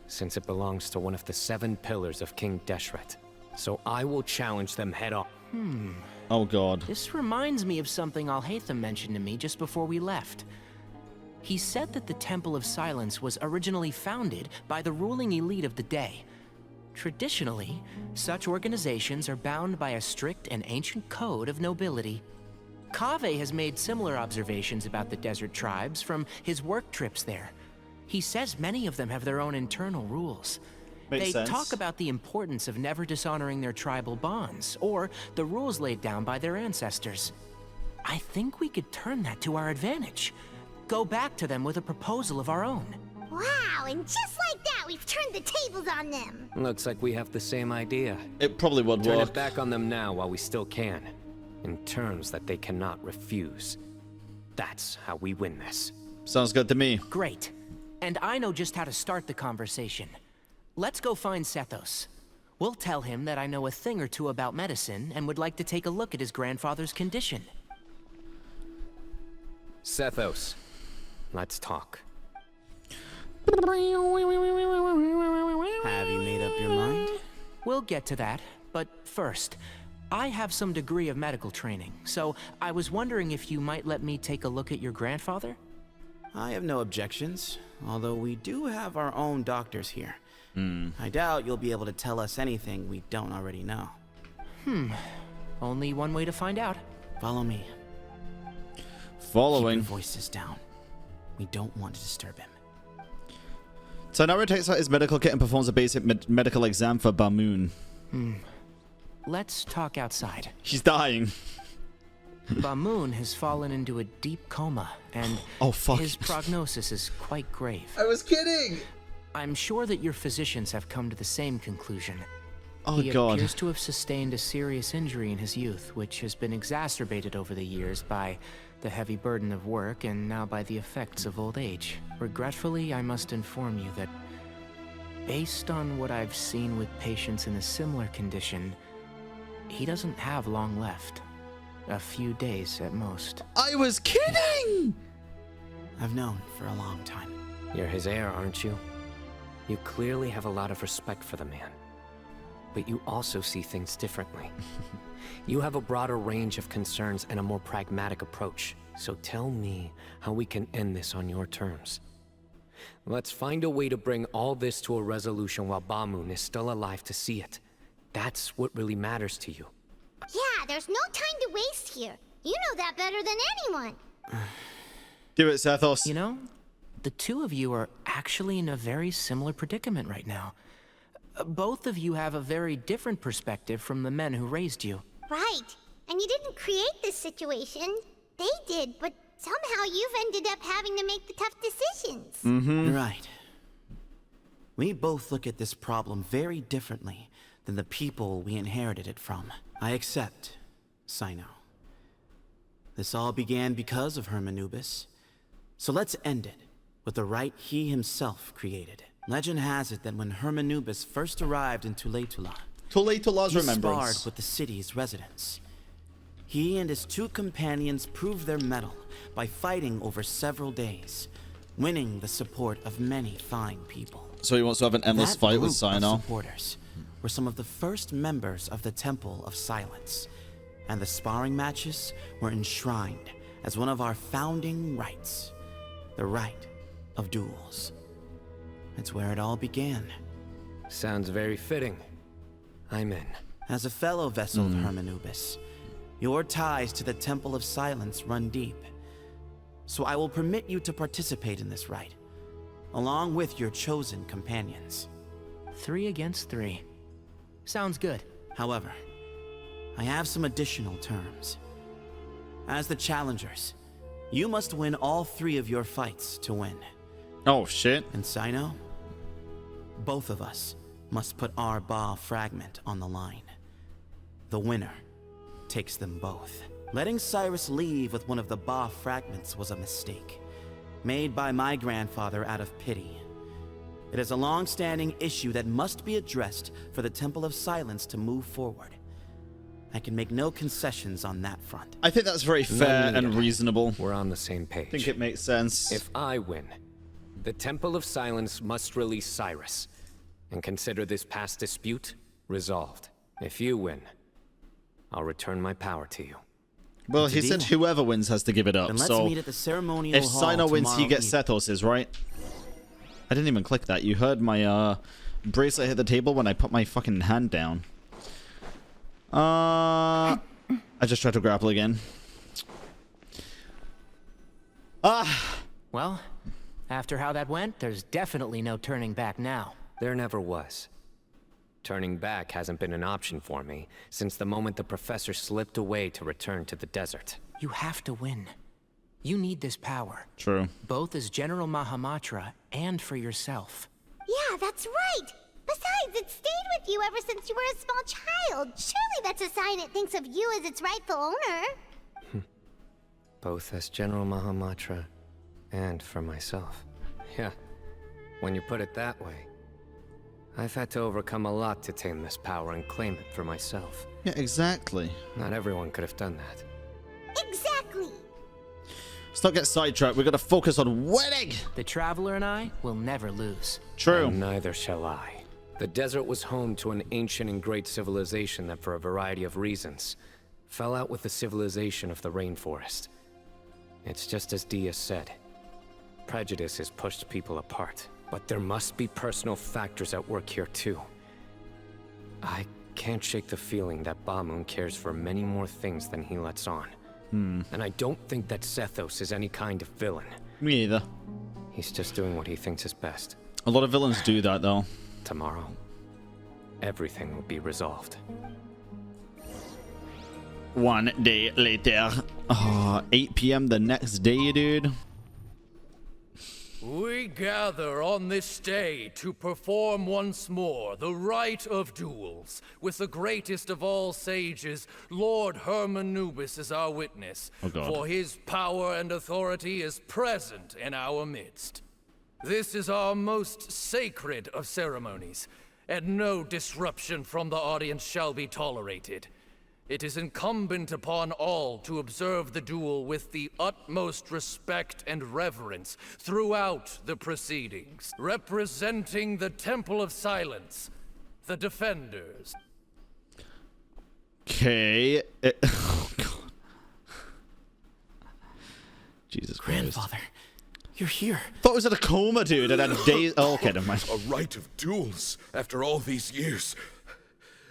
since it belongs to one of the 7 pillars of King Deshret. So I will challenge them head on. Oh god. This reminds me of something Alhaitham mentioned to me just before we left. He said that the Temple of Silence was originally founded by the ruling elite of the day. Traditionally, such organizations are bound by a strict and ancient code of nobility. Kaveh has made similar observations about the desert tribes from his work trips there. He says many of them have their own internal rules. Makes sense. Talk about the importance of never dishonoring their tribal bonds, or the rules laid down by their ancestors. I think we could turn that to our advantage. Go back to them with a proposal of our own. Wow, and just like that, we've turned the tables on them. Looks like we have the same idea. It probably would Turn work. it back on them now while we still can, in terms that they cannot refuse. That's how we win this. Sounds good to me. Great. And I know just how to start the conversation. Let's go find Sethos. We'll tell him that I know a thing or two about medicine and would like to take a look at his grandfather's condition. Sethos, let's talk. Have you made up your mind? We'll get to that, but first, I have some degree of medical training, so I was wondering if you might let me take a look at your grandfather? I have no objections, although we do have our own doctors here. I doubt you'll be able to tell us anything we don't already know. Only one way to find out. Follow me. Following. Keep your voices down. We don't want to disturb him. Tighnari takes out his medical kit and performs a basic medical exam for Bamon. Let's talk outside. She's dying. Bamon has fallen into a deep coma, and his prognosis is quite grave. I was kidding! I'm sure that your physicians have come to the same conclusion. Oh, he God. appears to have sustained a serious injury in his youth, which has been exacerbated over the years by the heavy burden of work and now by the effects of old age. Regretfully, I must inform you that based on what I've seen with patients in a similar condition, he doesn't have long left. A few days at most. I was kidding! I've known for a long time. You're his heir, aren't you? You clearly have a lot of respect for the man. But you also see things differently. You have a broader range of concerns and a more pragmatic approach. So tell me how we can end this on your terms. Let's find a way to bring all this to a resolution while Bamon is still alive to see it. That's what really matters to you. Yeah, there's no time to waste here. You know that better than anyone. Do it, Sethos. You know, the two of you are actually in a very similar predicament right now. Both of you have a very different perspective from the men who raised you. Right. And you didn't create this situation. They did, but somehow you've ended up having to make the tough decisions. Mm-hmm. Right. We both look at this problem very differently than the people we inherited it from. I accept, Cyno. This all began because of Hermanubis. So let's end it with the rite he himself created. Legend has it that when Hermanubis first arrived in Tuletula, Tuletula's he remembrance. sparred with the city's residents. He and his two companions proved their mettle by fighting over several days, winning the support of many fine people. So he wants to have an endless fight with That group Cyno. of supporters were some of the first members of the Temple of Silence, and the sparring matches were enshrined as one of our founding rites, the rite of duels. It's where it all began. Sounds very fitting. I'm in. As a fellow vessel of Hermanubis, your ties to the Temple of Silence run deep. So I will permit you to participate in this rite, along with your chosen companions. 3 against 3. Sounds good. However, I have some additional terms. As the challengers, you must win all 3 of your fights to win. Oh, shit. And Cyno, both of us must put our Ba fragment on the line. The winner takes them both. Letting Cyrus leave with one of the Ba fragments was a mistake, made by my grandfather out of pity. It is a long-standing issue that must be addressed for the Temple of Silence to move forward. I can make no concessions on that front. I think that's very fair and reasonable. We're on the same page. I think it makes sense. If I win, the Temple of Silence must release Cyrus and consider this past dispute resolved. If you win, I'll return my power to you. Well, he said whoever wins has to give it up. Then let's so meet at the ceremonial if hall Cyno wins, he tomorrow gets Sethos's, right? I didn't even click that. You heard my bracelet hit the table when I put my fucking hand down. I just tried to grapple again. Well, after how that went, there's definitely no turning back now. There never was. Turning back hasn't been an option for me since the moment the professor slipped away to return to the desert. You have to win. You need this power. True. Both as General Mahamatra and for yourself. Yeah, that's right. Besides, it stayed with you ever since you were a small child. Surely that's a sign it thinks of you as its rightful owner. Both as General Mahamatra and for myself. Yeah, when you put it that way. I've had to overcome a lot to tame this power and claim it for myself. Yeah, exactly. Not everyone could have done that. Exactly. Let's not get sidetracked. We've got to focus on winning. The Traveler and I will never lose. True. And neither shall I. The desert was home to an ancient and great civilization that, for a variety of reasons, fell out with the civilization of the rainforest. It's just as Dia said. Prejudice has pushed people apart. But there must be personal factors at work here too. I can't shake the feeling that Bamon cares for many more things than he lets on. And I don't think that Sethos is any kind of villain. Me either. He's just doing what he thinks is best. A lot of villains do that, though. Tomorrow, everything will be resolved. One day later. 8 p.m. the next day, dude. We gather on this day to perform once more the rite of duels, with the greatest of all sages, Lord Hermanubis, as our witness. Oh God. For his power and authority is present in our midst. This is our most sacred of ceremonies, and no disruption from the audience shall be tolerated. It is incumbent upon all to observe the duel with the utmost respect and reverence throughout the proceedings. Representing the Temple of Silence, the Defenders. Okay. Oh God. Jesus Christ. Grandfather, you're here. Thought it was in a coma, dude. And had days. Oh, okay, never mind. A rite of duels after all these years.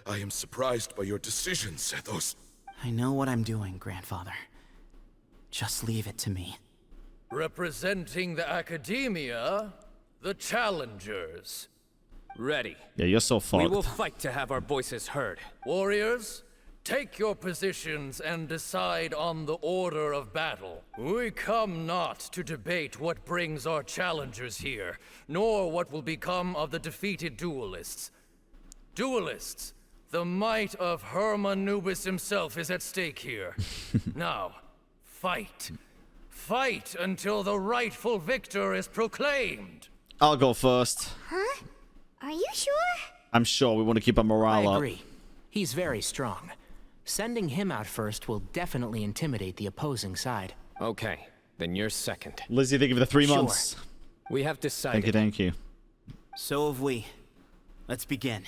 I am surprised by your decision, Sethos. I know what I'm doing, Grandfather. Just leave it to me. Representing the Academia, the Challengers. Ready. Yeah, you're so fucked. We will fight to have our voices heard. Warriors, take your positions and decide on the order of battle. We come not to debate what brings our challengers here, nor what will become of the defeated duelists. Duelists, the might of Hermanubis himself is at stake here. Now, fight. Fight until the rightful victor is proclaimed. I'll go first. Huh? Are you sure? I'm sure we want to keep our morale up. I agree. He's very strong. Sending him out first will definitely intimidate the opposing side. Okay, then you're second. Lizzie, thank you for the 3 months. We have decided. Thank you. So have we. Let's begin.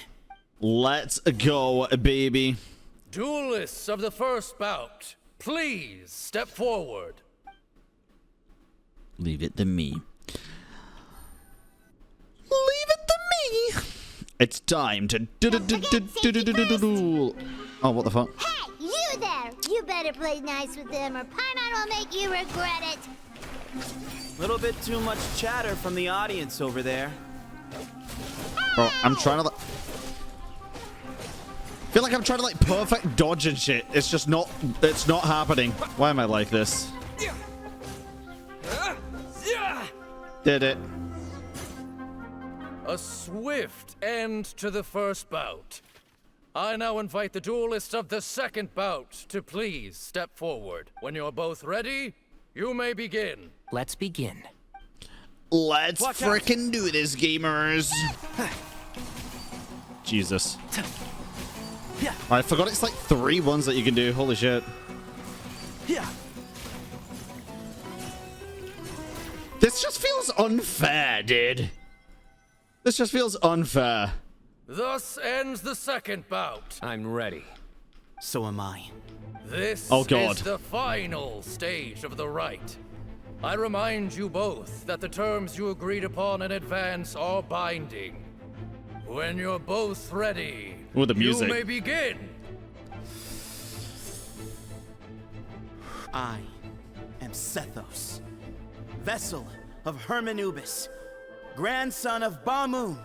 Let's go, baby. Duelists of the first bout, please step forward. Leave it to me. Leave it to me. It's time to duel. Oh, what the fuck? Hey, you there! You better play nice with them or Paimon will make you regret it. Little bit too much chatter from the audience over there. Bro, I'm trying to feel like I'm trying to perfect dodge and shit. It's just not. It's not happening. Why am I like this? Did it? A swift end to the first bout. I now invite the duelists of the second bout to please step forward. When you're both ready, you may begin. Let's begin. Let's frickin' do this, gamers. Jesus. I forgot it's like 3 ones that you can do. Holy shit. This just feels unfair, dude. This just feels unfair. Thus ends the second bout. I'm ready. So am I. This God. is the final stage of the rite. I remind you both that the terms you agreed upon in advance are binding. When you're both ready, Ooh, the music. you may begin. I am Sethos, vessel of Hermanubis, grandson of Bamon,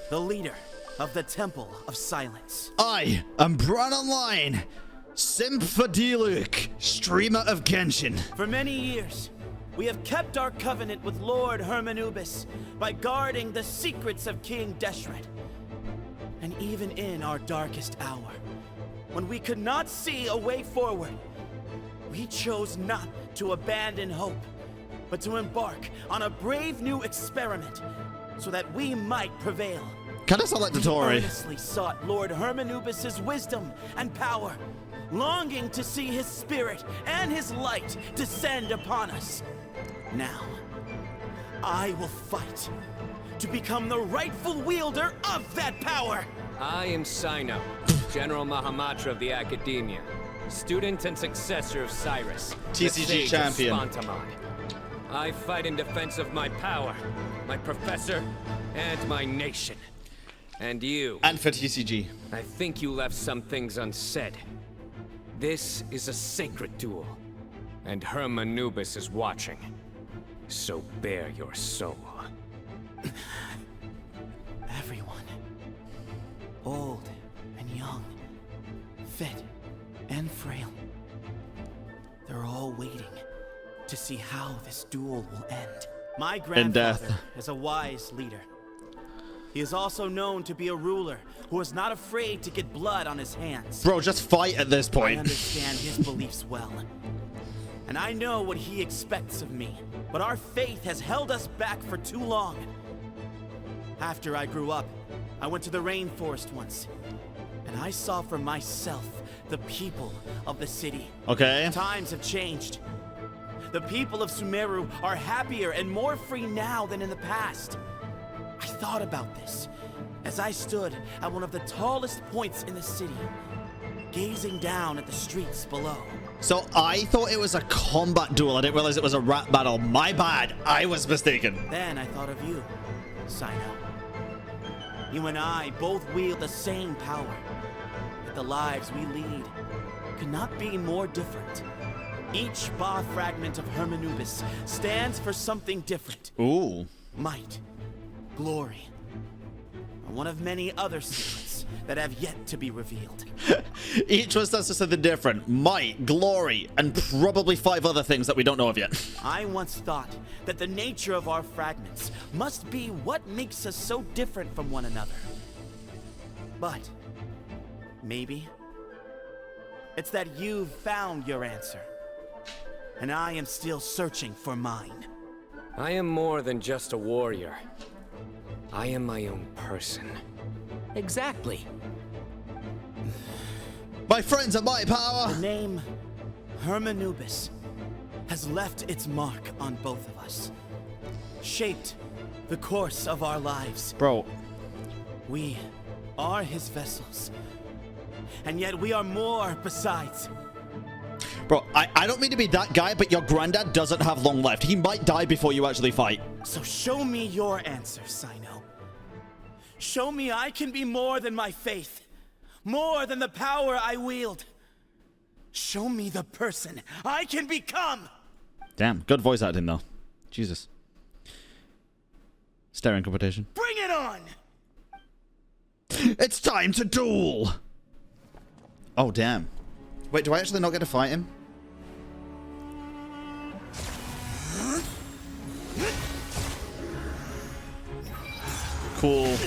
the leader of the Temple of Silence. I am BranOnline, simp for D-Luke, streamer of Genshin. For many years, we have kept our covenant with Lord Hermanubis by guarding the secrets of King Deshret. And even in our darkest hour, when we could not see a way forward, we chose not to abandon hope, but to embark on a brave new experiment so that we might prevail. Kind of Celebratory. We earnestly sought Lord Hermanubis' wisdom and power, longing to see his spirit and his light descend upon us. Now, I will fight to become the rightful wielder of that power. I am Cyno, General Mahamatra of the Academia, student and successor of Cyrus, TCG the sage champion. of Spantamon. I fight in defense of my power, my professor, and my nation. And you. And for TCG. I think you left some things unsaid. This is a sacred duel, and Hermanubis is watching. So bare your soul. Everyone, old and young, fit and frail, They're all waiting to see how this duel will end. My In death. grandfather is a wise leader. He is also known to be a ruler who is not afraid to get blood on his hands. Bro, just fight at this I point. understand his beliefs well. And I know what he expects of me. But our faith has held us back for too long. After I grew up, I went to the rainforest once. And I saw for myself the people of the city. Okay. Times have changed. The people of Sumeru are happier and more free now than in the past. I thought about this as I stood at one of the tallest points in the city, gazing down at the streets below. So I thought it was a combat duel. I didn't realize it was a rap battle. My bad. I was mistaken. Then I thought of you, Cyno. You and I both wield the same power. Yet the lives we lead could not be more different. Each Ba fragment of Hermanubis stands for something different. Ooh. Might, glory, and one of many other secrets that have yet to be revealed. Each one stands for something different. Might, glory, and probably 5 other things that we don't know of yet. I once thought that the nature of our fragments must be what makes us so different from one another. But maybe it's that you've found your answer, and I am still searching for mine. I am more than just a warrior. I am my own person. Exactly. My friends are my power. The name Hermanubis has left its mark on both of us, shaped the course of our lives. Bro. We are his vessels, and yet we are more besides. Bro, I don't mean to be that guy, but your granddad doesn't have long left. He might die before you actually fight. So show me your answer, Cyno. Show me I can be more than my faith, more than the power I wield. Show me the person I can become. Damn, good voice acting though. Jesus. Staring competition. Bring it on! It's time to duel! Oh, damn. Wait, do I actually not get to fight him? Cool.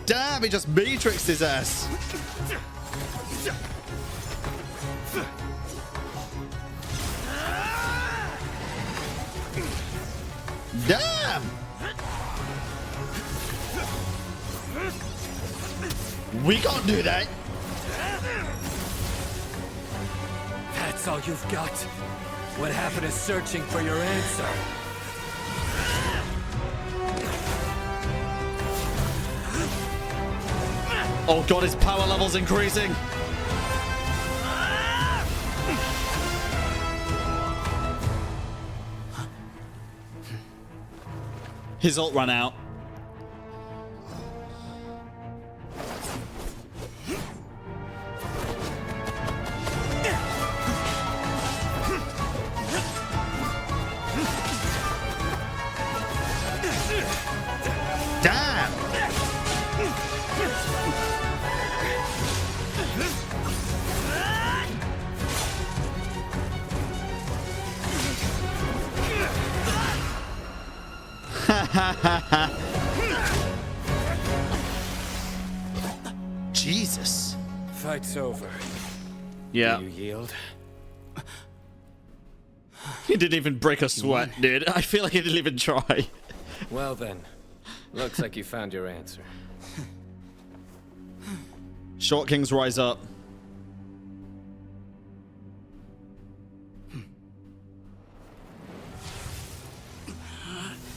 Damn, he just matrixed his ass. Damn! We can't do that. That's all you've got. What happened is searching for your answer. Oh god, his power level's increasing. His ult ran out. Damn! Jesus. Fight's over. Yeah. Do you yield? He didn't even break a sweat, dude. I feel like he didn't even try. Well then, looks like you found your answer. Short Kings rise up.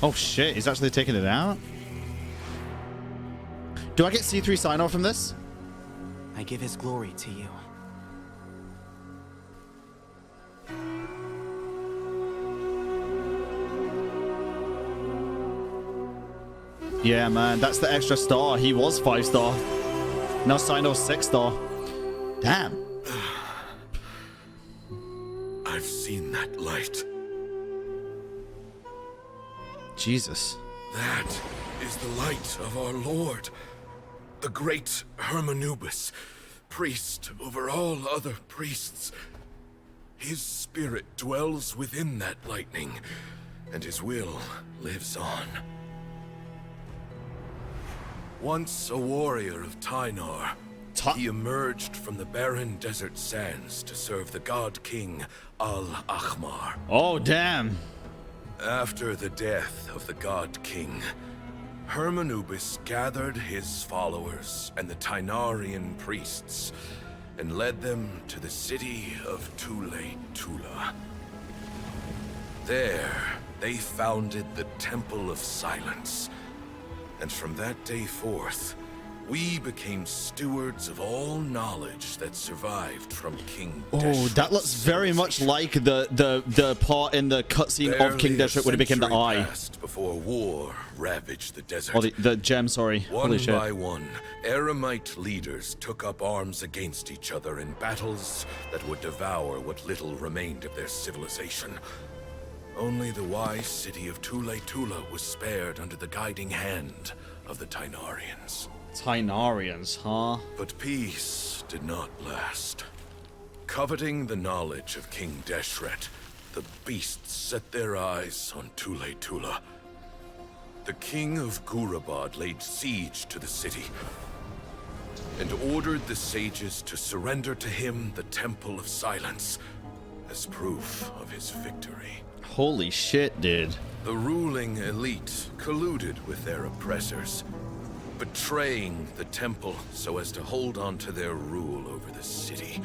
Oh shit, he's actually taking it out? Do I get C3 Cyno from this? I give his glory to you. Yeah, man, that's the extra star. He was 5-star. Now Cyno's 6-star. Damn. I've seen that light. Jesus. That is the light of our Lord. The great Hermanubis, priest over all other priests. His spirit dwells within that lightning, and his will lives on. Once a warrior of Tighnari, he emerged from the barren desert sands to serve the god king Alhaitham. Oh, damn. After the death of the god king, Hermanubis gathered his followers and the Tighnarian priests and led them to the city of Tula. There, they founded the Temple of Silence. And from that day forth, we became stewards of all knowledge that survived from King Oh, that looks very much like the part in the cutscene of King Deshret when he became the Eye. Passed before war ravaged the desert. Oh, the gem, sorry. One Holy shit. by one, Eremite leaders took up arms against each other in battles that would devour what little remained of their civilization. Only the wise city of Tula was spared under the guiding hand of the Tighnarians. Tighnarians, huh? But peace did not last. Coveting the knowledge of King Deshret, the beasts set their eyes on Tula. The king of Gurabad laid siege to the city and ordered the sages to surrender to him the Temple of Silence as proof of his victory. Holy shit, dude. The ruling elite colluded with their oppressors, betraying the temple so as to hold on to their rule over the city.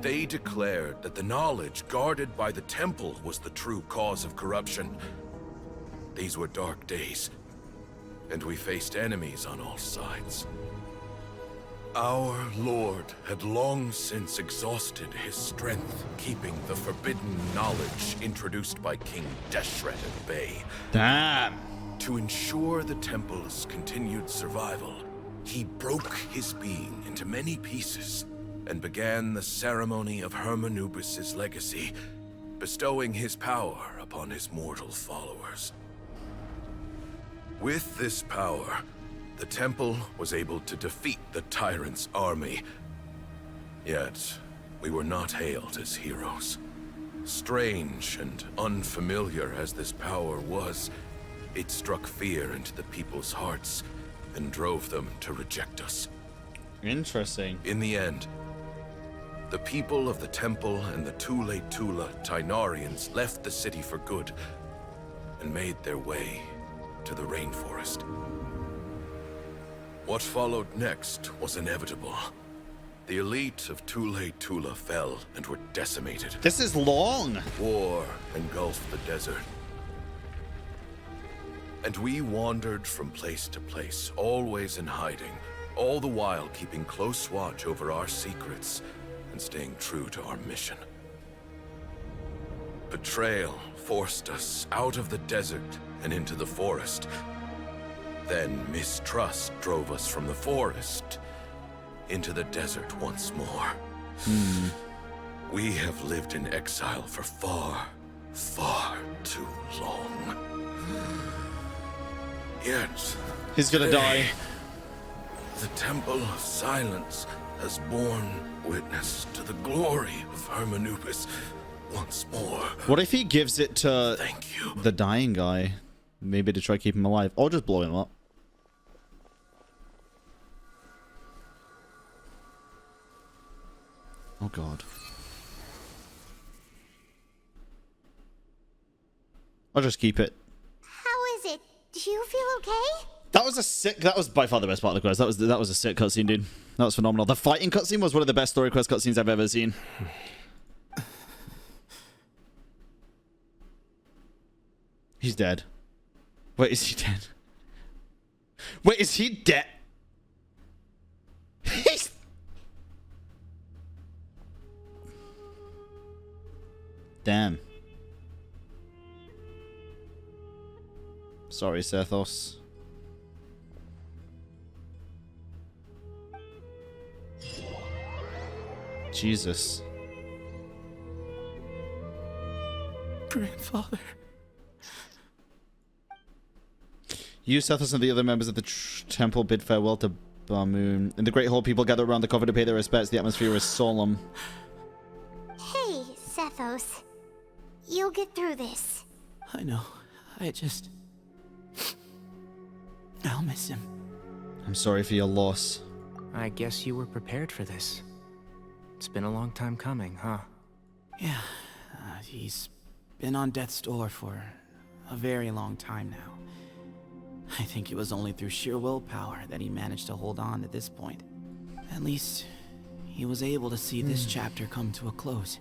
They declared that the knowledge guarded by the temple was the true cause of corruption. These were dark days, and we faced enemies on all sides. Our lord had long since exhausted his strength, keeping the forbidden knowledge introduced by King Deshret at bay. Damn. To ensure the temple's continued survival, he broke his being into many pieces and began the ceremony of Hermanubis' legacy, bestowing his power upon his mortal followers. With this power, the temple was able to defeat the tyrant's army. Yet, we were not hailed as heroes. Strange and unfamiliar as this power was, it struck fear into the people's hearts and drove them to reject us. Interesting. In the end, the people of the temple and the Tula Tighnarians left the city for good and made their way to the rainforest. What followed next was inevitable. The elite of Tula fell and were decimated. This is long. War engulfed the desert. And we wandered from place to place, always in hiding, all the while keeping close watch over our secrets and staying true to our mission. Betrayal forced us out of the desert and into the forest. Then mistrust drove us from the forest into the desert once more. We have lived in exile for far, far too long. Yet, he's gonna die. The Temple of Silence has borne witness to the glory of Hermanubis once more. What if he gives it to the dying guy? Maybe to try to keep him alive, or just blow him up. Oh god. I'll just keep it. How is it? Do you feel okay? That was by far the best part of the quest. That was a sick cutscene, dude. That was phenomenal. The fighting cutscene was one of the best story quest cutscenes I've ever seen. He's dead. Wait, is he dead? Wait, is he dead? He's... Damn. Sorry, Sethos. Jesus. Grandfather. You, Sethos, and the other members of the temple bid farewell to Bamon. In the Great Hall, people gather around the cover to pay their respects. The atmosphere is solemn. Hey, Sethos. You'll get through this. I know. I'll miss him. I'm sorry for your loss. I guess you were prepared for this. It's been a long time coming, huh? Yeah. He's been on death's door for a very long time now. I think it was only through sheer willpower that he managed to hold on to this point. At least, he was able to see this chapter come to a close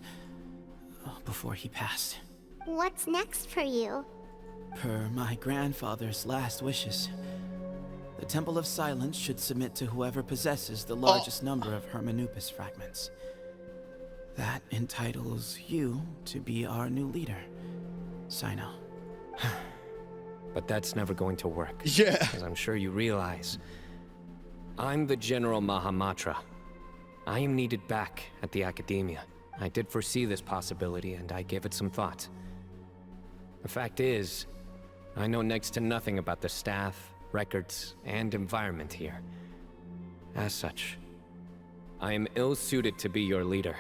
before he passed. What's next for you? Per my grandfather's last wishes, the Temple of Silence should submit to whoever possesses the largest number of Hermanubis fragments. That entitles you to be our new leader, Cyno. But that's never going to work. Yeah. As I'm sure you realize. I'm the General Mahamatra. I am needed back at the Academia. I did foresee this possibility, and I gave it some thought. The fact is, I know next to nothing about the staff, records, and environment here. As such, I am ill-suited to be your leader,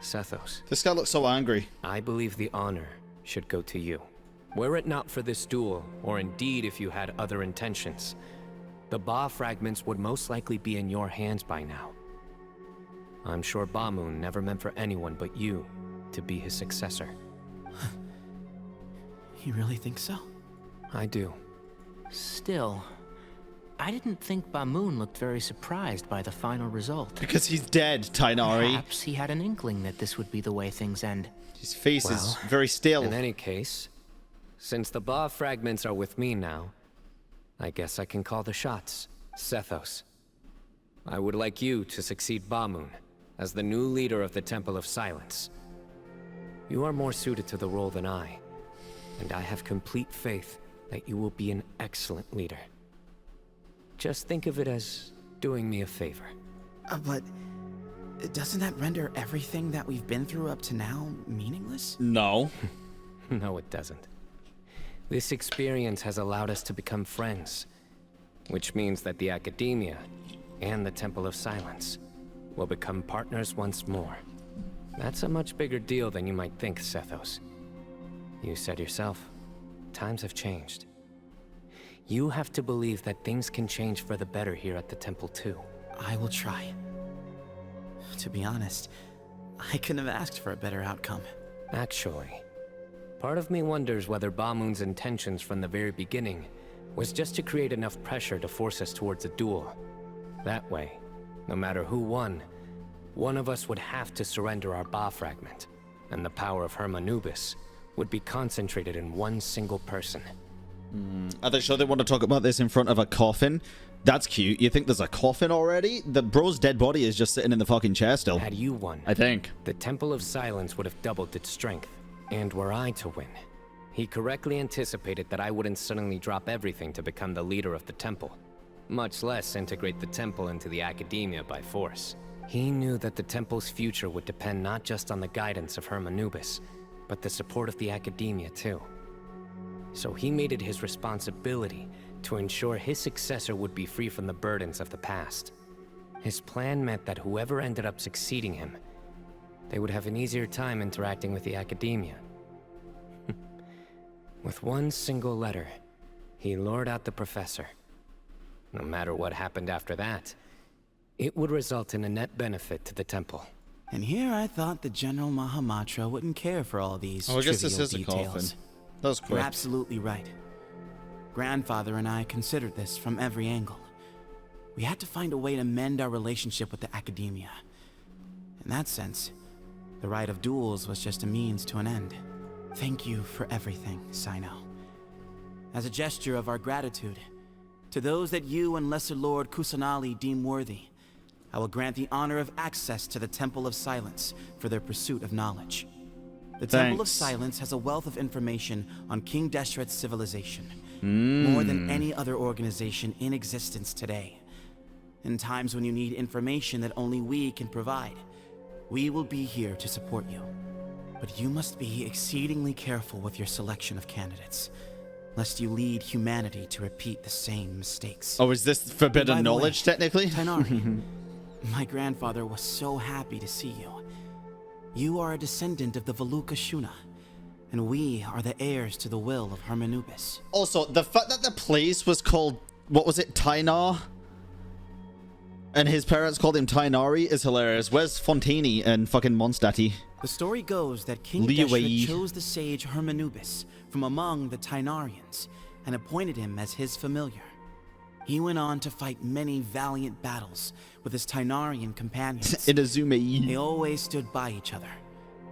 Sethos. This guy looks so angry. I believe the honor should go to you. Were it not for this duel, or indeed if you had other intentions, the Ba fragments would most likely be in your hands by now. I'm sure Bamon never meant for anyone but you to be his successor. You really think so? I do. Still, I didn't think Bamon looked very surprised by the final result. Because he's dead, Tighnari. Perhaps he had an inkling that this would be the way things end. His face is very still. In any case, since the Ba fragments are with me now, I guess I can call the shots. Sethos, I would like you to succeed Bamon as the new leader of the Temple of Silence. You are more suited to the role than I, and I have complete faith that you will be an excellent leader. Just think of it as doing me a favor. But doesn't that render everything that we've been through up to now meaningless? No. No, it doesn't. This experience has allowed us to become friends, which means that the Academia and the Temple of Silence will become partners once more. That's a much bigger deal than you might think, Sethos. You said yourself, times have changed. You have to believe that things can change for the better here at the temple too. I will try. To be honest, I couldn't have asked for a better outcome. Actually, part of me wonders whether Bamon's intentions from the very beginning was just to create enough pressure to force us towards a duel. That way, no matter who won, one of us would have to surrender our Ba fragment, and the power of Hermanubis would be concentrated in one single person. Are they sure they want to talk about this in front of a coffin? That's cute. You think there's a coffin already? The bro's dead body is just sitting in the fucking chair still. Had you won, I think the Temple of Silence would have doubled its strength. And were I to win, he correctly anticipated that I wouldn't suddenly drop everything to become the leader of the temple, much less integrate the temple into the Academia by force. He knew that the temple's future would depend not just on the guidance of Hermanubis, but the support of the Academia too. So he made it his responsibility to ensure his successor would be free from the burdens of the past. His plan meant that whoever ended up succeeding him, they would have an easier time interacting with the Academia. With one single letter, he lured out the professor. No matter what happened after that, it would result in a net benefit to the temple. And here I thought the General Mahamatra wouldn't care for all these I guess this trivial is a details. coffin. That was quick. You're absolutely right. Grandfather and I considered this from every angle. We had to find a way to mend our relationship with the Academia. In that sense, the rite of duels was just a means to an end. Thank you for everything, Cyno. As a gesture of our gratitude, to those that you and Lesser Lord Kusanali deem worthy, I will grant the honor of access to the Temple of Silence for their pursuit of knowledge. The Temple of Silence has a wealth of information on King Deshret's civilization, more than any other organization in existence today. In times when you need information that only we can provide, we will be here to support you. But you must be exceedingly careful with your selection of candidates. lest you lead humanity to repeat the same mistakes. Oh, is this forbidden knowledge, technically? Tighnari, my grandfather was so happy to see you. You are a descendant of the Veluca Shuna, and we are the heirs to the will of Hermanubis. Also, the fact that the place was called, what was it, Tighnari? And his parents called him Tighnari is hilarious. Where's Fontini and fucking Mondstadt? The story goes that King Deshret chose the sage Hermanubis from among the Tighnarians and appointed him as his familiar. He went on to fight many valiant battles with his Tighnarian companions. Inazuma. They always stood by each other,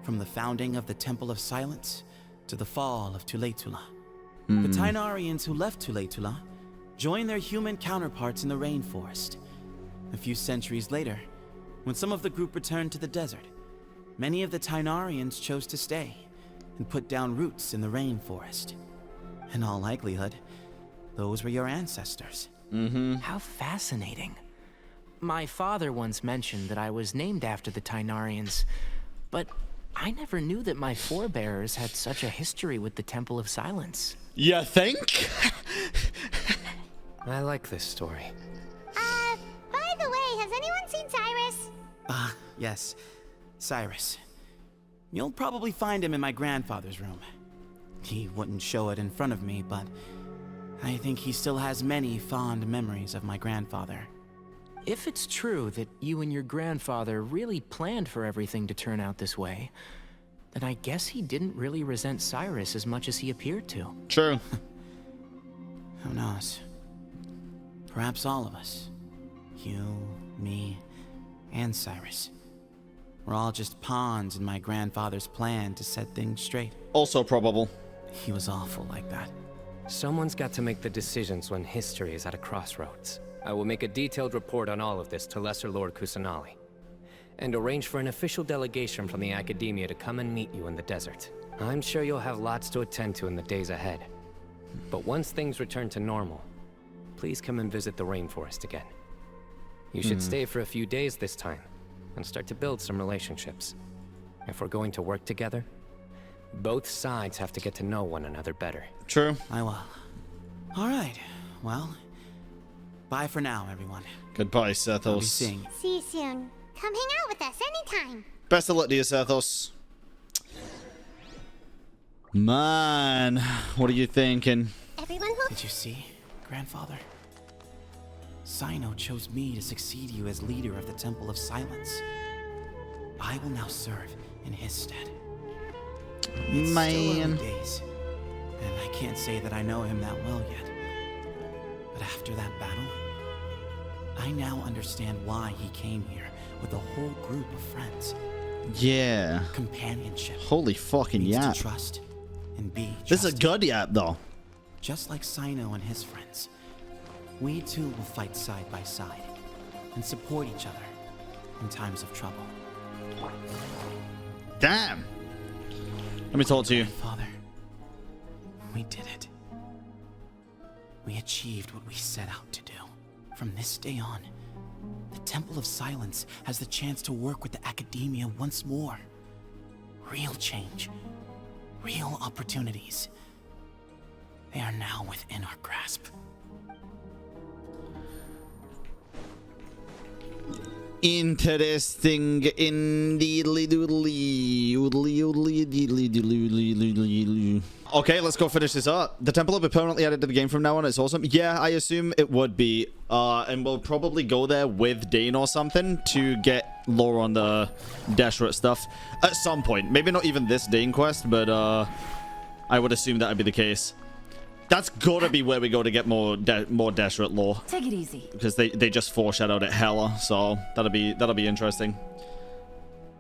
from the founding of the Temple of Silence to the fall of Tuletula. The Tighnarians who left Tuletula joined their human counterparts in the rainforest. A few centuries later, when some of the group returned to the desert, many of the Tighnarians chose to stay and put down roots in the rainforest. In all likelihood, those were your ancestors. How fascinating. My father once mentioned that I was named after the Tighnarians, but I never knew that my forebears had such a history with the Temple of Silence. You think? I like this story. By the way, has anyone seen Cyrus? Yes, Cyrus. You'll probably find him in my grandfather's room. He wouldn't show it in front of me, but I think he still has many fond memories of my grandfather. If it's true that you and your grandfather really planned for everything to turn out this way, then I guess he didn't really resent Cyrus as much as he appeared to. True. Who knows? Perhaps all of us. You, me, and Cyrus. We're all just pawns in my grandfather's plan to set things straight. Also probable. He was awful like that. Someone's got to make the decisions when history is at a crossroads. I will make a detailed report on all of this to Lesser Lord Kusanali, and arrange for an official delegation from the Academia to come and meet you in the desert. I'm sure you'll have lots to attend to in the days ahead. But once things return to normal, please come and visit the rainforest again. You should stay for a few days this time, and start to build some relationships. If we're going to work together, both sides have to get to know one another better. True. I will. All right. Well, bye for now, everyone. Goodbye, Sethos. I'll be seeing you. See you soon. Come hang out with us anytime. Best of luck to you, Sethos. Man, what are you thinking? Everyone who... Did you see, Grandfather? Cyno chose me to succeed you as leader of the Temple of Silence. I will now serve in his stead. It's still early days, and I can't say that I know him that well yet. But after that battle, I now understand why he came here with a whole group of friends. Yeah. Companionship. Holy fucking yap. To trust and be trusted. This is a good yap, though. Just like Cyno and his friends, we too will fight side by side and support each other in times of trouble. Damn. Let me talk to you. Father, we did it. We achieved what we set out to do. From this day on, the Temple of Silence has the chance to work with the Academia once more. Real change. Real opportunities. They are now within our grasp. Interesting indeedly. Okay, let's go finish this up. The temple will be permanently added to the game from now on. It's awesome. Yeah, I assume it would be. And we'll probably go there with Dane or something to get lore on the Deshret stuff at some point. Maybe not even this Dane quest, but I would assume that would be the case. That's gotta be where we go to get more Deshret lore. Take it easy. Because they just foreshadowed it hella, so that'll be interesting.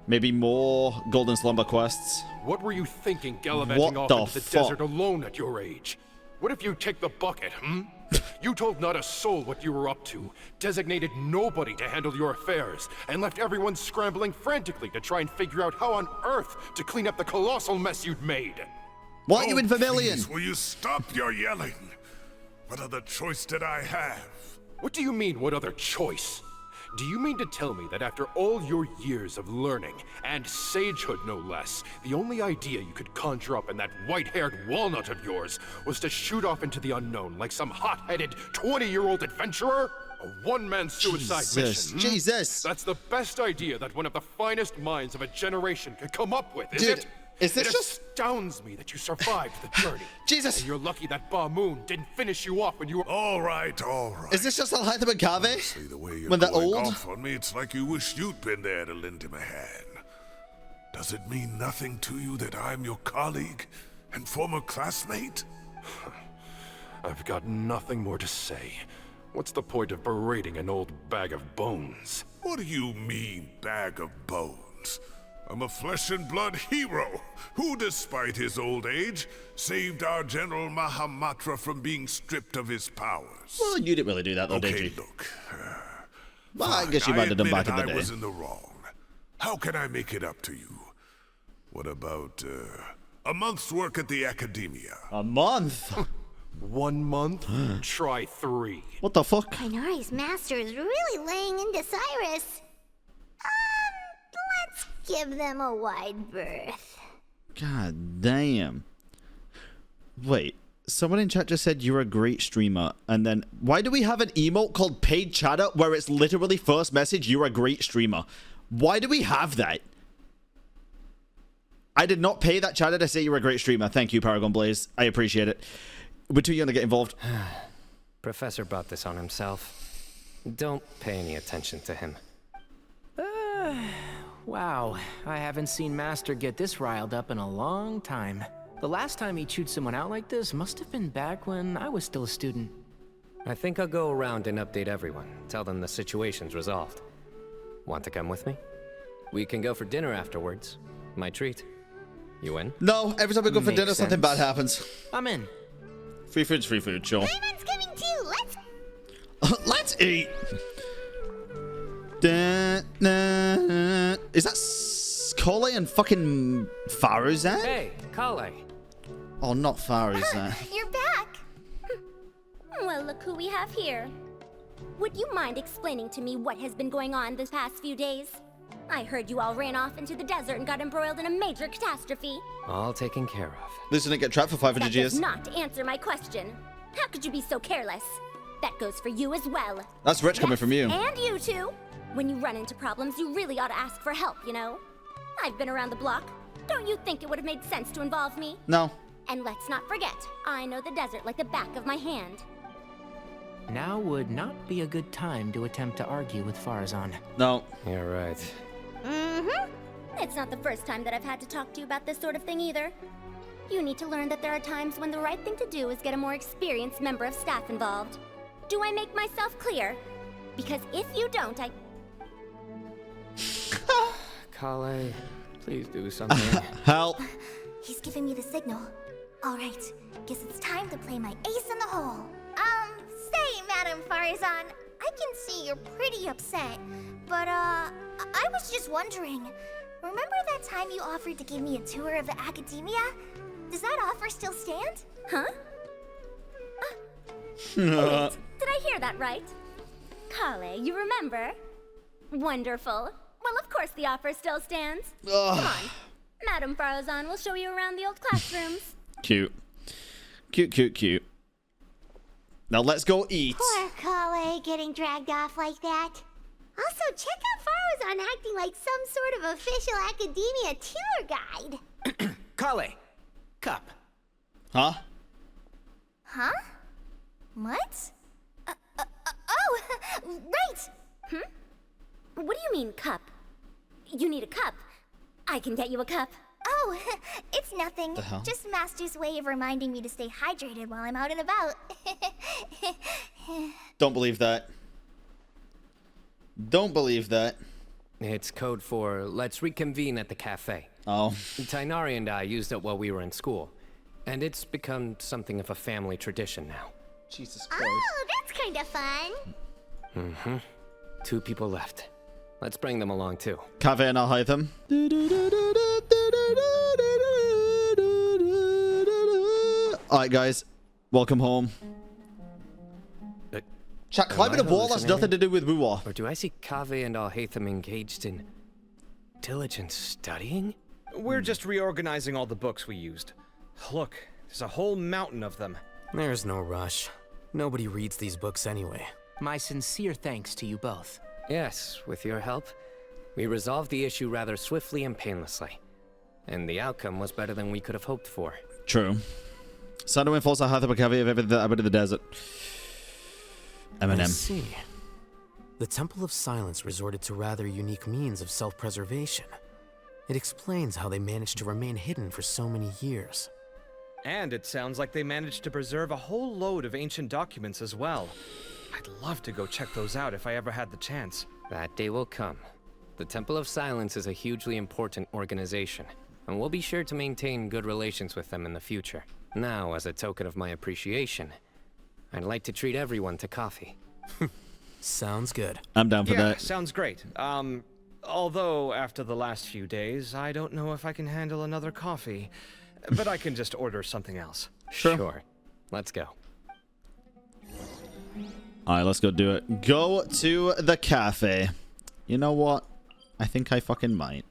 Maybe more Golden Slumber quests. What were you thinking gallivanting off into the desert alone at your age? What if you take the bucket, You told not a soul what you were up to, designated nobody to handle your affairs, and left everyone scrambling frantically to try and figure out how on earth to clean up the colossal mess you'd made. Why are you in Vermilion? Please, will you stop your yelling? What other choice did I have? What do you mean, what other choice? Do you mean to tell me that after all your years of learning, and sagehood no less, the only idea you could conjure up in that white-haired walnut of yours was to shoot off into the unknown like some hot-headed 20-year-old adventurer? A one-man suicide mission? Jesus! That's the best idea that one of the finest minds of a generation could come up with, is Dude, it? is this it just... astounds me that you survived the journey. Jesus! And you're lucky that Bamon didn't finish you off when you were... All right, all right. Is this just Alhaitham and Kave? Honestly, the way you're When they're going old? off on me, it's like you wish you'd been there to lend him a hand. Does it mean nothing to you that I'm your colleague and former classmate? I've got nothing more to say. What's the point of berating an old bag of bones? What do you mean, bag of bones? I'm a flesh and blood hero who, despite his old age, saved our General Mahamatra from being stripped of his powers. Well, you didn't really do that, though, did you? Okay, look. Well, I guess you might have done back in the day. I was in the wrong. How can I make it up to you? What about, a month's work at the academia? A month? 1 month? Try 3. What the fuck? Tighnari's master is really laying into Cyrus. Let's give them a wide berth. God damn. Wait, someone in chat just said you're a great streamer, and then why do we have an emote called paid chatter where it's literally first message, you're a great streamer? Why do we have that? I did not pay that chatter to say you're a great streamer. Thank you, Paragon Blaze. I appreciate it. We're too young to get involved. Professor brought this on himself. Don't pay any attention to him. Wow, I haven't seen Master get this riled up in a long time. The last time he chewed someone out like this must have been back when I was still a student. I think I'll go around and update everyone. Tell them the situation's resolved. Want to come with me? We can go for dinner afterwards. My treat. You in? No, every time we go for Makes dinner, something sense. bad happens. I'm in. Free food's free food, sure. Bamon coming too. Let's eat. Is that Kale and fucking Faruzan? Hey, Kale. Oh, not Faruzan. You're back. Well, look who we have here. Would you mind explaining to me what has been going on this past few days? I heard you all ran off into the desert and got embroiled in a major catastrophe. All taken care of. This didn't get trapped for 500 That years. does not answer my question. How could you be so careless? That goes for you as well. That's rich coming from you. And you too. When you run into problems, you really ought to ask for help, you know? I've been around the block. Don't you think it would have made sense to involve me? No. And let's not forget, I know the desert like the back of my hand. Now would not be a good time to attempt to argue with Farazan. No. You're right. Mm-hmm. It's not the first time that I've had to talk to you about this sort of thing either. You need to learn that there are times when the right thing to do is get a more experienced member of staff involved. Do I make myself clear? Because if you don't, Kale, please do something. Help. He's giving me the signal. All right, guess it's time to play my ace in the hole. Say, Madam Farazan, I can see you're pretty upset, but I was just wondering. Remember that time you offered to give me a tour of the academia? Does that offer still stand? Huh? Wait, did I hear that right? Kale, you remember? Wonderful. Well, of course the offer still stands. Ugh. Come on. Madam Farazan will show you around the old classrooms. Cute. Cute, cute, cute. Now let's go eat. Poor Kale getting dragged off like that. Also, check out Farazan acting like some sort of official academia tour guide. Kale, cup. Huh? Huh? What? Oh, right! What do you mean, cup? You need a cup. I can get you a cup. Oh, it's nothing. The hell? Just Master's way of reminding me to stay hydrated while I'm out and about. Don't believe that. Don't believe that. It's code for let's reconvene at the cafe. Oh. Tighnari and I used it while we were in school, and it's become something of a family tradition now. Jesus Christ. Oh, that's kind of fun. Mm-hmm. 2 people left. Let's bring them along too. Kave and Alhaitham. Alright, guys. Welcome home. Chat, climbing a wall has nothing to do with Wuwa. Or do I see Kaveh and Alhaitham engaged in diligent studying? We're just reorganizing all the books we used. Look, there's a whole mountain of them. There's no rush. Nobody reads these books anyway. My sincere thanks to you both. Yes, with your help, we resolved the issue rather swiftly and painlessly. And the outcome was better than we could have hoped for. True. Cyno enforced Alhaitham Kaveh of everything that happened in the desert. Eminem. I see. The Temple of Silence resorted to rather unique means of self-preservation. It explains how they managed to remain hidden for so many years. And it sounds like they managed to preserve a whole load of ancient documents as well. I'd love to go check those out if I ever had the chance. That day will come. The Temple of Silence is a hugely important organization, and we'll be sure to maintain good relations with them in the future. Now, as a token of my appreciation, I'd like to treat everyone to coffee. Sounds good. I'm down for that. Sounds great. Although after the last few days, I don't know if I can handle another coffee. But I can just order something else. Sure. Let's go. Alright, let's go do it. Go to the cafe. You know what? I think I fucking might.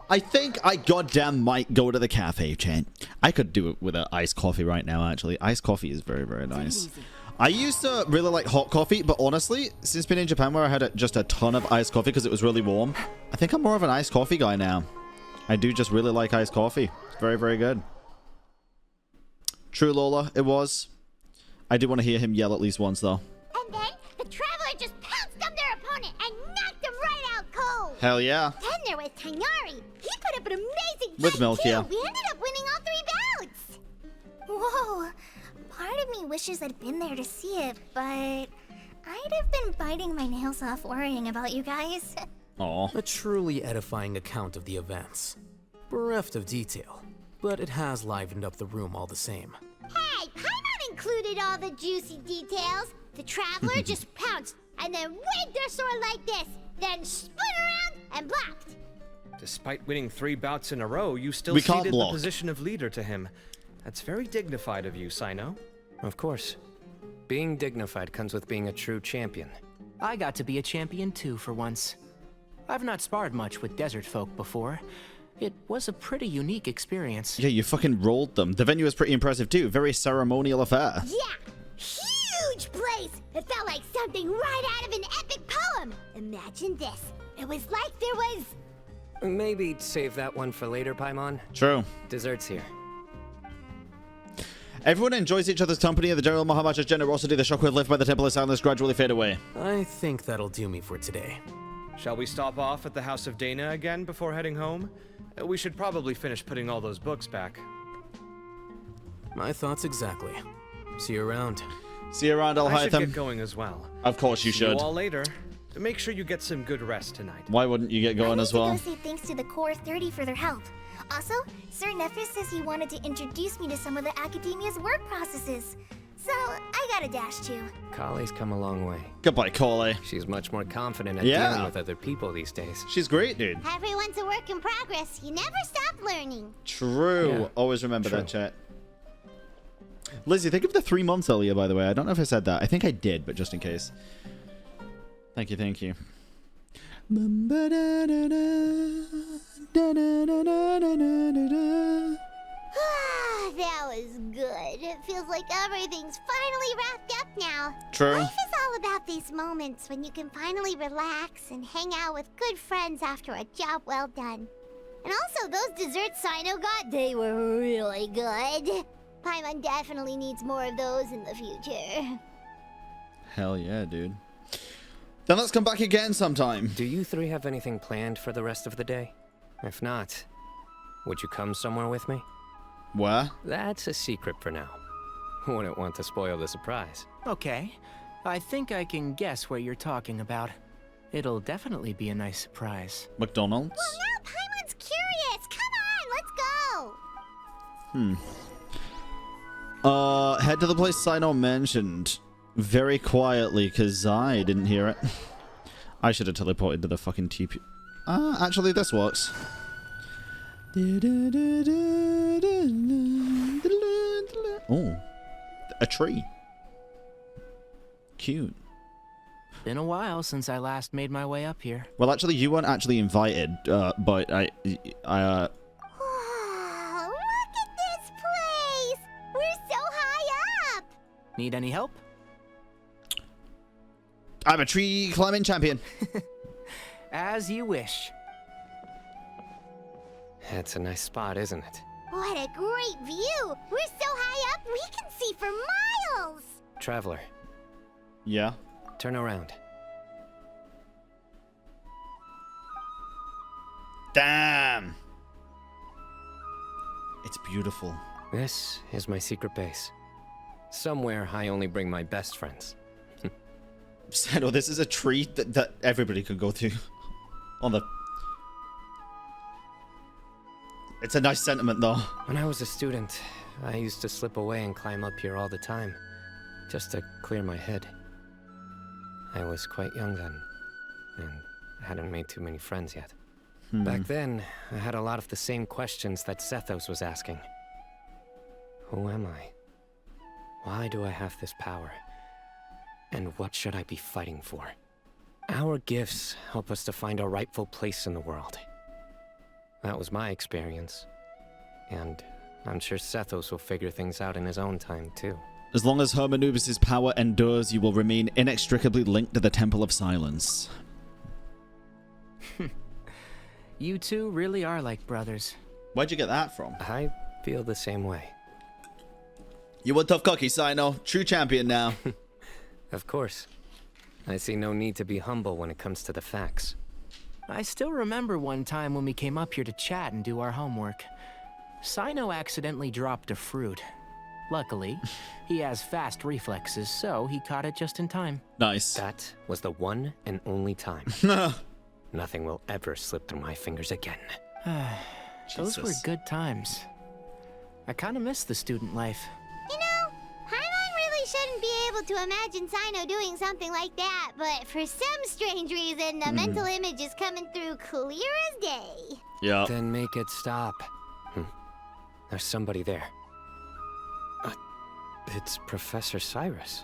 I think I goddamn might go to the cafe, chat. I could do it with an iced coffee right now, actually. Iced coffee is very, very nice. I used to really like hot coffee, but honestly, since being in Japan where I had just a ton of iced coffee because it was really warm, I think I'm more of an iced coffee guy now. I do just really like iced coffee. It's very, very good. True, Lola, it was. I do want to hear him yell at least once, though. And then the traveler just pounced on their opponent and knocked him right out cold. Hell yeah. Then there was Tighnari. He put up an amazing With fight milk, too. yeah. We ended up winning all 3 bouts. Whoa. Part of me wishes I'd been there to see it, but I'd have been biting my nails off worrying about you guys. Aww. A truly edifying account of the events. Bereft of detail, but it has livened up the room all the same. Hey, Paimon included all the juicy details. The traveler just pounced and then waved their sword like this, then spun around and blocked. Despite winning 3 bouts in a row, you still We can't ceded the block. position of leader to him. That's very dignified of you, Cyno. Of course. Being dignified comes with being a true champion. I got to be a champion too for once. I've not sparred much with desert folk before. It was a pretty unique experience. Yeah, you fucking rolled them. The venue was pretty impressive too. Very ceremonial affair. Yeah, huge place. It felt like something right out of an epic poem. Imagine this. It was like there was... Maybe save that one for later, Paimon. True. Dessert's here. Everyone enjoys each other's company, and the general Mahamatra's generosity, the shockwave left by the Temple of Silence, gradually fade away. I think that'll do me for today. Shall we stop off at the House of Dana again before heading home? We should probably finish putting all those books back. My thoughts exactly. See you around. See you around, I should Alhaitham. get going as well. Of course you See should. you all later. Make sure you get some good rest tonight. Why wouldn't you get going as well? I need to go say thanks to the Core 30 for their help. Also, Sir Nephis says he wanted to introduce me to some of the Academia's work processes. So, I gotta dash too. Kale's come a long way. Goodbye, Kale. She's much more confident at Yeah. dealing with other people these days. She's great, dude. Everyone's a work in progress. You never stop learning. True. Yeah. Always remember True. that, chat. Lizzie, think of the 3 months earlier, by the way. I don't know if I said that. I think I did, but just in case. Thank you, thank you. That was good. It feels like everything's finally wrapped up now. True. Life is all about these moments when you can finally relax and hang out with good friends after a job well done. And also, those desserts Cyno got, they were really good. Paimon definitely needs more of those in the future. Hell yeah, dude. Then let's come back again sometime. Do you 3 have anything planned for the rest of the day? If not, would you come somewhere with me? Where? That's a secret for now. Wouldn't want to spoil the surprise. Okay. I think I can guess what you're talking about. It'll definitely be a nice surprise. McDonald's? Well, now Paimon's curious. Come on, let's go. Head to the place Cyno mentioned. Very quietly, because I didn't hear it. I should have teleported to the fucking TP. Actually, this works. Oh, a tree. Cute. Been a while since I last made my way up here. Well, actually, you weren't actually invited, but I Wow, look at this place! We're so high up! Need any help? I'm a tree climbing champion. As you wish. It's a nice spot, isn't it? What a great view! We're so high up, we can see for miles! Traveler, Yeah. turn around. Damn. It's beautiful. This is my secret base. Somewhere I only bring my best friends. Cyno, this is a tree that everybody could go to. On the... It's a nice sentiment, though. When I was a student, I used to slip away and climb up here all the time, just to clear my head. I was quite young then, and I hadn't made too many friends yet. Back then, I had a lot of the same questions that Sethos was asking. Who am I? Why do I have this power? And what should I be fighting for? Our gifts help us to find our rightful place in the world. That was my experience. And I'm sure Sethos will figure things out in his own time, too. As long as Hermanubis' power endures, you will remain inextricably linked to the Temple of Silence. You two really are like brothers. Where'd you get that from? I feel the same way. You one tough cookie, Cyno. True champion now. Of course. I see no need to be humble when it comes to the facts. I still remember one time when we came up here to chat and do our homework. Cyno accidentally dropped a fruit. Luckily, he has fast reflexes, so he caught it just in time. Nice. That was the one and only time. Nothing will ever slip through my fingers again. Those were good times. I kind of miss the student life. You know, Paimon really shouldn't be able to imagine Cyno doing something like that, but for some strange reason, the mental image is coming through clear as day. Yeah. Then make it stop. There's somebody there. It's Professor Cyrus.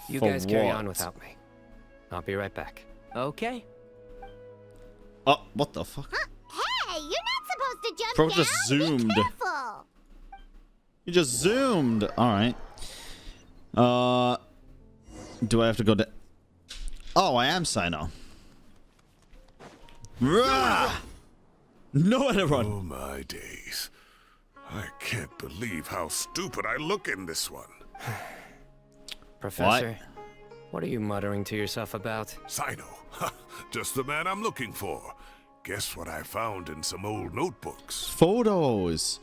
You For guys carry what? on without me. I'll be right back. Okay. Oh, what the fuck? Hey, you're not supposed to jump Bro down. just zoomed. Be careful. You just zoomed. Alright. Do I have to go to... Oh, I am Cyno. Rah! Nowhere to run. Oh my days. I can't believe how stupid I look in this one. Professor, what are you muttering to yourself about? Cyno. Just the man I'm looking for. Guess what I found in some old notebooks? Photos.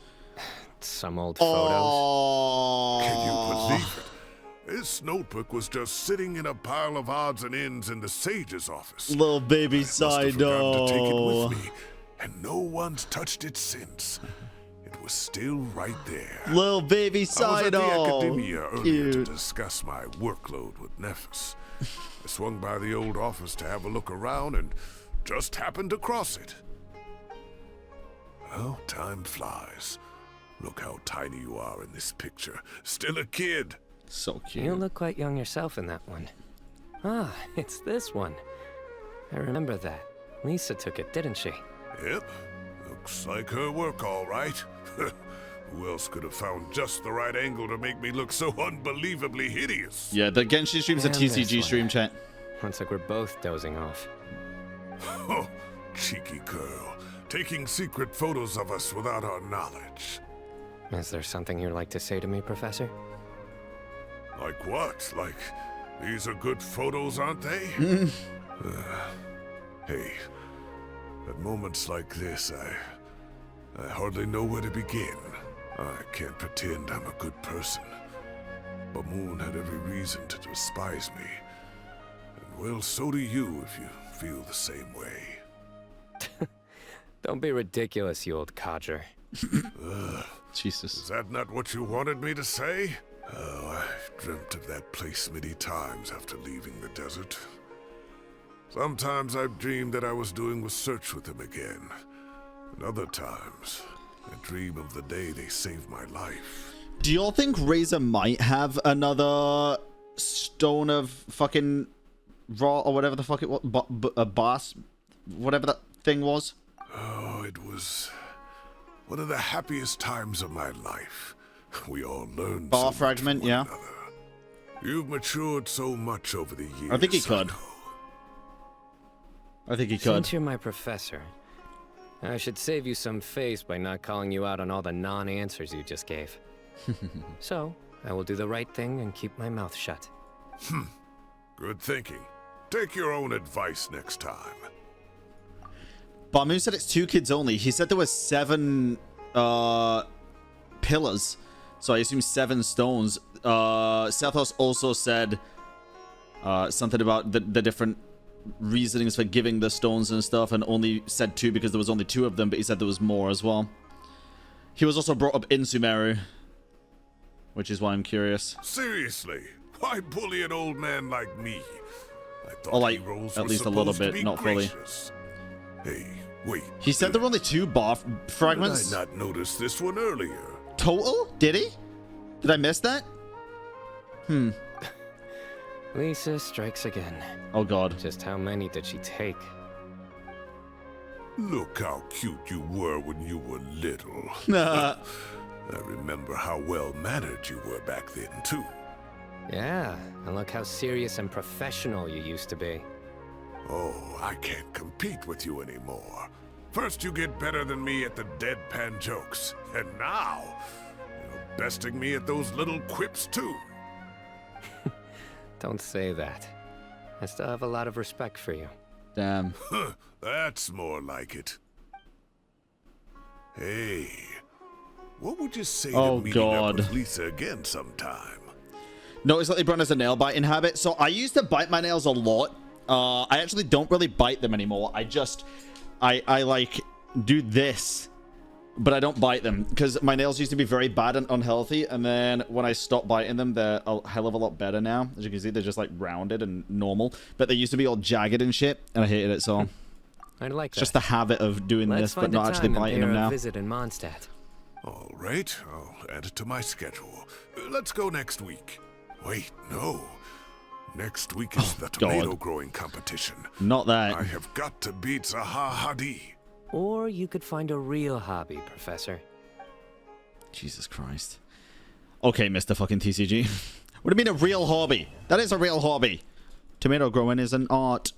Some old photos? Oh. Can you believe it? This notebook was just sitting in a pile of odds and ends in the sage's office. Little baby I must have forgotten to take it Cyno. with me, and no one's touched it since. It was still right there. Little baby I was at the Cyno. academia earlier to Cute. discuss my workload with Nephis. I swung by the old office to have a look around and just happened to cross it. Well, time flies. Look how tiny you are in this picture. Still a kid. So cute. You look quite young yourself in that one. Ah, it's this one. I remember that. Lisa took it, didn't she? Yep. Looks like her work, all right. Who else could have found just the right angle to make me look so unbelievably hideous? Yeah, the Genshin stream's a And this TCG one. stream, chat. Looks like we're both dozing off. Oh, cheeky girl. Taking secret photos of us without our knowledge. Is there something you'd like to say to me, Professor? Like what? Like, these are good photos, aren't they? Hey, at moments like this, I hardly know where to begin. I can't pretend I'm a good person. Bamon had every reason to despise me. And well, so do you if you feel the same way. Don't be ridiculous, you old codger. Jesus. Is that not what you wanted me to say? Oh, I've dreamt of that place many times after leaving the desert. Sometimes I've dreamed that I was doing research with them again. And other times, I dream of the day they saved my life. Do y'all think Razor might have another stone of fucking Raw or whatever the fuck it was, boss, whatever that thing was. Oh, it was one of the happiest times of my life. We all learned Bar so fragment, yeah. another. You've matured so much over the years. I think he could. I think he could. Since you're my professor, I should save you some face by not calling you out on all the non-answers you just gave. So, I will do the right thing and keep my mouth shut. Good thinking. Take your own advice next time. Bamon said it's 2 kids only. He said there were 7 pillars. So I assume 7 stones. Sethos also said something about the different reasonings for giving the stones and stuff, and only said 2 because there was only 2 of them, but he said there was more as well. He was also brought up in Sumeru, which is why I'm curious. Seriously, why bully an old man like me? I thought Or like, heroes at were least a little supposed to bit, be not fully. gracious. Hey, wait. He said there were only 2 bar fragments. Did I not notice this one earlier? Total? Did he? Did I miss that? Lisa strikes again. Oh god. Just how many did she take? Look how cute you were when you were little. Nah. I remember how well-mannered you were back then, too. Yeah, and look how serious and professional you used to be. Oh, I can't compete with you anymore. First you get better than me at the deadpan jokes, and now you're besting me at those little quips, too. Don't say that. I still have a lot of respect for you. Damn. That's more like it. Hey, what would you say to meeting up with Lisa again sometime? Notice that LeBron has a nail biting habit. So I used to bite my nails a lot. I actually don't really bite them anymore. I like do this, but I don't bite them because my nails used to be very bad and unhealthy. And then when I stopped biting them, they're a hell of a lot better now. As you can see, they're just like rounded and normal, but they used to be all jagged and shit, and I hated it. So I like it's just the habit of doing this, but not actually biting them now. Visit in Mondstadt. All right, I'll add it to my schedule. Let's go next week. Wait, no. Next week is the tomato growing competition. Not that. I have got to beat Zaha Hadid. Or you could find a real hobby, Professor. Jesus Christ. Okay, Mr. fucking TCG. What do you mean a real hobby? That is a real hobby. Tomato growing is an art.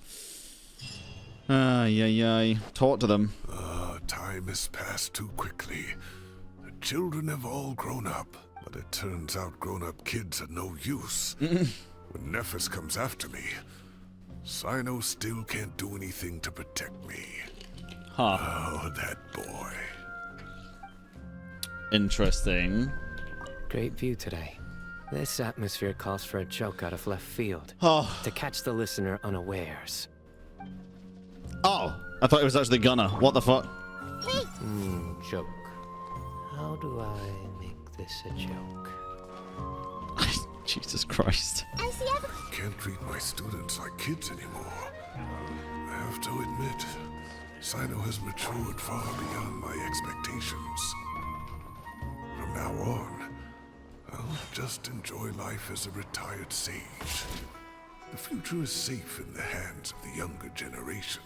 Ay. Talk to them. Time has passed too quickly. The children have all grown up, but it turns out grown-up kids are no use. When Nephis comes after me, Cyno still can't do anything to protect me. Huh. Oh, that boy. Interesting. Great view today. This atmosphere calls for a joke out of left field. Oh. To catch the listener unawares. Oh, I thought it was actually gonna. What the fuck? Joke. How do I make this a joke? Jesus Christ. I can't treat my students like kids anymore. I have to admit, Cyno has matured far beyond my expectations. From now on, I'll just enjoy life as a retired sage. The future is safe in the hands of the younger generation.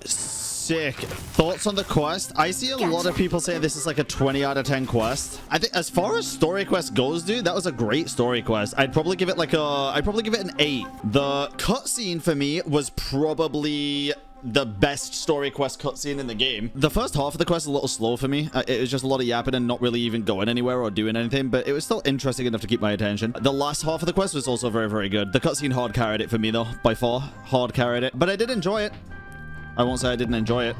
Sick. Thoughts on the quest? I see a lot of people say this is like a 20 out of 10 quest. I think as far as story quest goes, dude, that was a great story quest. I'd probably give it like an 8. The cutscene for me was probably the best story quest cutscene in the game. The first half of the quest was a little slow for me. It was just a lot of yapping and not really even going anywhere or doing anything, but it was still interesting enough to keep my attention. The last half of the quest was also very, very good. The cutscene hard carried it for me though, by far. Hard carried it, but I did enjoy it. I won't say I didn't enjoy it.